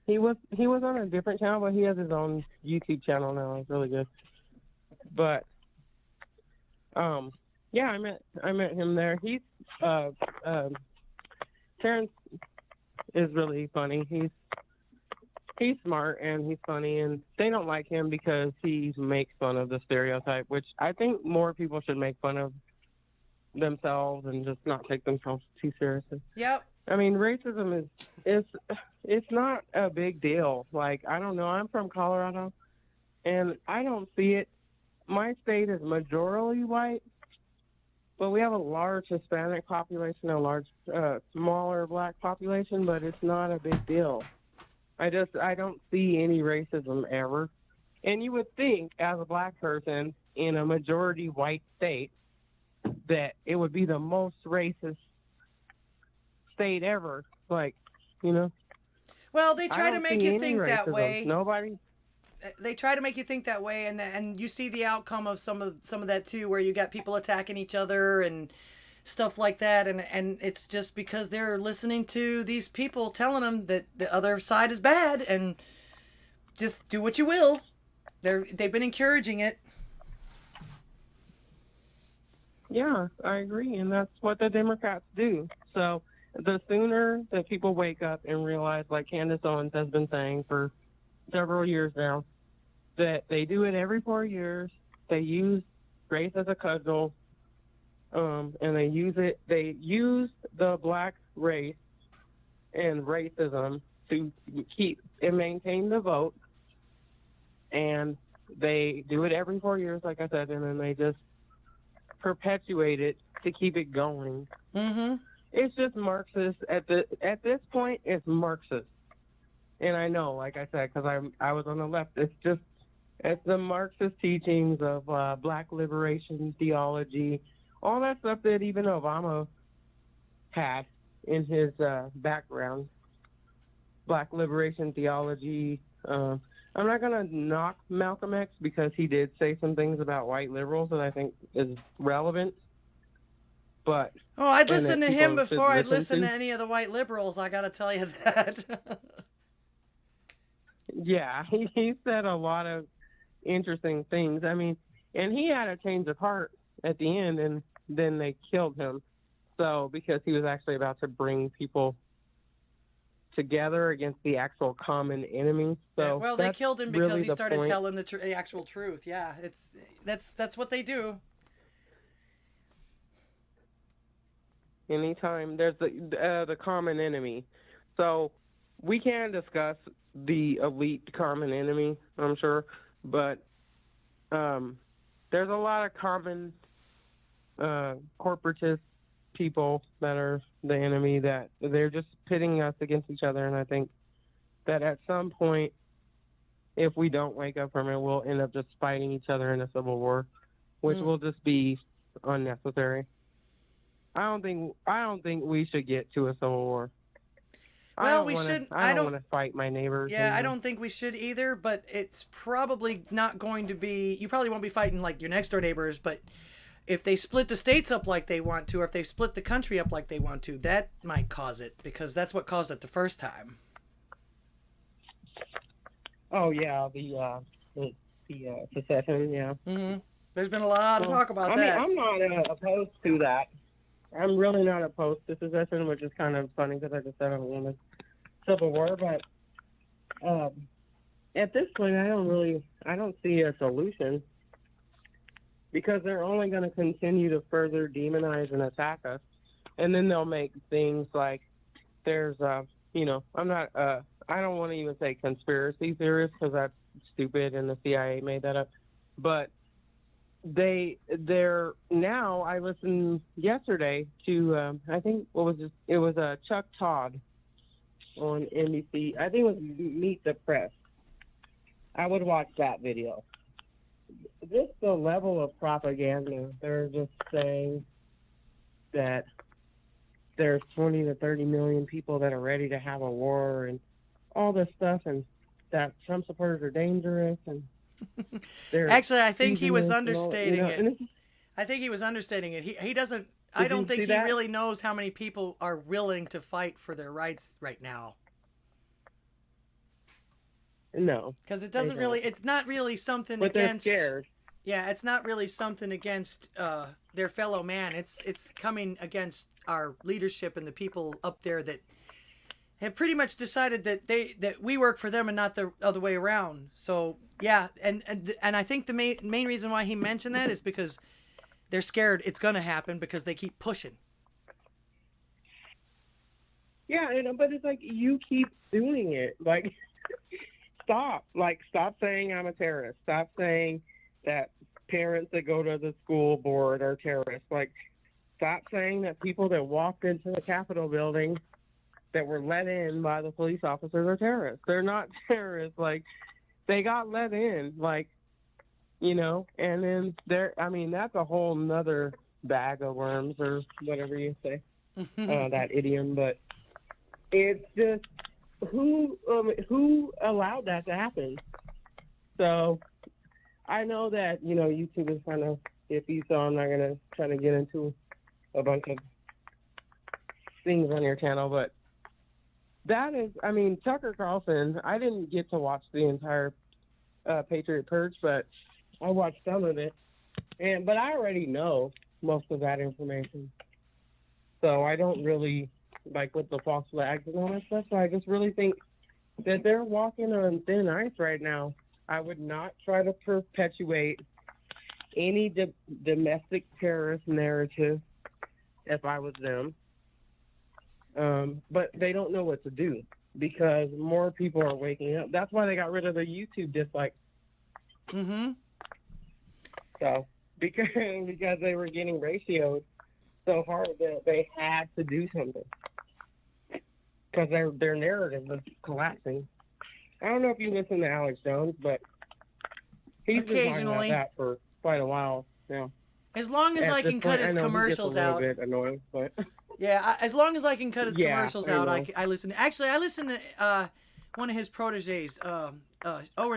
He was on a different channel, but he has his own YouTube channel now. It's really good. But yeah, I met him there. He's Terrence is really funny. He's smart and he's funny, and they don't like him because he makes fun of the stereotype, which I think more people should make fun of themselves and just not take themselves too seriously. Yep. I mean, racism it's not a big deal. Like, I don't know. I'm from Colorado, and I don't see it. My state is majority white, but we have a large Hispanic population, a large, smaller black population, but it's not a big deal. I don't see any racism ever. And you would think, as a black person in a majority white state, that it would be the most racist state ever. Like, Well, they try to make you think that way. Nobody. They try to make you think that way, and you see the outcome of some of that too, where you got people attacking each other and stuff like that, and it's just because they're listening to these people telling them that the other side is bad, and just do what you will. They've been encouraging it. Yeah, I agree, and that's what the Democrats do. So the sooner that people wake up and realize, like Candace Owens has been saying for several years now, that they do it every 4 years. They use race as a cudgel, and they use the black race and racism to keep and maintain the vote. And they do it every 4 years, like I said, and then they just perpetuate it to keep it going. Mm-hmm. It's just Marxist. At this point, it's Marxist. And I know, like I said, because I was on the left, it's the Marxist teachings of black liberation theology, all that stuff that even Obama had in his background. Black liberation theology. I'm not going to knock Malcolm X because he did say some things about white liberals that I think is relevant. But I'd listen to him before I'd listen to any of the white liberals. I got to tell you that. Yeah, he said a lot of interesting things. I mean, and he had a change of heart at the end, and then they killed him. So because he was actually about to bring people together against the actual common enemy. So well, they killed him because really he started telling the actual truth. Yeah, that's what they do. Anytime there's the common enemy, so we can discuss the elite common enemy, I'm sure, but there's a lot of common corporatist people that are the enemy, that they're just pitting us against each other. And I think that at some point, if we don't wake up from it, we'll end up just fighting each other in a civil war, which will just be unnecessary. I don't think we should get to a civil war. Well, we shouldn't. I don't want to fight my neighbors. Yeah, I don't think we should either, but it's probably not going to be... You probably won't be fighting like your next door neighbors, but if they split the states up like they want to, or if they split the country up like they want to, that might cause it, because that's what caused it the first time. Oh, yeah, the secession, yeah. Mm-hmm. There's been a lot of talk about that. I mean, I'm not opposed to that. I'm really not opposed to secession, which is kind of funny because I just said I don't want a civil war. But at this point, I don't see a solution, because they're only going to continue to further demonize and attack us. And then they'll make things like there's, I don't want to even say conspiracy theorists, because that's stupid and the CIA made that up. But they're now, I listened yesterday to, I think, it was Chuck Todd on NBC. I think it was Meet the Press. I would watch that video. Just the level of propaganda. They're just saying that there's 20 to 30 million people that are ready to have a war and all this stuff, and that Trump supporters are dangerous, and actually, I think he was understating it. I think he was understating it. He doesn't. I don't think he really knows how many people are willing to fight for their rights right now. No, because it doesn't really. It's not really something but against. They're scared. Yeah, it's not really something against their fellow man. It's coming against our leadership and the people up there that have pretty much decided that we work for them and not the other way around. So yeah, and I think the main reason why he mentioned that is because they're scared it's going to happen, because they keep pushing. Yeah, but it's like, you keep doing it. Like, stop saying I'm a terrorist. Stop saying that parents that go to the school board are terrorists. Like, stop saying that people that walked into the Capitol building that were let in by the police officers are terrorists. They're not terrorists. Like, they got let in, like, and then that's a whole nother bag of worms, or whatever you say, that idiom. But it's just, who allowed that to happen? So I know that, YouTube is kind of iffy, so I'm not going to try to get into a bunch of things on your channel, but that is, Tucker Carlson, I didn't get to watch the entire Patriot Purge, but I watched some of it, but I already know most of that information. So I don't really, with the false flags and all that stuff, so I just really think that they're walking on thin ice right now. I would not try to perpetuate any domestic terrorist narrative if I was them. But they don't know what to do, because more people are waking up. That's why they got rid of the YouTube dislike. Mm-hmm. So, because they were getting ratioed so hard that they had to do something, because their narrative was collapsing. I don't know if you listen to Alex Jones, but he's been talking about that for quite a while now. As long as I can cut his commercials out. Bit annoying, but yeah, as long as I can cut his commercials out, I listen. Actually, I listen to one of his proteges, Owen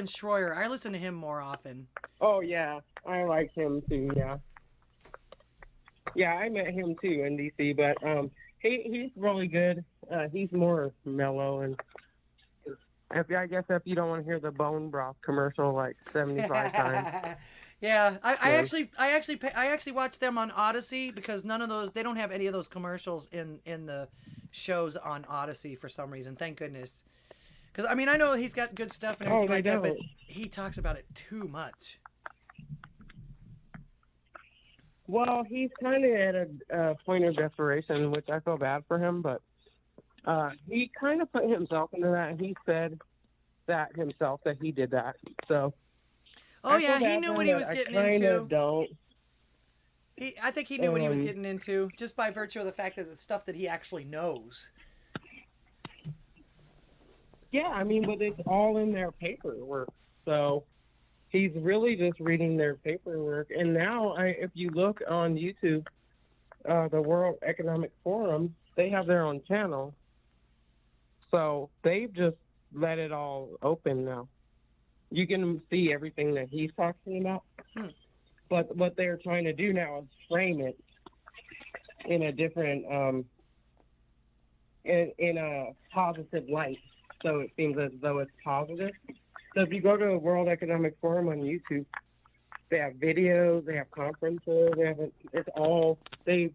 Schroyer. I listen to him more often. Oh yeah, I like him too. Yeah, I met him too in DC, but he's really good. He's more mellow, and I guess if you don't want to hear the bone broth commercial like 75 times. Yeah, I actually watch them on Odysee because they don't have any of those commercials in the shows on Odysee for some reason. Thank goodness. Because I mean, I know he's got good stuff and everything like that, but he talks about it too much. Well, he's kind of at a point of desperation, which I feel bad for him, but he kind of put himself into that, and he said that himself, that he did that. So. Oh yeah, he knew what he was getting into. Don't. I think he knew what he was getting into just by virtue of the fact that the stuff that he actually knows. Yeah, I mean, but it's all in their paperwork. So he's really just reading their paperwork. And now, if you look on YouTube, the World Economic Forum, they have their own channel. So they've just let it all open now. You can see everything that he's talking about. But what they're trying to do now is frame it in a different, in a positive light. So it seems as though it's positive. So if you go to the World Economic Forum on YouTube, they have videos, they have conferences, they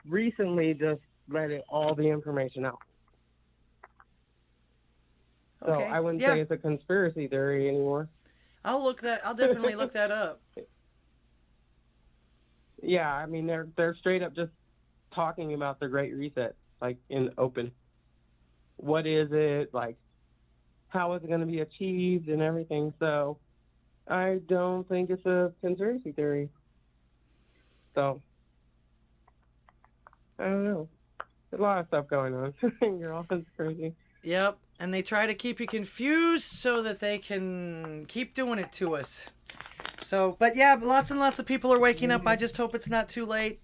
recently just let all the information out. So Okay. I wouldn't say it's a conspiracy theory anymore. I'll definitely look that up. Yeah, I mean they're straight up just talking about the Great Reset, like in open. What is it? Like, how is it going to be achieved and everything? So I don't think it's a conspiracy theory. So I don't know. There's a lot of stuff going on. You're all crazy. Yep, and they try to keep you confused so that they can keep doing it to us. So, but yeah, lots and lots of people are waking up. I just hope it's not too late.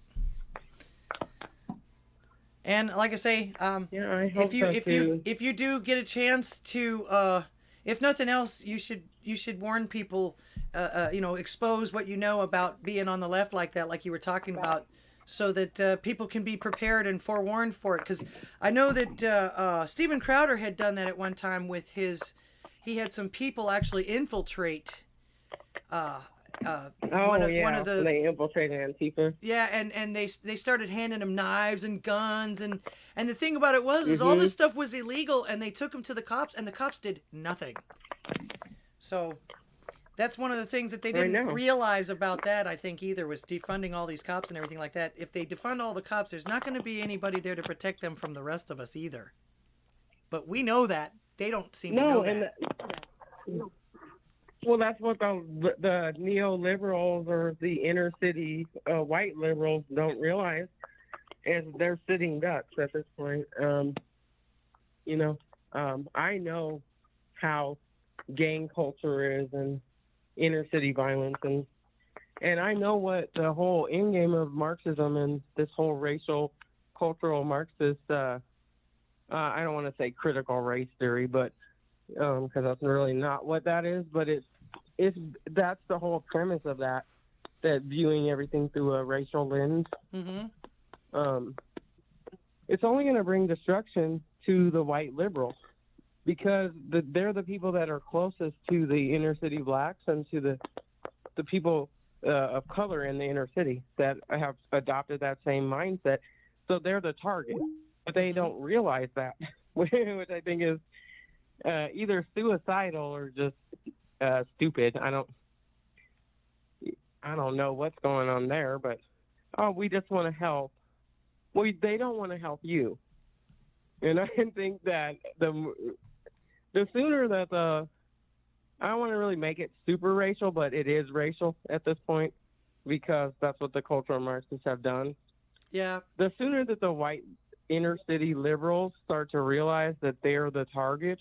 And like I say, I hope if you do get a chance to, if nothing else, you should warn people, expose what you know about being on the left like that, like you were talking about, so that people can be prepared and forewarned for it. Because I know that Steven Crowder had done that at one time with he had some people actually infiltrate. One of the, they infiltrated Antifa. Yeah, and they started handing him knives and guns, and the thing about it was all this stuff was illegal, and they took him to the cops, and the cops did nothing. So that's one of the things that they didn't realize about that, I think, either, was defunding all these cops and everything like that. If they defund all the cops, there's not going to be anybody there to protect them from the rest of us either. But we know that. They don't seem to know that. Well, that's what the neoliberals or the inner city white liberals don't realize, is they're sitting ducks at this point. I know how gang culture is and inner city violence, and I know what the whole end game of Marxism and this whole racial, cultural Marxist. I don't want to say critical race theory, but because that's really not what that is, but that's the whole premise of that viewing everything through a racial lens. It's only going to bring destruction to the white liberals, because they're the people that are closest to the inner city blacks and to the people of color in the inner city that have adopted that same mindset. So they're the target, but they don't realize that, which I think is either suicidal or just stupid. I don't know what's going on there, but we just want to help. Well, they don't want to help you, and I think that the sooner that I don't want to really make it super racial, but it is racial at this point, because that's what the cultural Marxists have done. Yeah. The sooner that the white inner city liberals start to realize that they're the target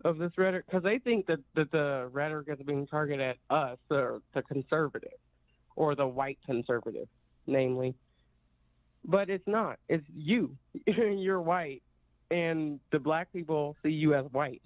of this rhetoric, because they think that the rhetoric is being targeted at us, or the conservative, or the white conservative, namely. But it's not. It's you. You're white, and the black people see you as white.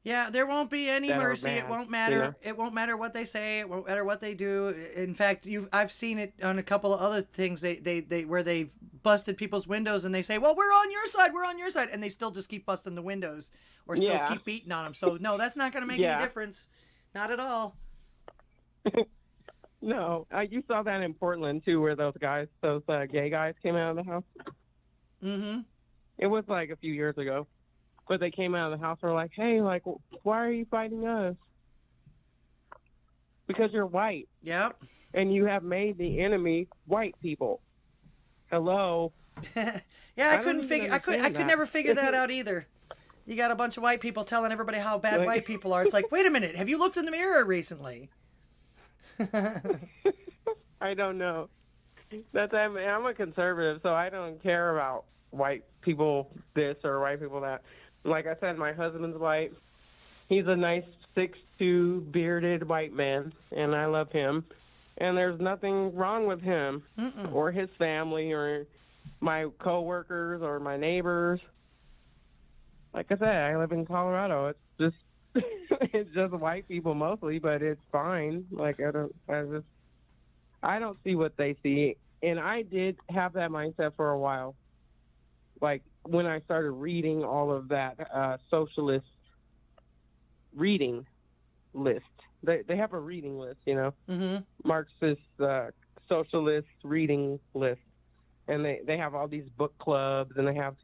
Yeah, there won't be any mercy. It won't matter. You know? It won't matter what they say. It won't matter what they do. In fact, I've seen it on a couple of other things. They where they've busted people's windows, and they say, "Well, we're on your side. We're on your side," and they still just keep busting the windows, or still keep beating on them. So no, that's not going to make any difference. Not at all. No, you saw that in Portland too, where those gay guys came out of the house. Mm-hmm. It was like a few years ago, but they came out of the house and were like, "Hey, like, why are you fighting us? Because you're white. Yep. And you have made the enemy white people." Hello. Yeah, I could never figure that out either. You got a bunch of white people telling everybody how bad white people are. It's like, wait a minute, have you looked in the mirror recently? I don't know. I'm a conservative, so I don't care about white people this or white people that. Like I said, my husband's white. He's a nice 6'2", bearded white man, and I love him. And there's nothing wrong with him or his family or my coworkers or my neighbors. Like I said, I live in Colorado. It's just it's just white people mostly, but it's fine. Like I don't see what they see. And I did have that mindset for a while. Like when I started reading all of that socialist reading list. They have a reading list, you know, Marxist socialist reading list. And they have all these book clubs, and they have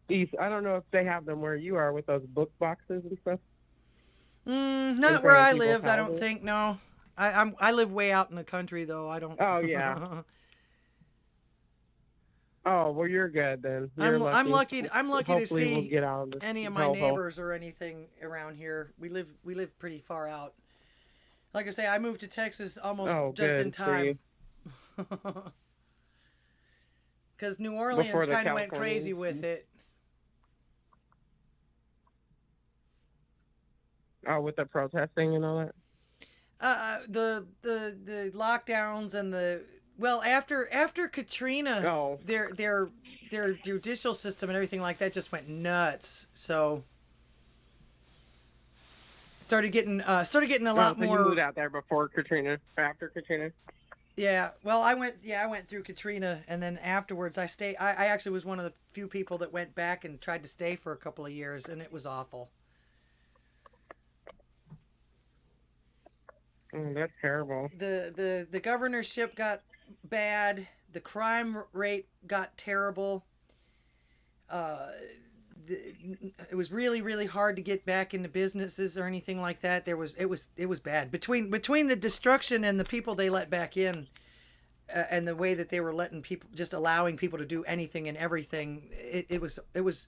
these, I don't know if they have them where you are with those book boxes and stuff. Not where I live, I don't think, no. I live way out in the country, though. I don't. Oh, yeah. Oh, well, you're good then. I'm lucky to see we'll get out of any of my neighbors or anything around here. We live pretty far out. Like I say, I moved to Texas almost just in time. Because New Orleans kind of went crazy with it. Oh, with the protesting and all that? The lockdowns and after Katrina, their judicial system and everything like that just went nuts. So started getting a lot more. You moved out there before Katrina, after Katrina? Yeah, well, I went through Katrina, and then afterwards I actually was one of the few people that went back and tried to stay for a couple of years, and it was awful. Oh, that's terrible. The governorship got bad. The crime rate got terrible. It was really, really hard to get back into businesses or anything like that. It was bad between the destruction and the people they let back in, and the way that they were allowing people to do anything and everything. It was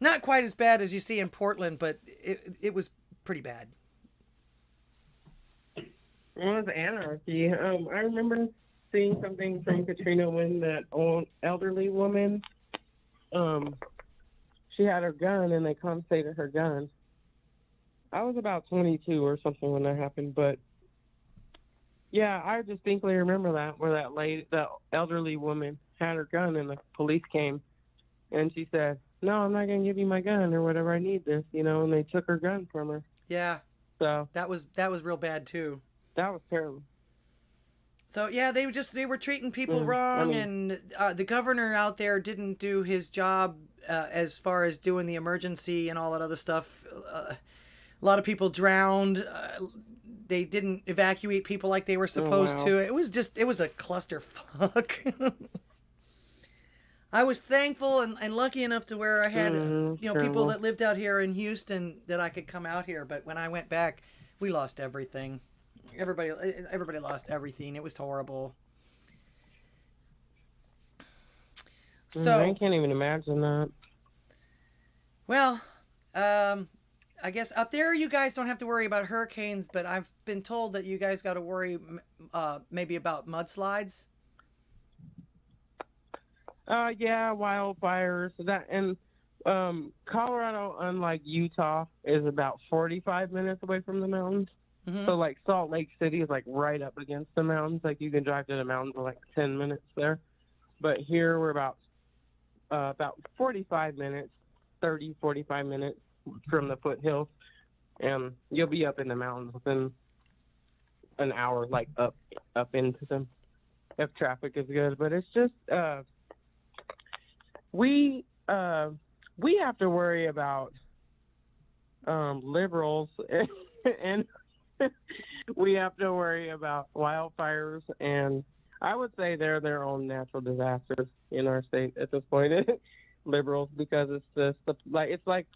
not quite as bad as you see in Portland, but it was pretty bad. It was anarchy. I remember seeing something from Katrina when that old elderly woman, she had her gun and they confiscated her gun. I was about 22 or something when that happened, but yeah, I distinctly remember that, where that elderly woman had her gun and the police came and she said, "No, I'm not going to give you my gun or whatever. I need this," and they took her gun from her. Yeah. So that was real bad too. That was terrible. So yeah, they were treating people wrong, and the governor out there didn't do his job as far as doing the emergency and all that other stuff. A lot of people drowned. They didn't evacuate people like they were supposed to. It was a clusterfuck. I was thankful and lucky enough to where I had people that lived out here in Houston that I could come out here. But when I went back, we lost everything. Everybody lost everything. It was horrible. So I can't even imagine that. Well, I guess up there you guys don't have to worry about hurricanes, but I've been told that you guys got to worry maybe about mudslides. Yeah, wildfires. Colorado, unlike Utah, is about 45 minutes away from the mountains. Mm-hmm. So, like, Salt Lake City is, like, right up against the mountains. Like, you can drive to the mountains in, like, 10 minutes there. But here we're about 45 minutes, 45 minutes from the foothills. And you'll be up in the mountains within an hour, like, up into them, if traffic is good. But it's just, we have to worry about liberals and we have to worry about wildfires, and I would say they're their own natural disasters in our state at this point, liberals, because it's just it's like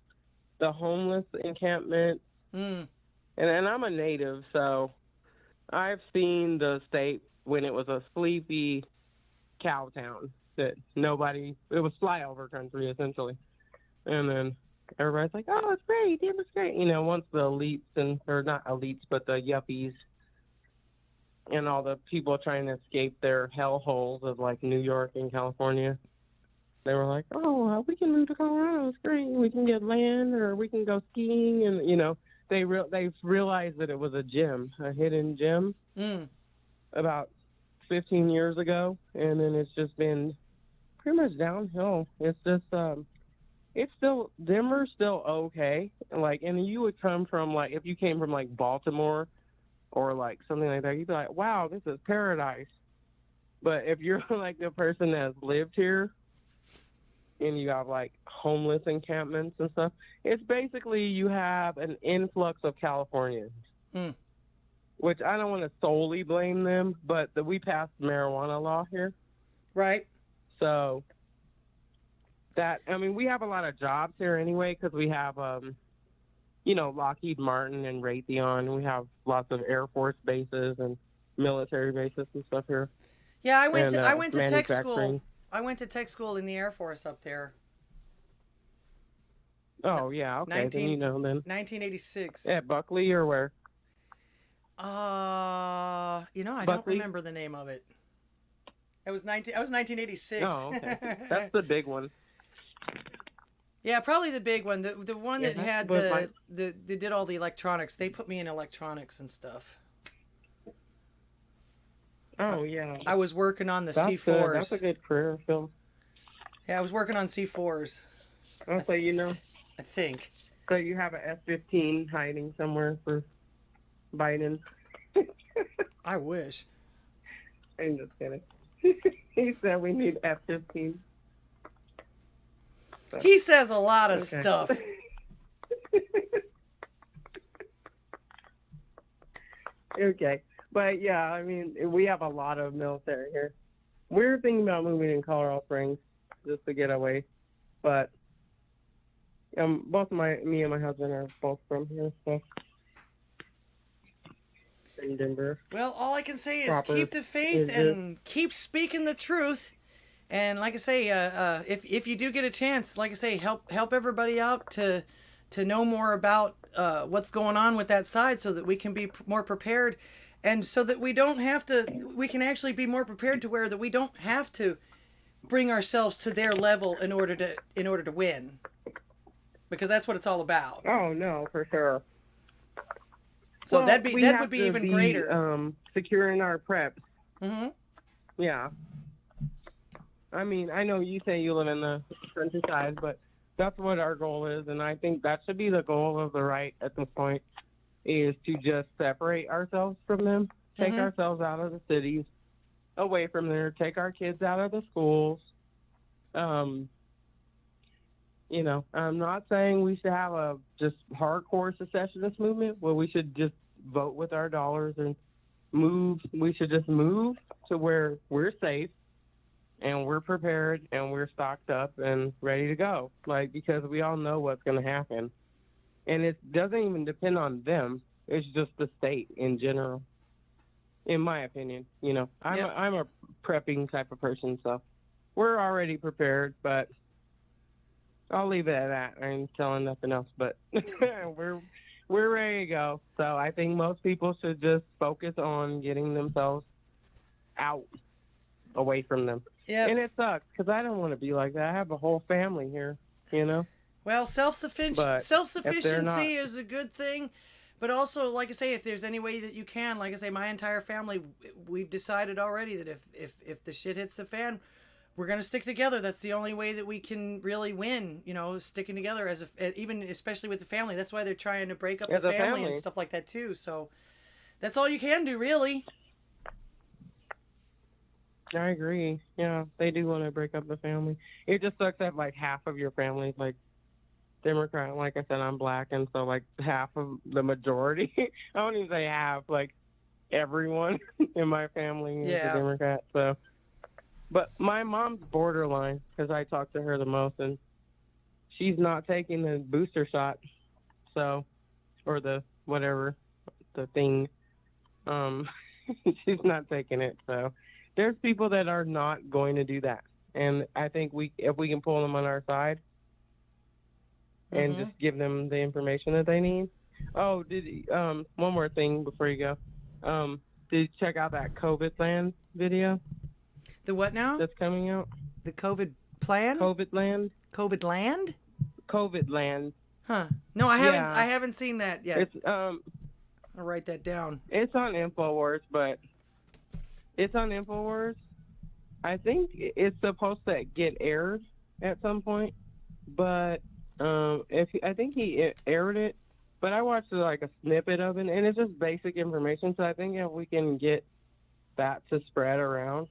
the homeless encampment. And I'm a native, so I've seen the state when it was a sleepy cow town that nobody, it was flyover country essentially. And then everybody's like, oh, it's great, it was great. You know, once the elites, or not elites, but the yuppies and all the people trying to escape their hellholes of like New York and California, they were like, oh, we can move to Colorado, it's great. We can get land, or we can go skiing. And, you know, they realized that it was a gem, a hidden gem, about 15 years ago. And then it's just been pretty much downhill. It's just, it's still, Denver's still okay. Like, and you would come from, like, if you came from, like, Baltimore or, like, something like that, you'd be like, wow, this is paradise. But if you're, like, the person that's lived here and you have, like, homeless encampments and stuff, it's basically you have an influx of Californians, which I don't want to solely blame them, but we passed marijuana law here. Right. So that, I mean, we have a lot of jobs here anyway, because we have, you know, Lockheed Martin and Raytheon. We have lots of Air Force bases and military bases and stuff here. Yeah, I went to tech school. manufacturing. I went to tech school in the Air Force up there. Oh, yeah, okay, then you know then. 1986. At Buckley or where? You know, I don't remember the name of it. It was 1986. Oh, okay. That's the big one. Yeah, probably the big one. The one that had but they did all the electronics. They put me in electronics and stuff. Oh, yeah. I was working on the That's C4s. That's a good career, Phil. Yeah, I was working on C4s. Also, you know. I think. So you have an F-15 hiding somewhere for Biden. I wish. I'm just kidding. He said we need F-15. So. He says a lot of stuff. Okay. But yeah, I mean, we have a lot of military here. We're thinking about moving in Colorado Springs just to get away. But me and my husband are both from here, so in Denver. Well, all I can say is keep the faith and keep speaking the truth. And like I say, if you do get a chance, like I say, help everybody out to know more about what's going on with that side, so that we can be more prepared, and so that we can actually be more prepared to where that we don't have to bring ourselves to their level in order to win, because that's what it's all about. Oh no, for sure. So well, that would be even greater. Securing our preps. Mm-hmm. Yeah. I mean, I know you say you live in the countryside, but that's what our goal is, and I think that should be the goal of the right at this point, is to just separate ourselves from them, take ourselves out of the cities, away from there, take our kids out of the schools. You know, I'm not saying we should have a just hardcore secessionist movement where we should just vote with our dollars and move. We should just move to where we're safe and we're prepared and we're stocked up and ready to go. Like, because we all know what's going to happen. And it doesn't even depend on them. It's just the state in general, in my opinion. You know, I'm a prepping type of person, so we're already prepared, but I'll leave it at that. I'm telling nothing else, but we're ready to go. So I think most people should just focus on getting themselves out, away from them. Yep. And it sucks because I don't want to be like that. I have a whole family here, you know. Well, self-sufficiency is a good thing, but also, like I say, if there's any way that you can, like I say, my entire family, we've decided already that if the shit hits the fan, we're going to stick together. That's the only way that we can really win, you know, sticking together even especially with the family. That's why they're trying to break up the family and stuff like that too. So that's all you can do, really. I agree. Yeah, they do want to break up the family. It just sucks that like half of your family like Democrat. Like I said, I'm black, and so like half of the majority, I don't even say half, like everyone in my family is a Democrat. So, but my mom's borderline because I talk to her the most, and she's not taking the booster shot, so, or the whatever, the thing. She's not taking it. So, there's people that are not going to do that, and I think if we can pull them on our side and just give them the information that they need. Oh, one more thing before you go. Did you check out that COVID land video? The what now? That's coming out. The COVID plan? COVID land. COVID land? COVID land. Huh. No, I haven't. Yeah. I haven't seen that yet. It's I'll write that down. It's on Infowars, but it's on Infowars. I think it's supposed to get aired at some point, but I think he aired it. But I watched like a snippet of it, and it's just basic information. So I think if we can get that to spread around,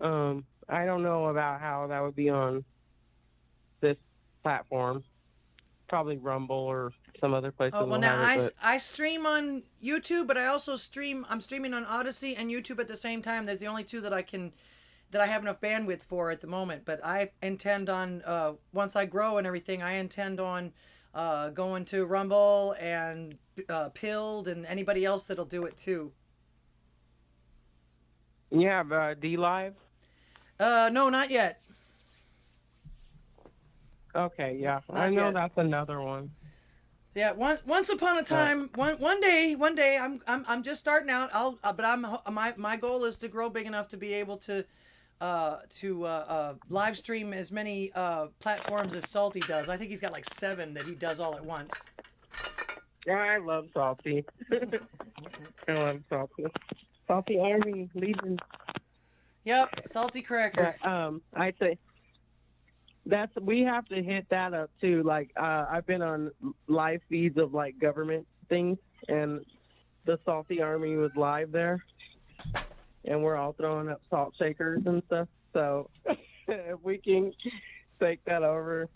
I don't know about how that would be on this platform. Probably Rumble or some other place. Oh, well, now I stream on YouTube, but I also I'm streaming on Odysee and YouTube at the same time. There's the only two that I have enough bandwidth for at the moment. But I intend on once I grow and everything, I intend on going to Rumble and Pilled and anybody else that'll do it too. You have D Live? No, not yet. Okay, yeah, Not I know yet. that's another one. Yeah, once upon a time, one day, I'm just starting out. My goal is to grow big enough to be able to live stream as many platforms as Salty does. I think he's got like 7 that he does all at once. Yeah, I love Salty. I love Salty. Salty Army Legion. Yep, Salty Cracker. But, I'd say we have to hit that up too. Like I've been on live feeds of like government things, and the Salty Army was live there, and we're all throwing up salt shakers and stuff. So if we can take that over,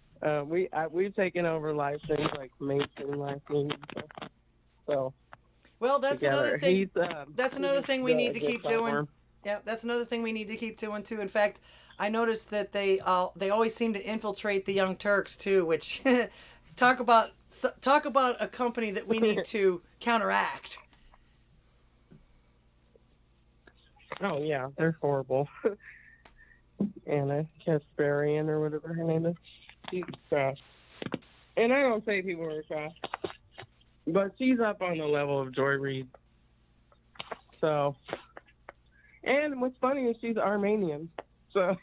we've taken over live things like mainstream live things and stuff. So well, that's together. another thing. That's another thing we need to keep doing. platform. Yeah, that's another thing we need to keep doing too. In fact, I noticed that they always seem to infiltrate the Young Turks too, which talk about a company that we need to counteract. Oh yeah, they're horrible. Anna Kasparian or whatever her name is. She's trash. And I don't say people are trash, but she's up on the level of Joy Reid. So, and what's funny is she's Armenian. So.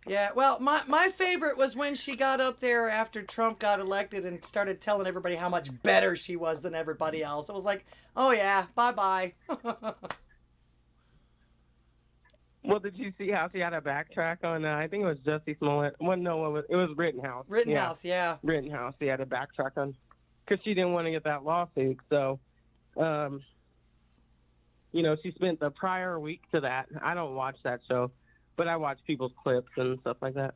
Yeah, well, my favorite was when she got up there after Trump got elected and started telling everybody how much better she was than everybody else. It was like, oh yeah, bye-bye. Well, did you see how she had a backtrack on, I think it was Jussie Smollett. Well, no, it was Rittenhouse. Rittenhouse, yeah. Rittenhouse, she had a backtrack on, because she didn't want to get that lawsuit. So, she spent the prior week to that. I don't watch that show, but I watch people's clips and stuff like that.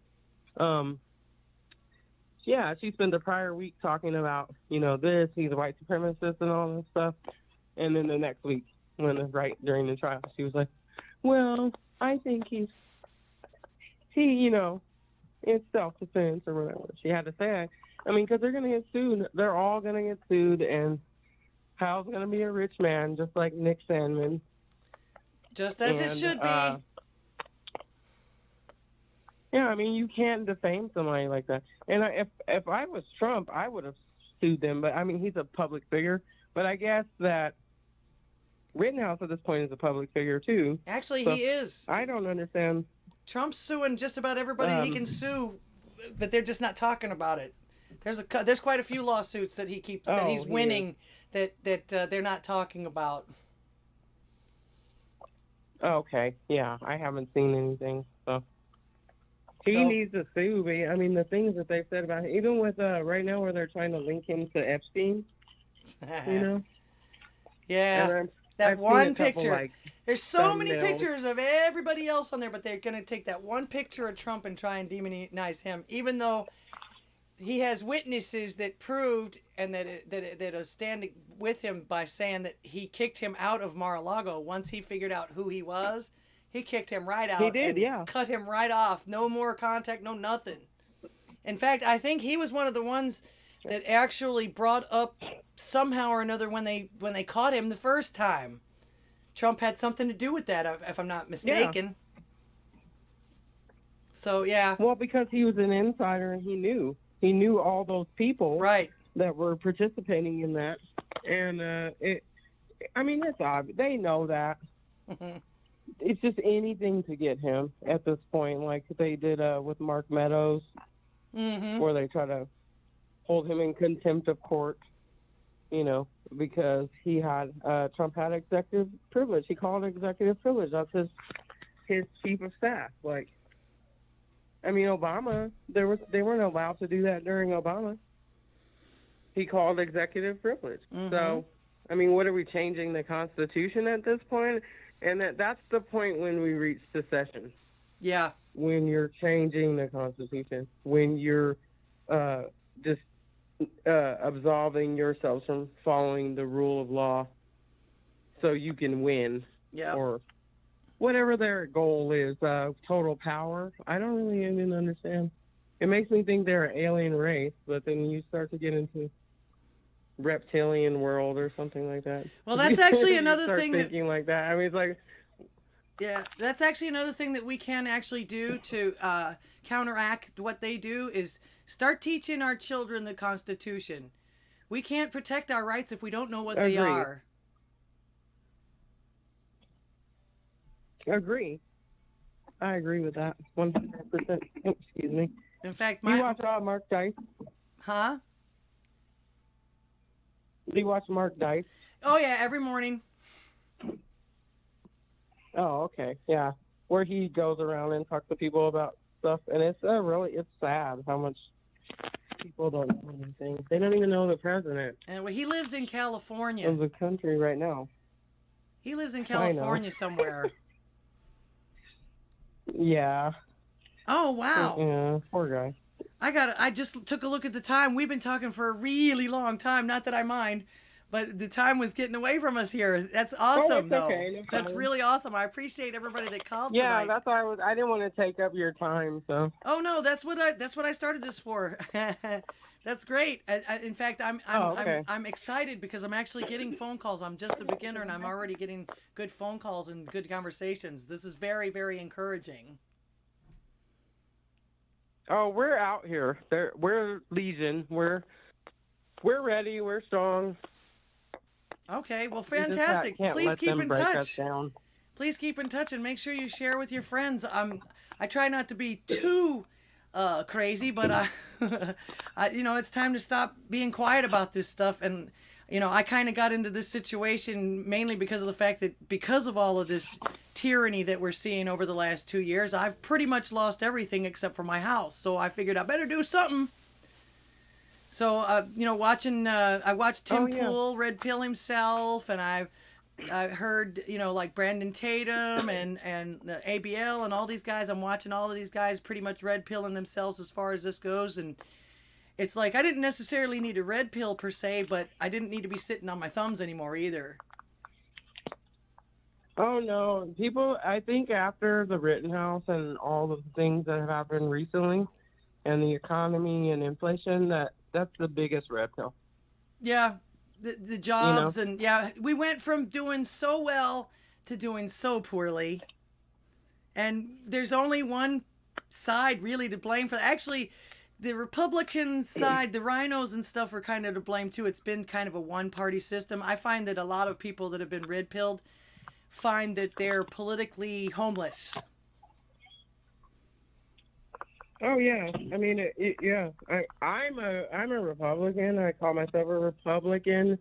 Yeah, she spent the prior week talking about, this, he's a white supremacist and all this stuff. And then the next week, during the trial, she was like, well, I think it's self-defense or whatever. She had to say it. I mean, because they're going to get sued. They're all going to get sued, and Hal's going to be a rich man, just like Nick Sandman. Just as it should be. Yeah, I mean, you can't defame somebody like that. And if I was Trump, I would have sued them. But, I mean, he's a public figure. But I guess that Rittenhouse at this point is a public figure, too. Actually, so he is. I don't understand. Trump's suing just about everybody he can sue, but they're just not talking about it. There's quite a few lawsuits that he's winning that they're not talking about. Okay, yeah, I haven't seen anything. So he needs to sue. But I mean, the things that they've said about him, even with right now where they're trying to link him to Epstein, Yeah. That one picture. There's so many pictures of everybody else on there, but they're going to take that one picture of Trump and try and demonize him, even though he has witnesses that proved and that are standing with him by saying that he kicked him out of Mar-a-Lago once he figured out who he was. He kicked him right out. He did, and yeah. cut him right off. No more contact, no nothing. In fact, I think he was one of the ones that actually brought up somehow or another when they caught him the first time. Trump had something to do with that, if I'm not mistaken. Yeah. So yeah. Well, because he was an insider and he knew all those people right that were participating in that, and it's obvious. They know that. It's just anything to get him at this point, like they did with Mark Meadows, where they try to hold him in contempt of court, because he had Trump had executive privilege. He called it executive privilege. That's his chief of staff. Like, I mean, Obama, they weren't allowed to do that during Obama. He called executive privilege. So, I mean, what are we changing the Constitution at this point? And that's the point when we reach secession. Yeah. When you're changing the Constitution, when you're just absolving yourselves from following the rule of law so you can win. Yeah. Or whatever their goal is, total power. I don't really even understand. It makes me think they're an alien race, but then you start to get into reptilian world or something like that. Well, that's actually another start thing thinking like that. I mean, it's like, yeah, that's actually another thing that we can actually do to counteract what they do is start teaching our children the Constitution. We can't protect our rights if we don't know what they are. Agree. I agree with that 100%. Excuse me. In fact, you watch Mark Dice? Huh? Do you watch Mark Dice? Oh yeah, every morning. Oh, okay, yeah. Where he goes around and talks to people about stuff, and it's it's sad how much people don't know anything. They don't even know the president. And he lives in California. Of the country right now. He lives in California somewhere. Yeah. Oh wow. Yeah, poor guy. I just took a look at the time. We've been talking for a really long time. Not that I mind, but the time was getting away from us here. That's awesome, though. Okay, no that's really awesome. I appreciate everybody that called yeah, tonight. That's why I didn't want to take up your time. So. Oh no, that's what I started this for. That's great. In fact, I'm excited because I'm actually getting phone calls. I'm just a beginner, and I'm already getting good phone calls and good conversations. This is very, very encouraging. Oh, we're out here. We're Legion. We're ready. We're strong. Okay, well, fantastic. Please keep in touch. Please keep in touch and make sure you share with your friends. I try not to be too crazy, but it's time to stop being quiet about this stuff. And I kind of got into this situation mainly because of the fact that because of all of this tyranny that we're seeing over the last 2 years, I've pretty much lost everything except for my house. So I figured I better do something. So, I watched Tim Pool red pill himself, and I heard, like Brandon Tatum and ABL and all these guys. I'm watching all of these guys pretty much red pilling themselves as far as this goes. And it's like, I didn't necessarily need a red pill per se, but I didn't need to be sitting on my thumbs anymore either. Oh, no. People, I think after the Rittenhouse and all the things that have happened recently and the economy and inflation, that's the biggest red pill. Yeah, the jobs and we went from doing so well to doing so poorly. And there's only one side really to blame for that. Actually, the Republican side, the rhinos and stuff are kind of to blame too. It's been kind of a one-party system. I find that a lot of people that have been red-pilled find that they're politically homeless. Oh yeah, I mean, I'm a Republican. I call myself a Republican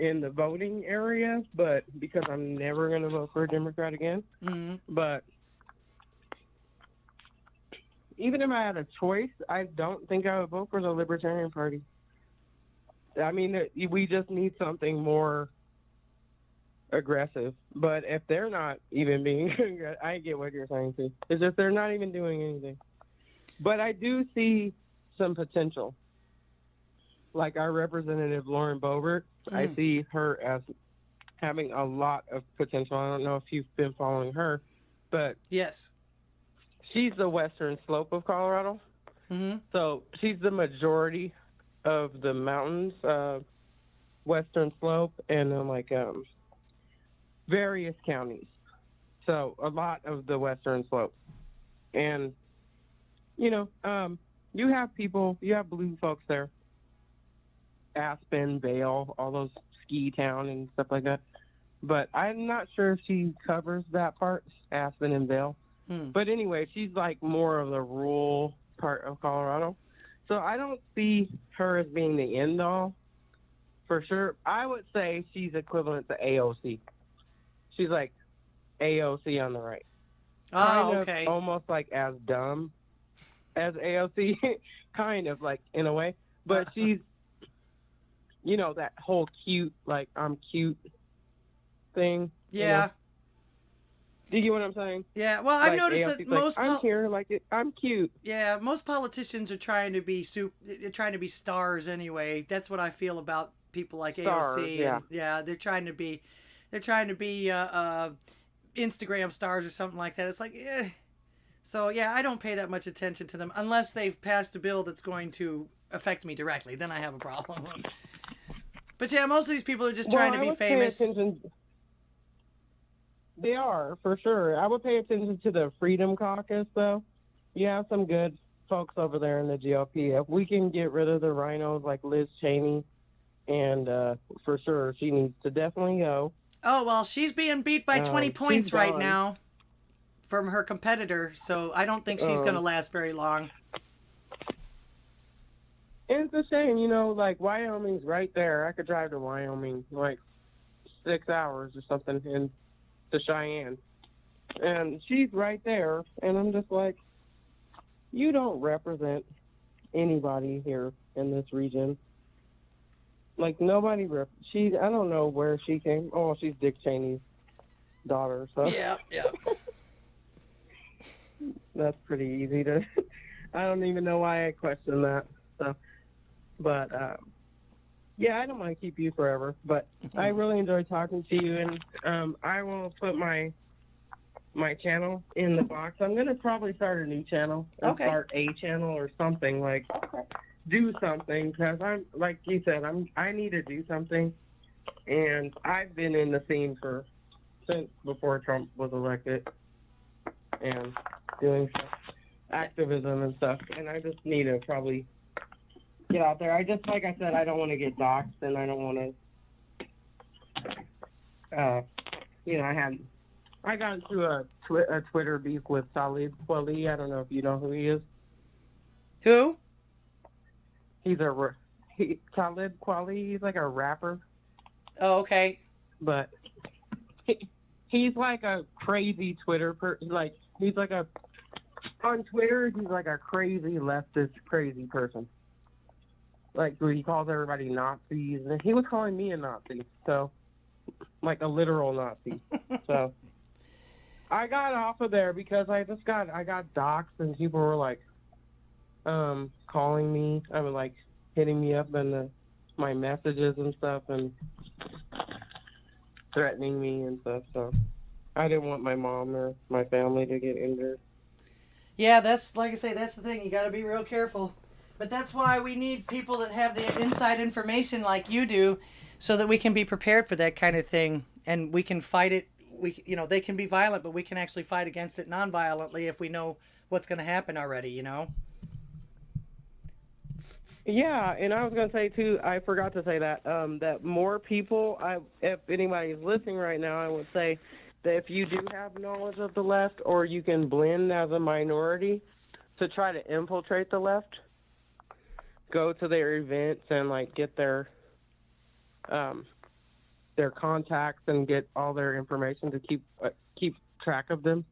in the voting area, but because I'm never going to vote for a Democrat again. Mm-hmm. But even if I had a choice, I don't think I would vote for the Libertarian Party. I mean, we just need something more aggressive. But if they're not even being, I get what you're saying too. It's just they're not even doing anything. But I do see some potential. Like our representative Lauren Boebert, I see her as having a lot of potential. I don't know if you've been following her, but yes, she's the western slope of Colorado. Mm-hmm. So she's the majority of the mountains, western slope, and then various counties. So a lot of the western slope. And, you have people, you have blue folks there. Aspen, Vail, all those ski town and stuff like that. But I'm not sure if she covers that part, Aspen and Vail. But anyway, she's like more of the rural part of Colorado. So I don't see her as being the end all for sure. I would say she's equivalent to AOC. She's like AOC on the right. Okay. Almost like as dumb as AOC, kind of like in a way. But she's, that whole cute, like I'm cute thing. Yeah. Do you get what I'm saying? Yeah. Well, I've noticed AOC's that like, most I'm here, I'm cute. Yeah, most politicians are trying to be stars anyway. That's what I feel about people like Stars, AOC. yeah. Yeah, they're trying to be Instagram stars or something like that. It's like, So yeah, I don't pay that much attention to them unless they've passed a bill that's going to affect me directly. Then I have a problem. But yeah, most of these people are just trying to be famous. They are, for sure. I would pay attention to the Freedom Caucus, though. You have some good folks over there in the GOP. If we can get rid of the rhinos like Liz Cheney, and for sure, she needs to definitely go. Oh, well, she's being beat by 20 points right gone. now from her competitor, so I don't think she's going to last very long. It's a shame, Wyoming's right there. I could drive to Wyoming 6 hours or something to Cheyenne. And she's right there, and I'm just like, you don't represent anybody here in this region. Like, nobody I don't know where she came. Oh, she's Dick Cheney's daughter, so. Yeah. That's pretty easy to, I don't even know why I question that, so. But, yeah, I don't want to keep you forever, but I really enjoyed talking to you, and I will put my channel in the box. I'm going to probably start a new channel, start a channel or something, do something, because I'm, like you said, I need to do something, and I've been in the scene since before Trump was elected, and doing activism and stuff, and I just need to probably get out there. Like I said, I don't want to get doxxed, and I don't want to, I got into a Twitter beef with Talib Kweli. I don't know if you know who he is. Who? He's Talib Kweli. He's like a rapper. Oh, okay. But he's like a crazy Twitter person. On Twitter, he's like a crazy leftist, crazy person. Where he calls everybody Nazis, and he was calling me a Nazi, so like a literal Nazi. So I got off of there because I got doxxed, and people were calling me, hitting me up in my messages and stuff, and threatening me and stuff. So I didn't want my mom or my family to get injured. Yeah, that's like I say, that's the thing. You got to be real careful. But that's why we need people that have the inside information like you do, so that we can be prepared for that kind of thing, and we can fight it. They can be violent, but we can actually fight against it non-violently if we know what's going to happen already. Yeah, and I was going to say too, I forgot to say that that more people. If anybody's listening right now, I would say that if you do have knowledge of the left, or you can blend as a minority to try to infiltrate the left. Go to their events and get their contacts and get all their information to keep track of them,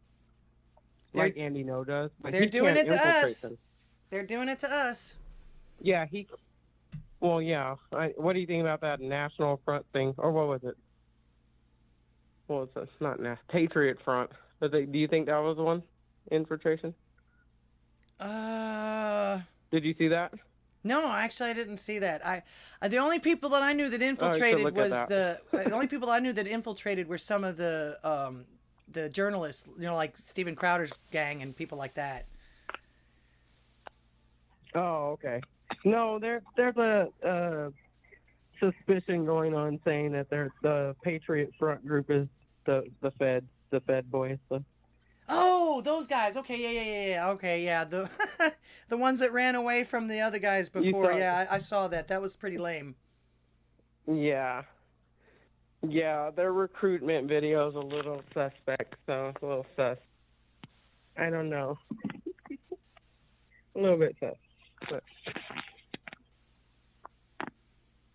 like Andy No does. They're doing it to us. They're doing it to us. Yeah, Well, yeah. What do you think about that National Front thing, or what was it? Well, it's not Patriot Front. But do you think that was the one? Infiltration. Did you see that? No, actually, I didn't see that. The only people that I knew that infiltrated look at was that. the only people I knew that infiltrated were some of the journalists, like Steven Crowder's gang and people like that. Oh, okay. No, there's a suspicion going on saying that the Patriot Front group is the Fed boys. So. Oh, those guys. Okay, yeah. Okay, yeah. The the ones that ran away from the other guys before. Yeah, I saw that. That was pretty lame. Yeah. Yeah, their recruitment video is a little suspect, so it's a little sus. I don't know. A little bit sus. But...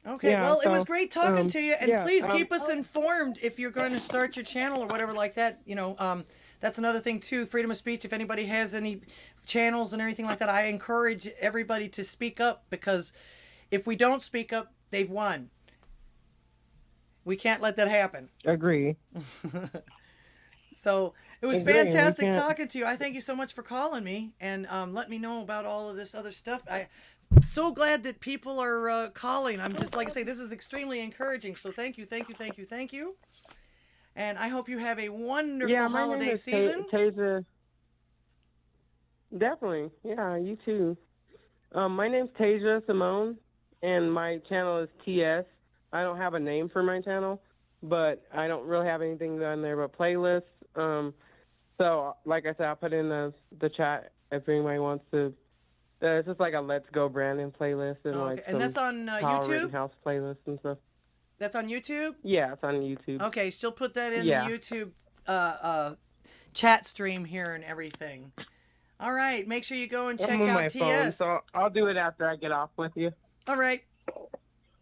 Okay, Yeah, well, it so, was great talking to you, and please keep us oh. informed if you're going to start your channel or whatever like that. That's another thing too, freedom of speech. If anybody has any channels and everything like that, I encourage everybody to speak up, because if we don't speak up, they've won. We can't let that happen. Agree. So it was Agree, fantastic talking to you. I thank you so much for calling me and let me know about all of this other stuff. I'm so glad that people are calling. I'm just, like I say, this is extremely encouraging. So thank you. And I hope you have a wonderful holiday season. Tasia. Definitely. Yeah, you too. My name's Tasia Simone, and my channel is TS. I don't have a name for my channel, but I don't really have anything on there but playlists. So, like I said, I'll put in the chat if anybody wants to. It's just like a Let's Go Brandon playlist and and that's on Power YouTube? Rittenhouse playlist and stuff. That's on YouTube? Yeah, it's on YouTube. Okay, she'll put that in the YouTube chat stream here and everything. All right, make sure you go and check I'm on out my TS. phone, so I'll do it after I get off with you. All right.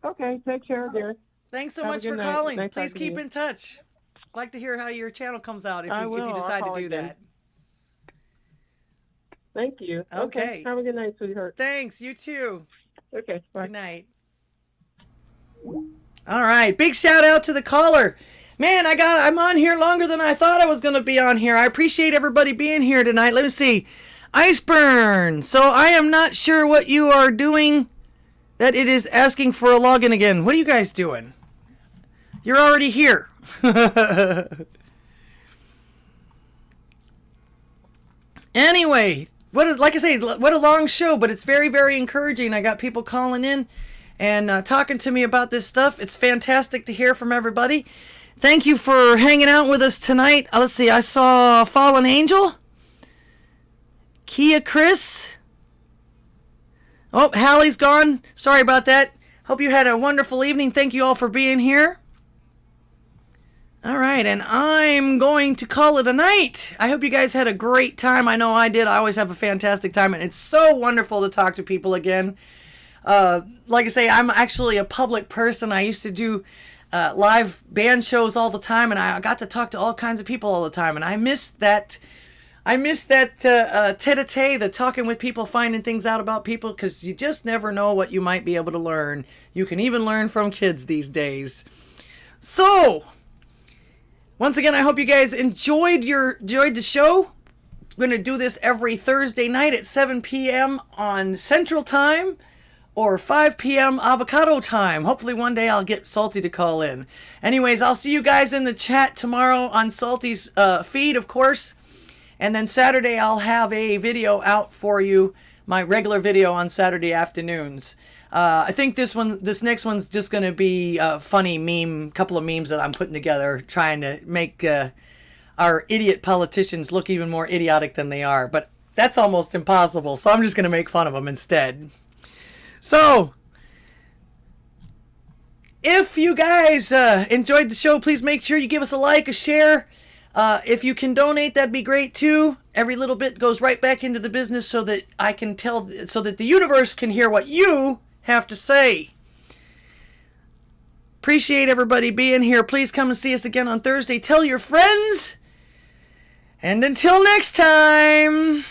Okay, take care, dear. Thanks so Have a much for good night. calling. Nice Please talking to keep you. in touch. I'd like to hear how your channel comes out if you I'll decide to call do again. that. Thank you. Okay. Have a good night, sweetheart. Thanks. You too. Okay, bye. Good night. All right. Big shout out to the caller. Man, I'm on here longer than I thought I was going to be on here. I appreciate everybody being here tonight. Let me see. Iceburn. So I am not sure what you are doing that it is asking for a login again. What are you guys doing? You're already here. Anyway, like I say, what a long show, but it's very, very encouraging. I got people calling in and talking to me about this stuff. It's fantastic to hear from everybody. Thank you for hanging out with us tonight. Let's see, I saw Fallen Angel, Kia Chris. Oh, Hallie's gone. Sorry about that. Hope you had a wonderful evening. Thank you all for being here. All right, and I'm going to call it a night. I hope you guys had a great time. I know I did. I always have a fantastic time, and it's so wonderful to talk to people again. Like I say, I'm actually a public person. I used to do live band shows all the time, and I got to talk to all kinds of people all the time, and I miss that. Tete-a-tete, the talking with people, finding things out about people, because you just never know what you might be able to learn. You can even learn from kids these days. So, once again, I hope you guys enjoyed the show. I'm going to do this every Thursday night at 7 p.m. on Central Time or 5 p.m. Avocado Time. Hopefully one day I'll get Salty to call in. Anyways, I'll see you guys in the chat tomorrow on Salty's feed, of course. And then Saturday I'll have a video out for you, my regular video on Saturday afternoons. I think this next one's just going to be a funny couple of memes that I'm putting together, trying to make our idiot politicians look even more idiotic than they are. But that's almost impossible, so I'm just going to make fun of them instead. So, if you guys enjoyed the show, please make sure you give us a like, a share. If you can donate, that'd be great too. Every little bit goes right back into the business so that I can tell, so that the universe can hear what you have to say. Appreciate everybody being here. Please come and see us again on Thursday. Tell your friends. And until next time.